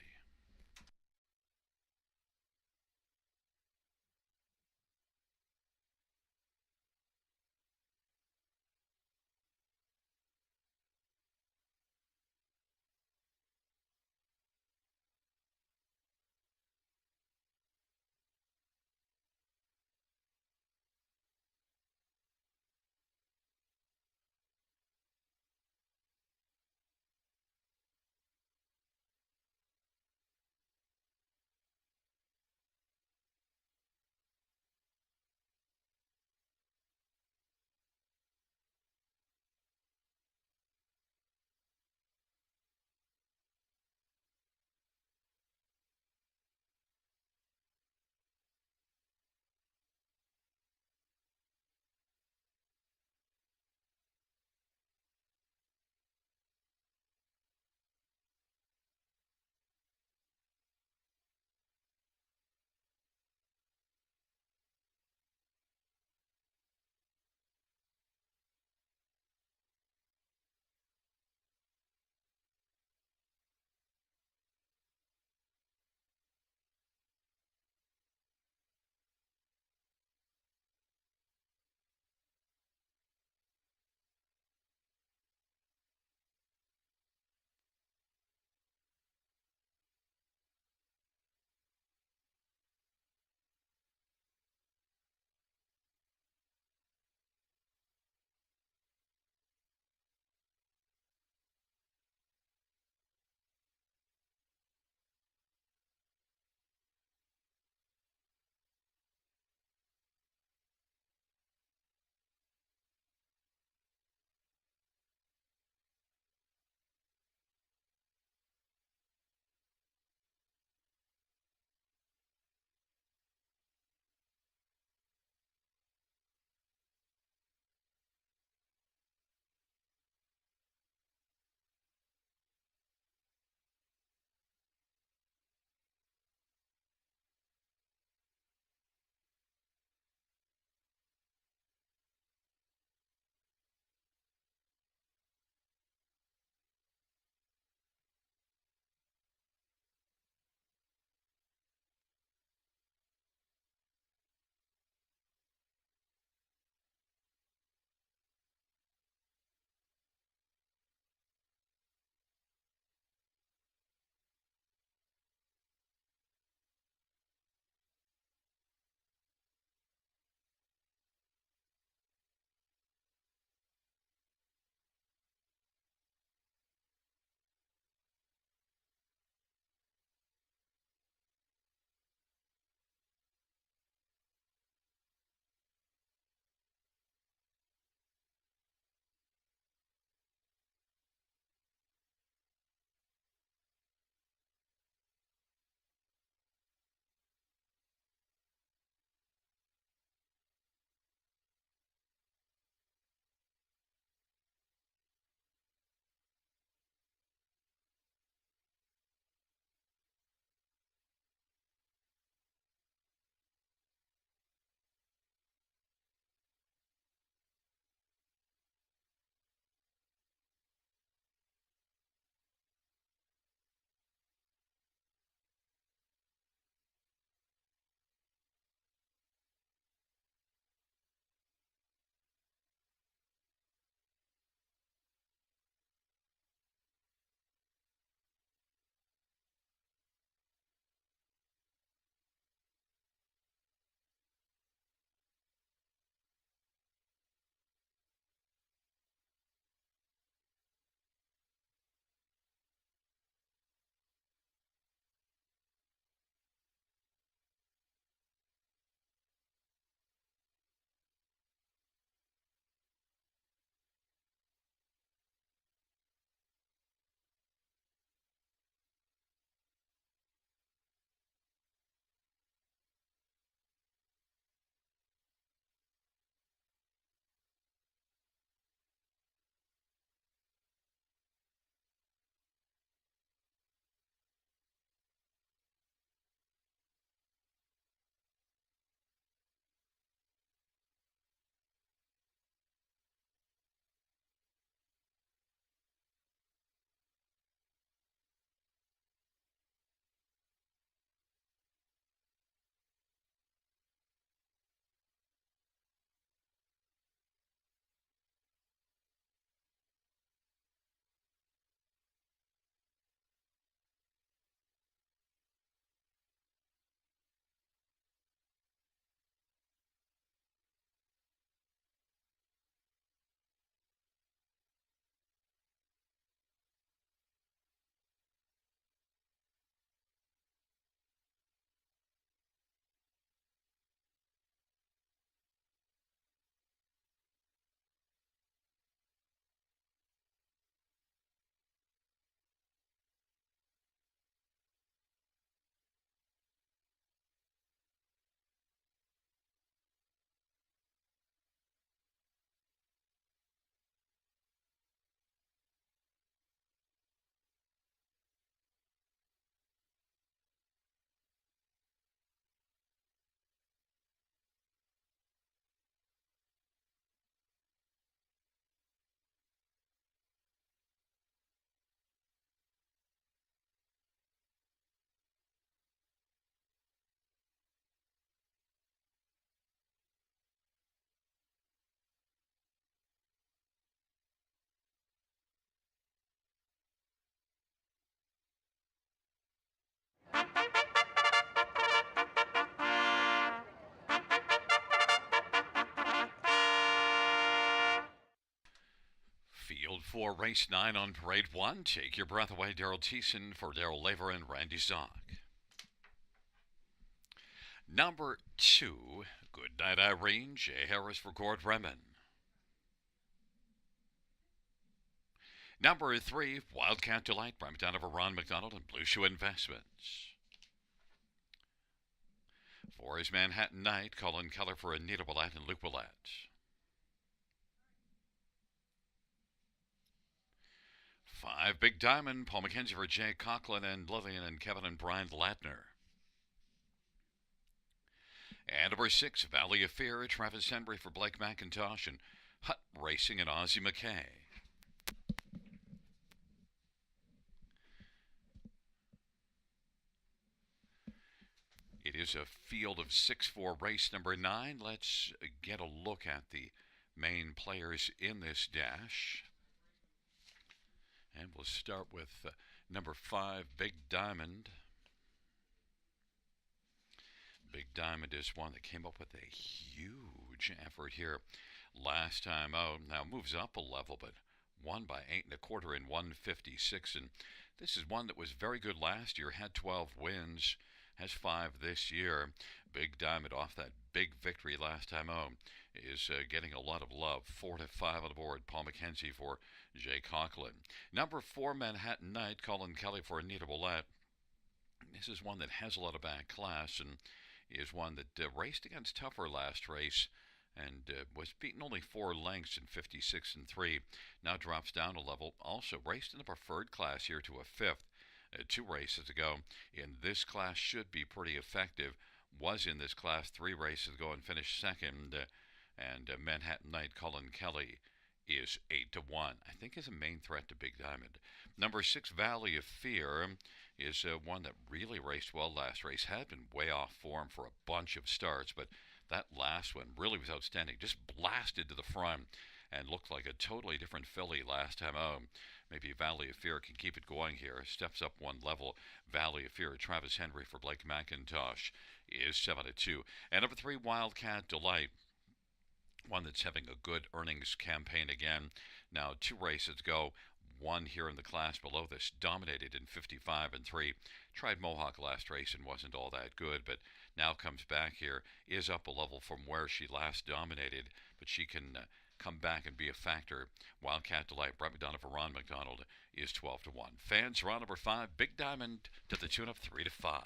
Field 4, race 9 on parade 1. Take your breath away, Daryl Thiessen for Daryl Laver and Randy Zock. Number 2, Good Night Irene, Jay Harris for Gord Remen. Number 3, Wildcat Delight, Brian McDonough for Ron McDonald and Blue Shoe Investments. 4 is Manhattan Night, Colin Keller for Anita Willett and Luke Willett. 5, Big Diamond, Paul McKenzie for Jay Conklin and Lillian and Kevin and Brian Ladner. And number 6, Valley of Fear, Travis Henry for Blake McIntosh and Hut Racing and Ozzie McKay. It is a field of 6 for race number 9. Let's get a look at the main players in this dash. And we'll start with number 5, Big Diamond. Big Diamond is one that came up with a huge effort here last time out. Now moves up a level, but won by 8 1/4 in 156. And this is one that was very good last year, had 12 wins, has 5 this year. Big Diamond off that big victory last time out is getting a lot of love. 4 to 5 on the board. Paul McKenzie for Jay Conklin. Number 4, Manhattan Night, Colin Kelly for Anita Willett. This is one that has a lot of back class and is one that raced against tougher last race and was beaten only 4 lengths in 56 and 3. Now drops down a level. Also raced in the preferred class here to a 5th. 2 races ago in this class, should be pretty effective. Was in this class 3 races ago and finished second. And Manhattan Night, Colin Kelly, is 8 to 1. I think is a main threat to Big Diamond. Number 6, Valley of Fear, is one that really raced well last race. Had been way off form for a bunch of starts, but that last one really was outstanding. Just blasted to the front and looked like a totally different filly last time out. Maybe Valley of Fear can keep it going here. Steps up 1 level. Valley of Fear, Travis Henry for Blake McIntosh, is 7 to 2. And number 3, Wildcat Delight, one that's having a good earnings campaign again. Now 2 races ago, 1 here in the class below this, dominated in 55 and 3. Tried Mohawk last race and wasn't all that good, but now comes back here, is up a level from where she last dominated, but she can come back and be a factor. Wildcat Delight, Brett McDonough for Ron McDonald, is 12 to 1. Fans are on number 5, Big Diamond, to the tune of 3 to 5.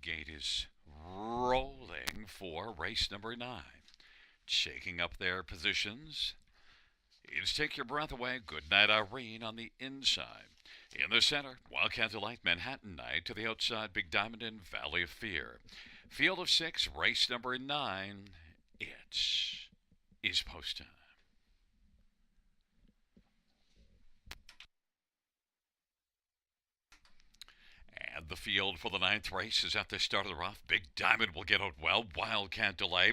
gate is rolling for race number 9. Shaking up their positions. It's Take Your Breath Away, Goodnight Irene on the inside. In the center, Wildcat Delight, Manhattan Night. To the outside, Big Diamond and Valley of Fear. Field of 6, race number 9. It is post time. And the field for the 9th race is at the start of the rough. Big Diamond will get out well. Wildcat Delay.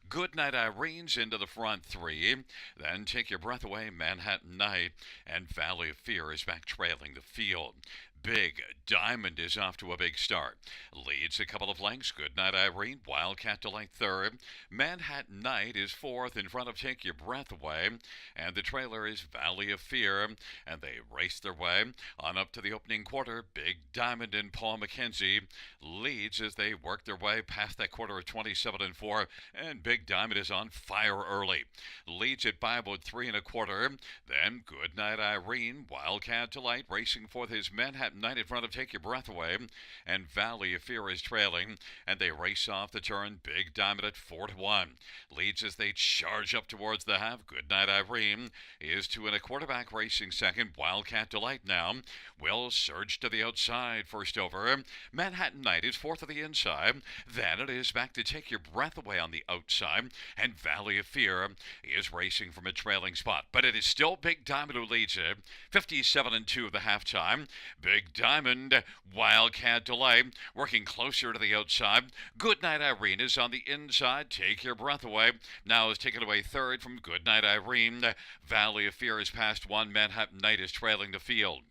Goodnight Irene's into the front 3. Then Take Your Breath Away, Manhattan Night. And Valley of Fear is back trailing the field. Big Diamond is off to a big start. Leads a couple of lengths. Goodnight Irene, Wildcat Delight 3rd. Manhattan Night is 4th in front of Take Your Breath Away. And the trailer is Valley of Fear. And they race their way on up to the opening quarter. Big Diamond and Paul McKenzie leads as they work their way past that quarter of 27 and 4. And Big Diamond is on fire early. Leads it by about 3 1/4. Then Goodnight Irene, Wildcat Delight racing for his Manhattan Night in front of Take Your Breath Away, and Valley of Fear is trailing, and they race off the turn. Big Diamond at 4-1. Leads as they charge up towards the half. Goodnight Irene is 2 1/4 back racing second. Wildcat Delight now will surge to the outside first over. Manhattan Night is 4th of the inside. Then it is back to Take Your Breath Away on the outside, and Valley of Fear is racing from a trailing spot. But it is still Big Diamond who leads it. 57 and 2 of the halftime. Big Diamond, Wildcat Delay, working closer to the outside. Goodnight Irene is on the inside. Take Your Breath Away now is taken away 3rd from Goodnight Irene. Valley of Fear is past 1. Manhattan Night is trailing the field.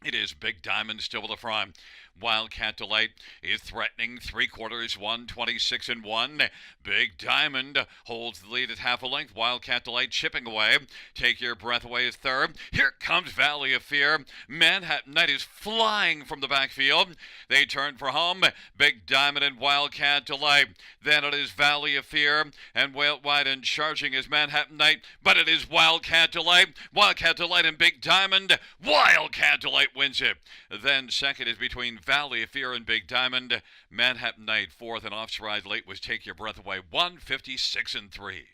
It is Big Diamond still with the front. Wildcat Delight is threatening 3/4, 126 and 1. Big Diamond holds the lead at half a length. Wildcat Delight chipping away. Take Your Breath Away is 3rd. Here comes Valley of Fear. Manhattan Night is flying from the backfield. They turn for home. Big Diamond and Wildcat Delight. Then it is Valley of Fear and wide and charging is Manhattan Night, but it is Wildcat Delight. Wildcat Delight and Big Diamond. Wildcat Delight wins it. Then second is between Valley of Fear and Big Diamond. Manhattan Night 4th, and off stride late was Take Your Breath Away, 156 and 3.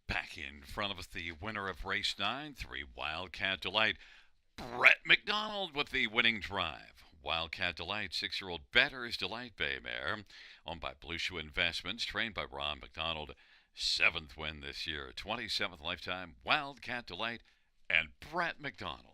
Back in front of us, the winner of race 9, 3 Wildcat Delight. Brett McDonald with the winning drive. Wildcat Delight, 6-year-old Better's Delight Bay mare, owned by Blue Shoe Investments, trained by Ron McDonald. 7th win this year, 27th lifetime. Wildcat Delight and Brett McDonald.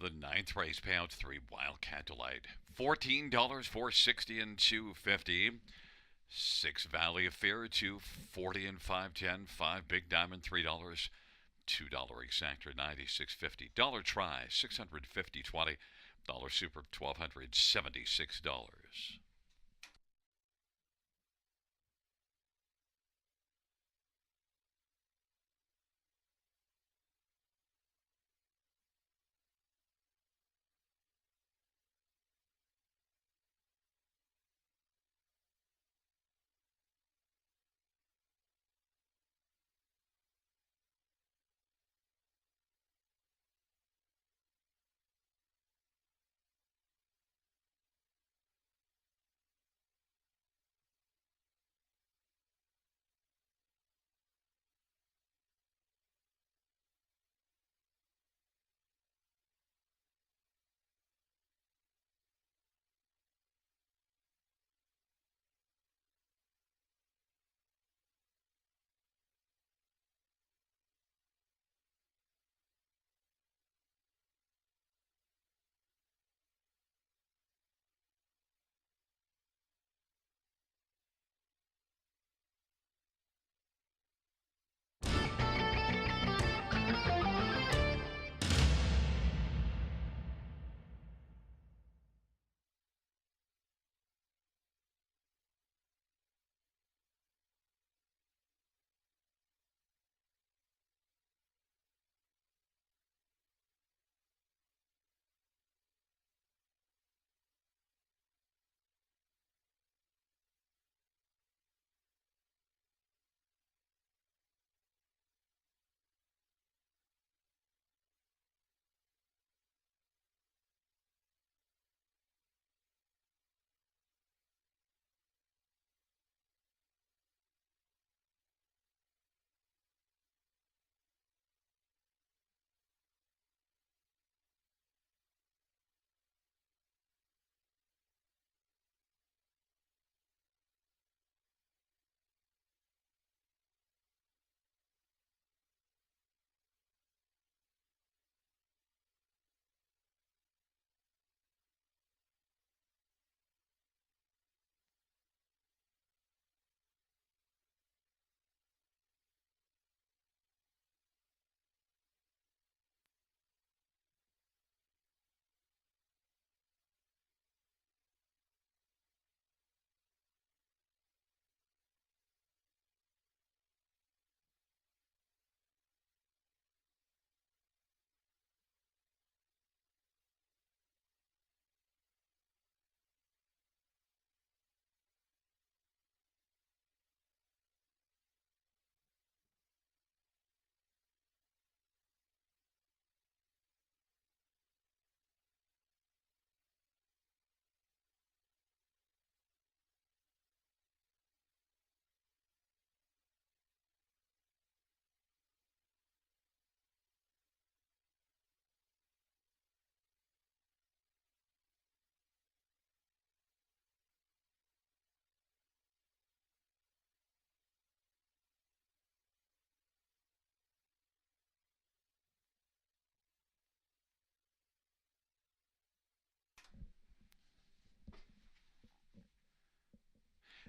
The ninth race payout three Wildcat Delight. $14 460 and 250. Six Valley of Fear 240 and 510. Five Big Diamond $3. $2 exactor 96.50. Dollar Try 650.20. Dollar Super $1,276.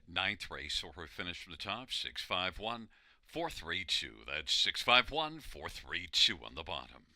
Ninth race, or her finish from the top 651 432. That's 651 432 on the bottom.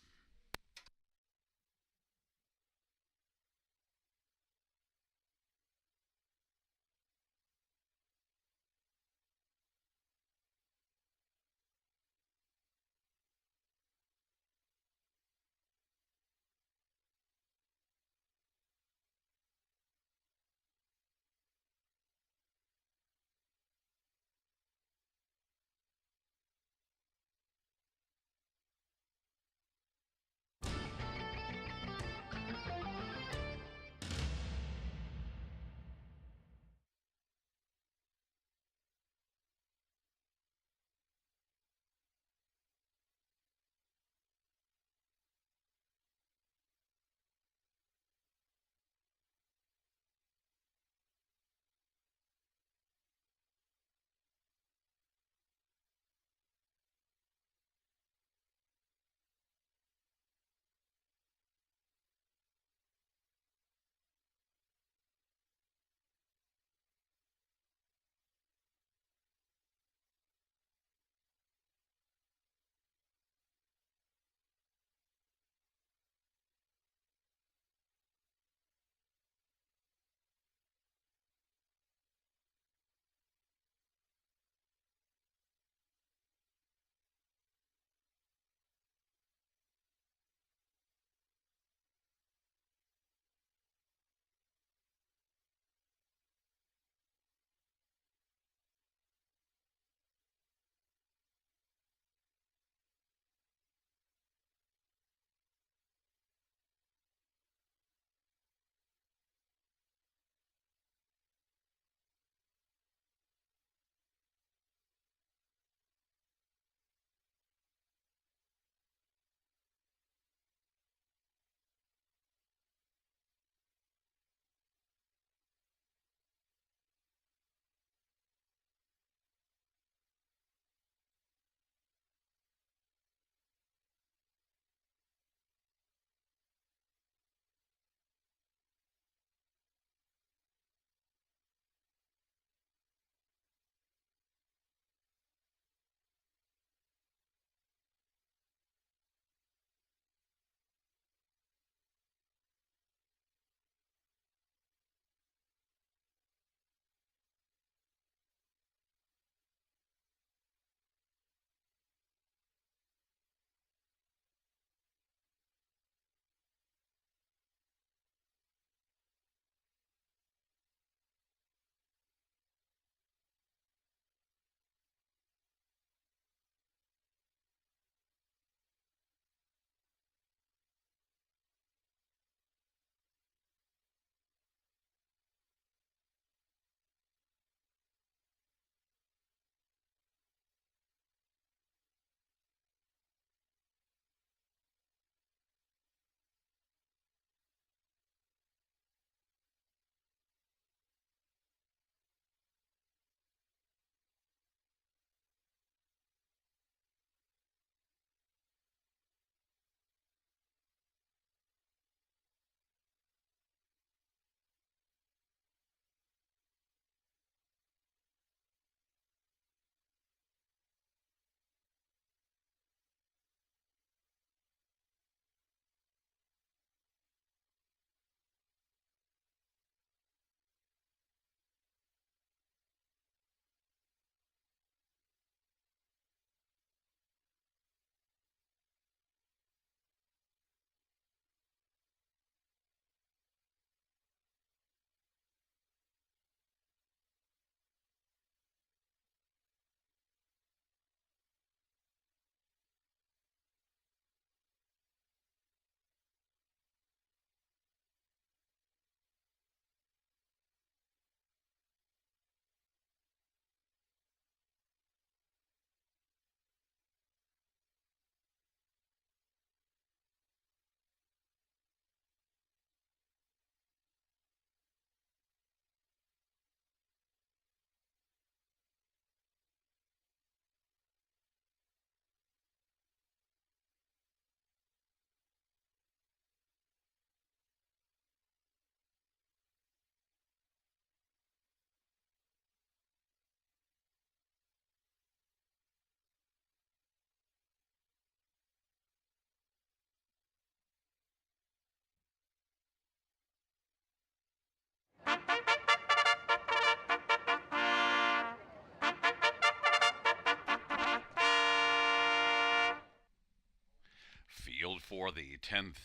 for the 10th.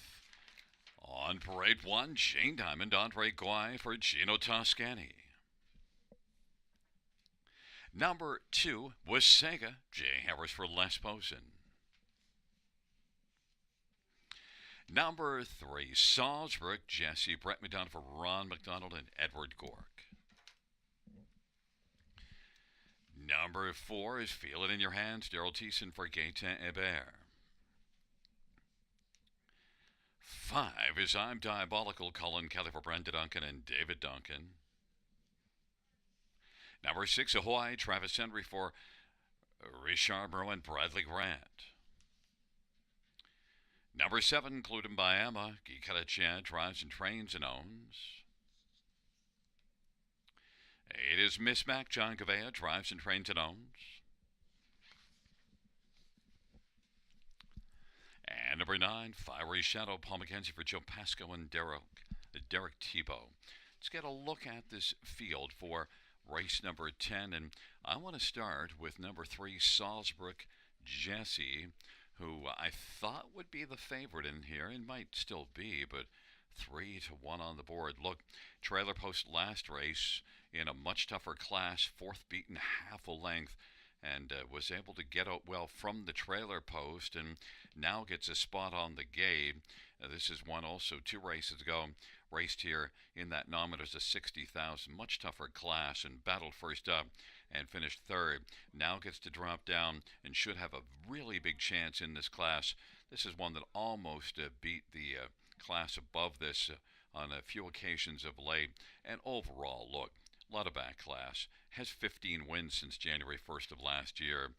On parade 1, Jane Diamond, Andre Guai for Gino Toscani. Number 2 was Sega, Jay Harris for Les Posen. Number 3, Salzburg, Jesse, Brett McDonald for Ron McDonald and Edward Gork. Number 4 is Feel It in Your Hands, Daryl Thiessen for Gaetan Hébert. 5 is I'm Diabolical, Colin Kelly for Brenda Duncan and David Duncan. Number 6, Ahoy, Travis Henry for Richard Moreau and Bradley Grant. Number 7, Clued by Emma, Guy Cadachet, Drives and Trains and Owns. 8 is Miss Mac, John Gavea, Drives and Trains and Owns. And number 9, Fiery Shadow, Paul McKenzie for Joe Pasco and Derek Tebow. Let's get a look at this field for race number 10, and I want to start with number 3, Salzburg Jesse, who I thought would be the favorite in here, and might still be, but 3-1 on the board. Look, trailer post last race in a much tougher class, 4th beaten half a length, and was able to get out well from the trailer post, and now gets a spot on the gate. This is one also 2 races ago, raced here in that nominators of 60,000, much tougher class, and battled first up and finished 3rd. Now gets to drop down and should have a really big chance in this class. This is one that almost beat the class above this on a few occasions of late. And overall, look, a lot of back class. Has 15 wins since January 1st of last year.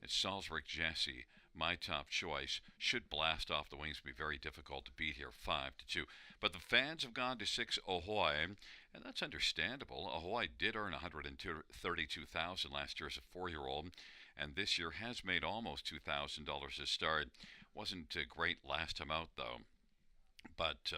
It's Salzburg Jesse, my top choice. Should blast off the wings, be very difficult to beat here, 5-2. But the fans have gone to 6 Ahoy, and that's understandable. Ahoy did earn $132,000 last year as a 4-year-old, and this year has made almost $2,000 to start. Wasn't great last time out, though. But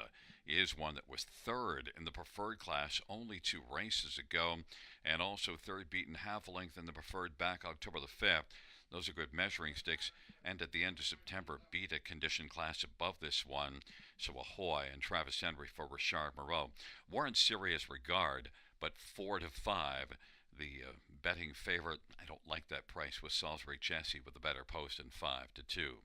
is one that was 3rd in the preferred class only 2 races ago, and also 3rd beaten half a length in the preferred back October the 5th. Those are good measuring sticks, and at the end of September beat a condition class above this one. So Ahoy and Travis Henry for Richard Moreau. More in serious regard, but 4-5. The betting favorite, I don't like that price, with Salzburg Jesse with a better post, and 5-2.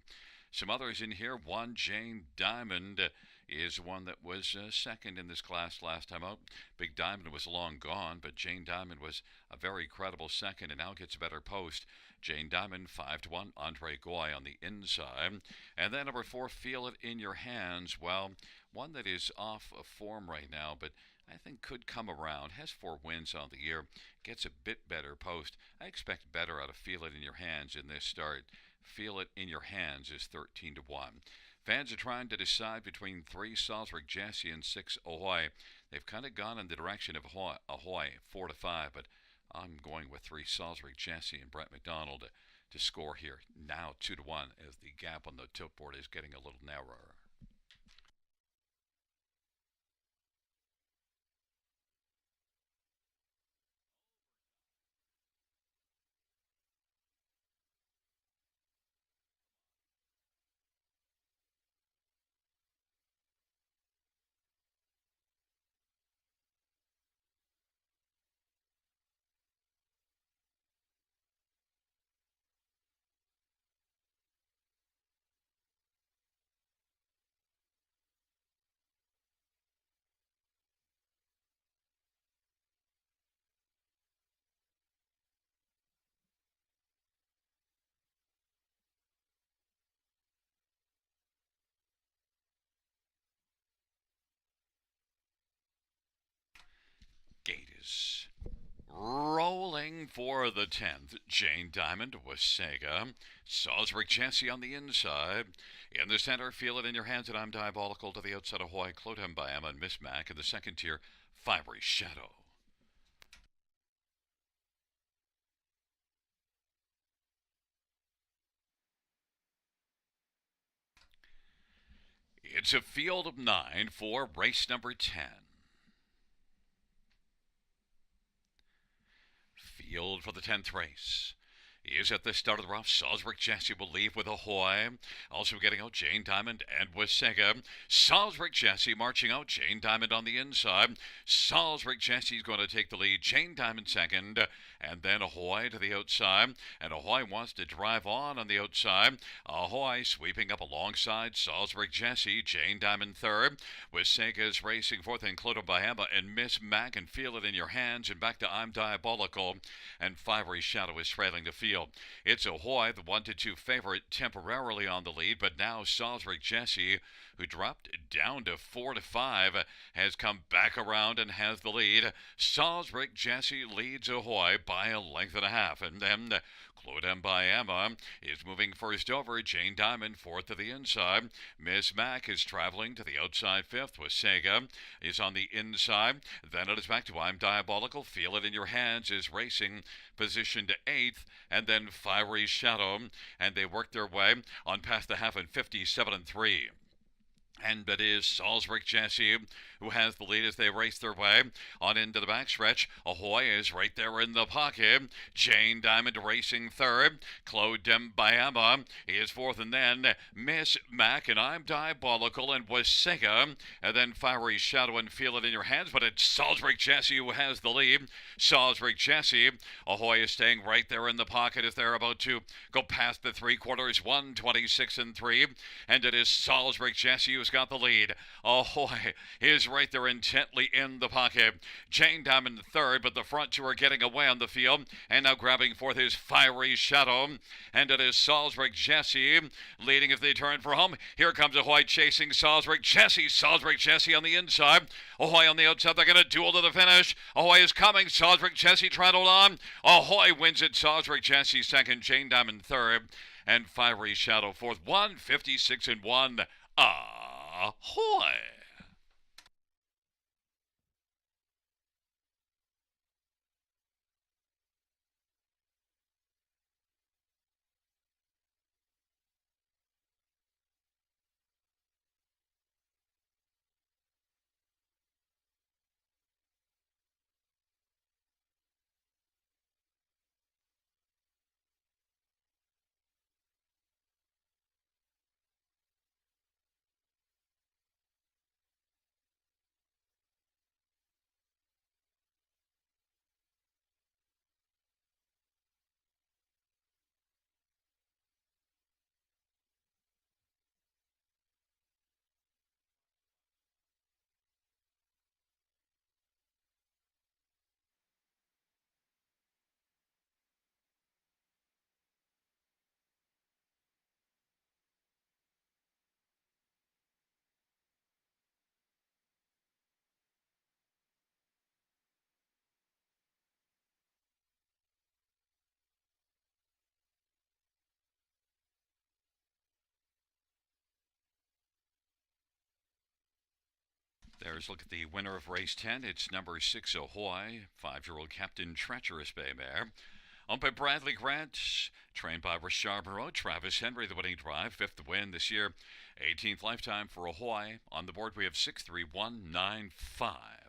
Some others in here. 1, Jane Diamond is one that was 2nd in this class last time out. Big Diamond was long gone, but Jane Diamond was a very credible 2nd and now gets a better post. Jane Diamond 5-1, Andre Goy on the inside. And then number 4, Feel It in Your Hands. Well, one that is off of form right now, but I think could come around. Has 4 wins on the year. Gets a bit better post. I expect better out of Feel It in Your Hands in this start. Feel It in Your Hands is 13-1. Fans are trying to decide between 3 Salzburg Jesse and 6 Ahoy. They've kind of gone in the direction of Ahoy 4-5, but I'm going with 3 Salzburg Jesse and Brett McDonald to score here. Now 2-1 as the gap on the tilt board is getting a little narrower. Gate is rolling for the 10th. Jane Diamond was Sega. Salzburg Jesse on the inside. In the center, Feel It in Your Hands, and I'm Diabolical to the outside. Ahoy, Clotham by Emma and Miss Mac. In the second tier, Fiery Shadow. It's a field of 9 for race number 10. Field for the 10th race. is at the start of the rough. Salzburg Jesse will leave with Ahoy. Also getting out Jane Diamond and Wasega. Salzburg Jesse marching out. Jane Diamond on the inside. Salzburg Jesse is going to take the lead. Jane Diamond second. And then Ahoy to the outside. And Ahoy wants to drive on the outside. Ahoy sweeping up alongside Salzburg Jesse. Jane Diamond third. Wasega is racing fourth, included by Emma and Miss Mac, and Feel It in Your Hands. And back to I'm Diabolical. And Fiery Shadow is trailing the field. It's Ahoy, the 1-2 favorite, temporarily on the lead, but now Salzburg Jesse, who dropped down to 4-5, has come back around and has the lead. Salzburg Jesse leads Ahoy by a length and a half, and then Claude Mbayama is moving first over. Jane Diamond fourth to the inside. Miss Mac is traveling to the outside fifth. Wasega is on the inside. Then it is back to I'm Diabolical. Feel It in Your Hands is racing position to eighth, and then Fiery Shadow, and they work their way on past the half in 57-3. And it is Salzburg Jesse who has the lead as they race their way on into the backstretch. Ahoy is right there in the pocket. Jane Diamond racing third. Claude Mbayama is fourth, and then Miss Mac and I'm Diabolical and Wasega, and then Fiery Shadow and Feel It in Your Hands. But it's Salzburg Jesse who has the lead. Salzburg Jesse. Ahoy is staying right there in the pocket as they're about to go past the three quarters. 1:26-3, and it is Salzburg Jesse who's got the lead. Ahoy is right there intently in the pocket. Jane Diamond third, but the front two are getting away on the field. And now grabbing fourth is Fiery Shadow. And it is Salzburg Jesse leading as they turn for home. Here comes Ahoy chasing Salzburg Jesse. Salzburg Jesse on the inside. Ahoy on the outside. They're going to duel to the finish. Ahoy is coming. Salzburg Jesse trying to hold on. Ahoy wins it. Salzburg Jesse second. Jane Diamond third. And Fiery Shadow fourth. 1:56-1. Ahoy! There's a look at the winner of race 10. It's number 6, Ahoy, 5-year-old Captain Treacherous Bay Mare. Owned by Bradley Grant, trained by Richard Moreau. Travis Henry, the winning drive, 5th win this year. 18th lifetime for Ahoy. On the board, we have 63195.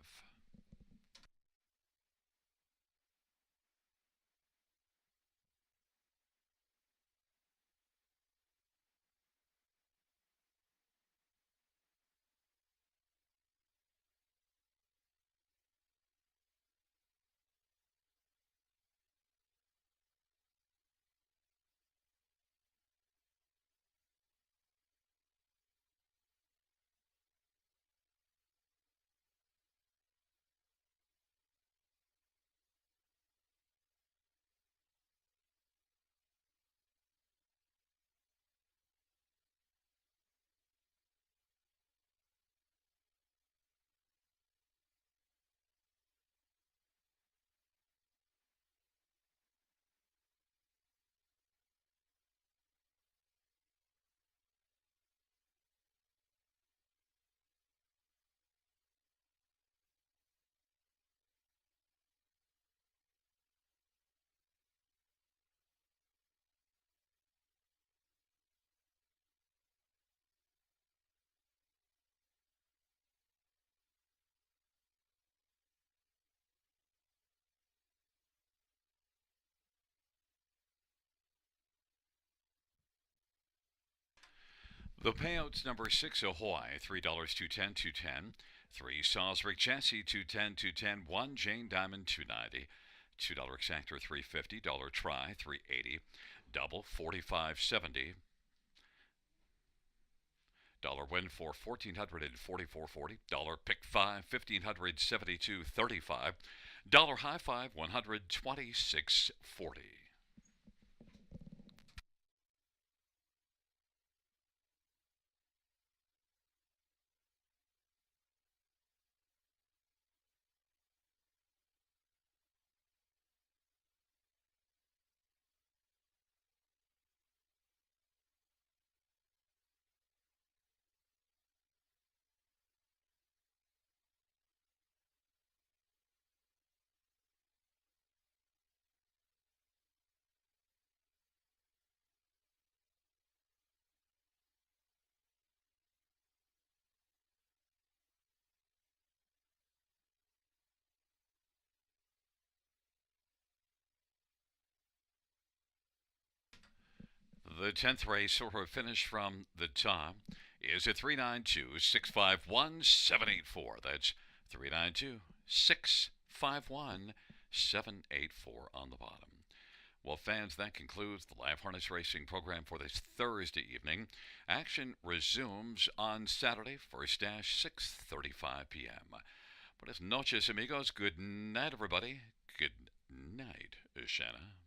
The payouts: number 6, Ahoy, $3, 210, 210. 3, Salisbury, Chassis, 210, 210. 1, Jane Diamond, 290. $2 exactor, 350. Dollar try, 380. Double, 45.70. Dollar win for 1,444.40. Dollar pick 5, 1,572.35. Dollar high five, 126.40. The 10th race, sort of finish from the top, is a 392 651 784. That's 392 651 784 on the bottom. Well, fans, that concludes the live harness racing program for this Thursday evening. Action resumes on Saturday, first dash, 6:35 p.m. Buenas noches, amigos. Good night, everybody. Good night, Shanna.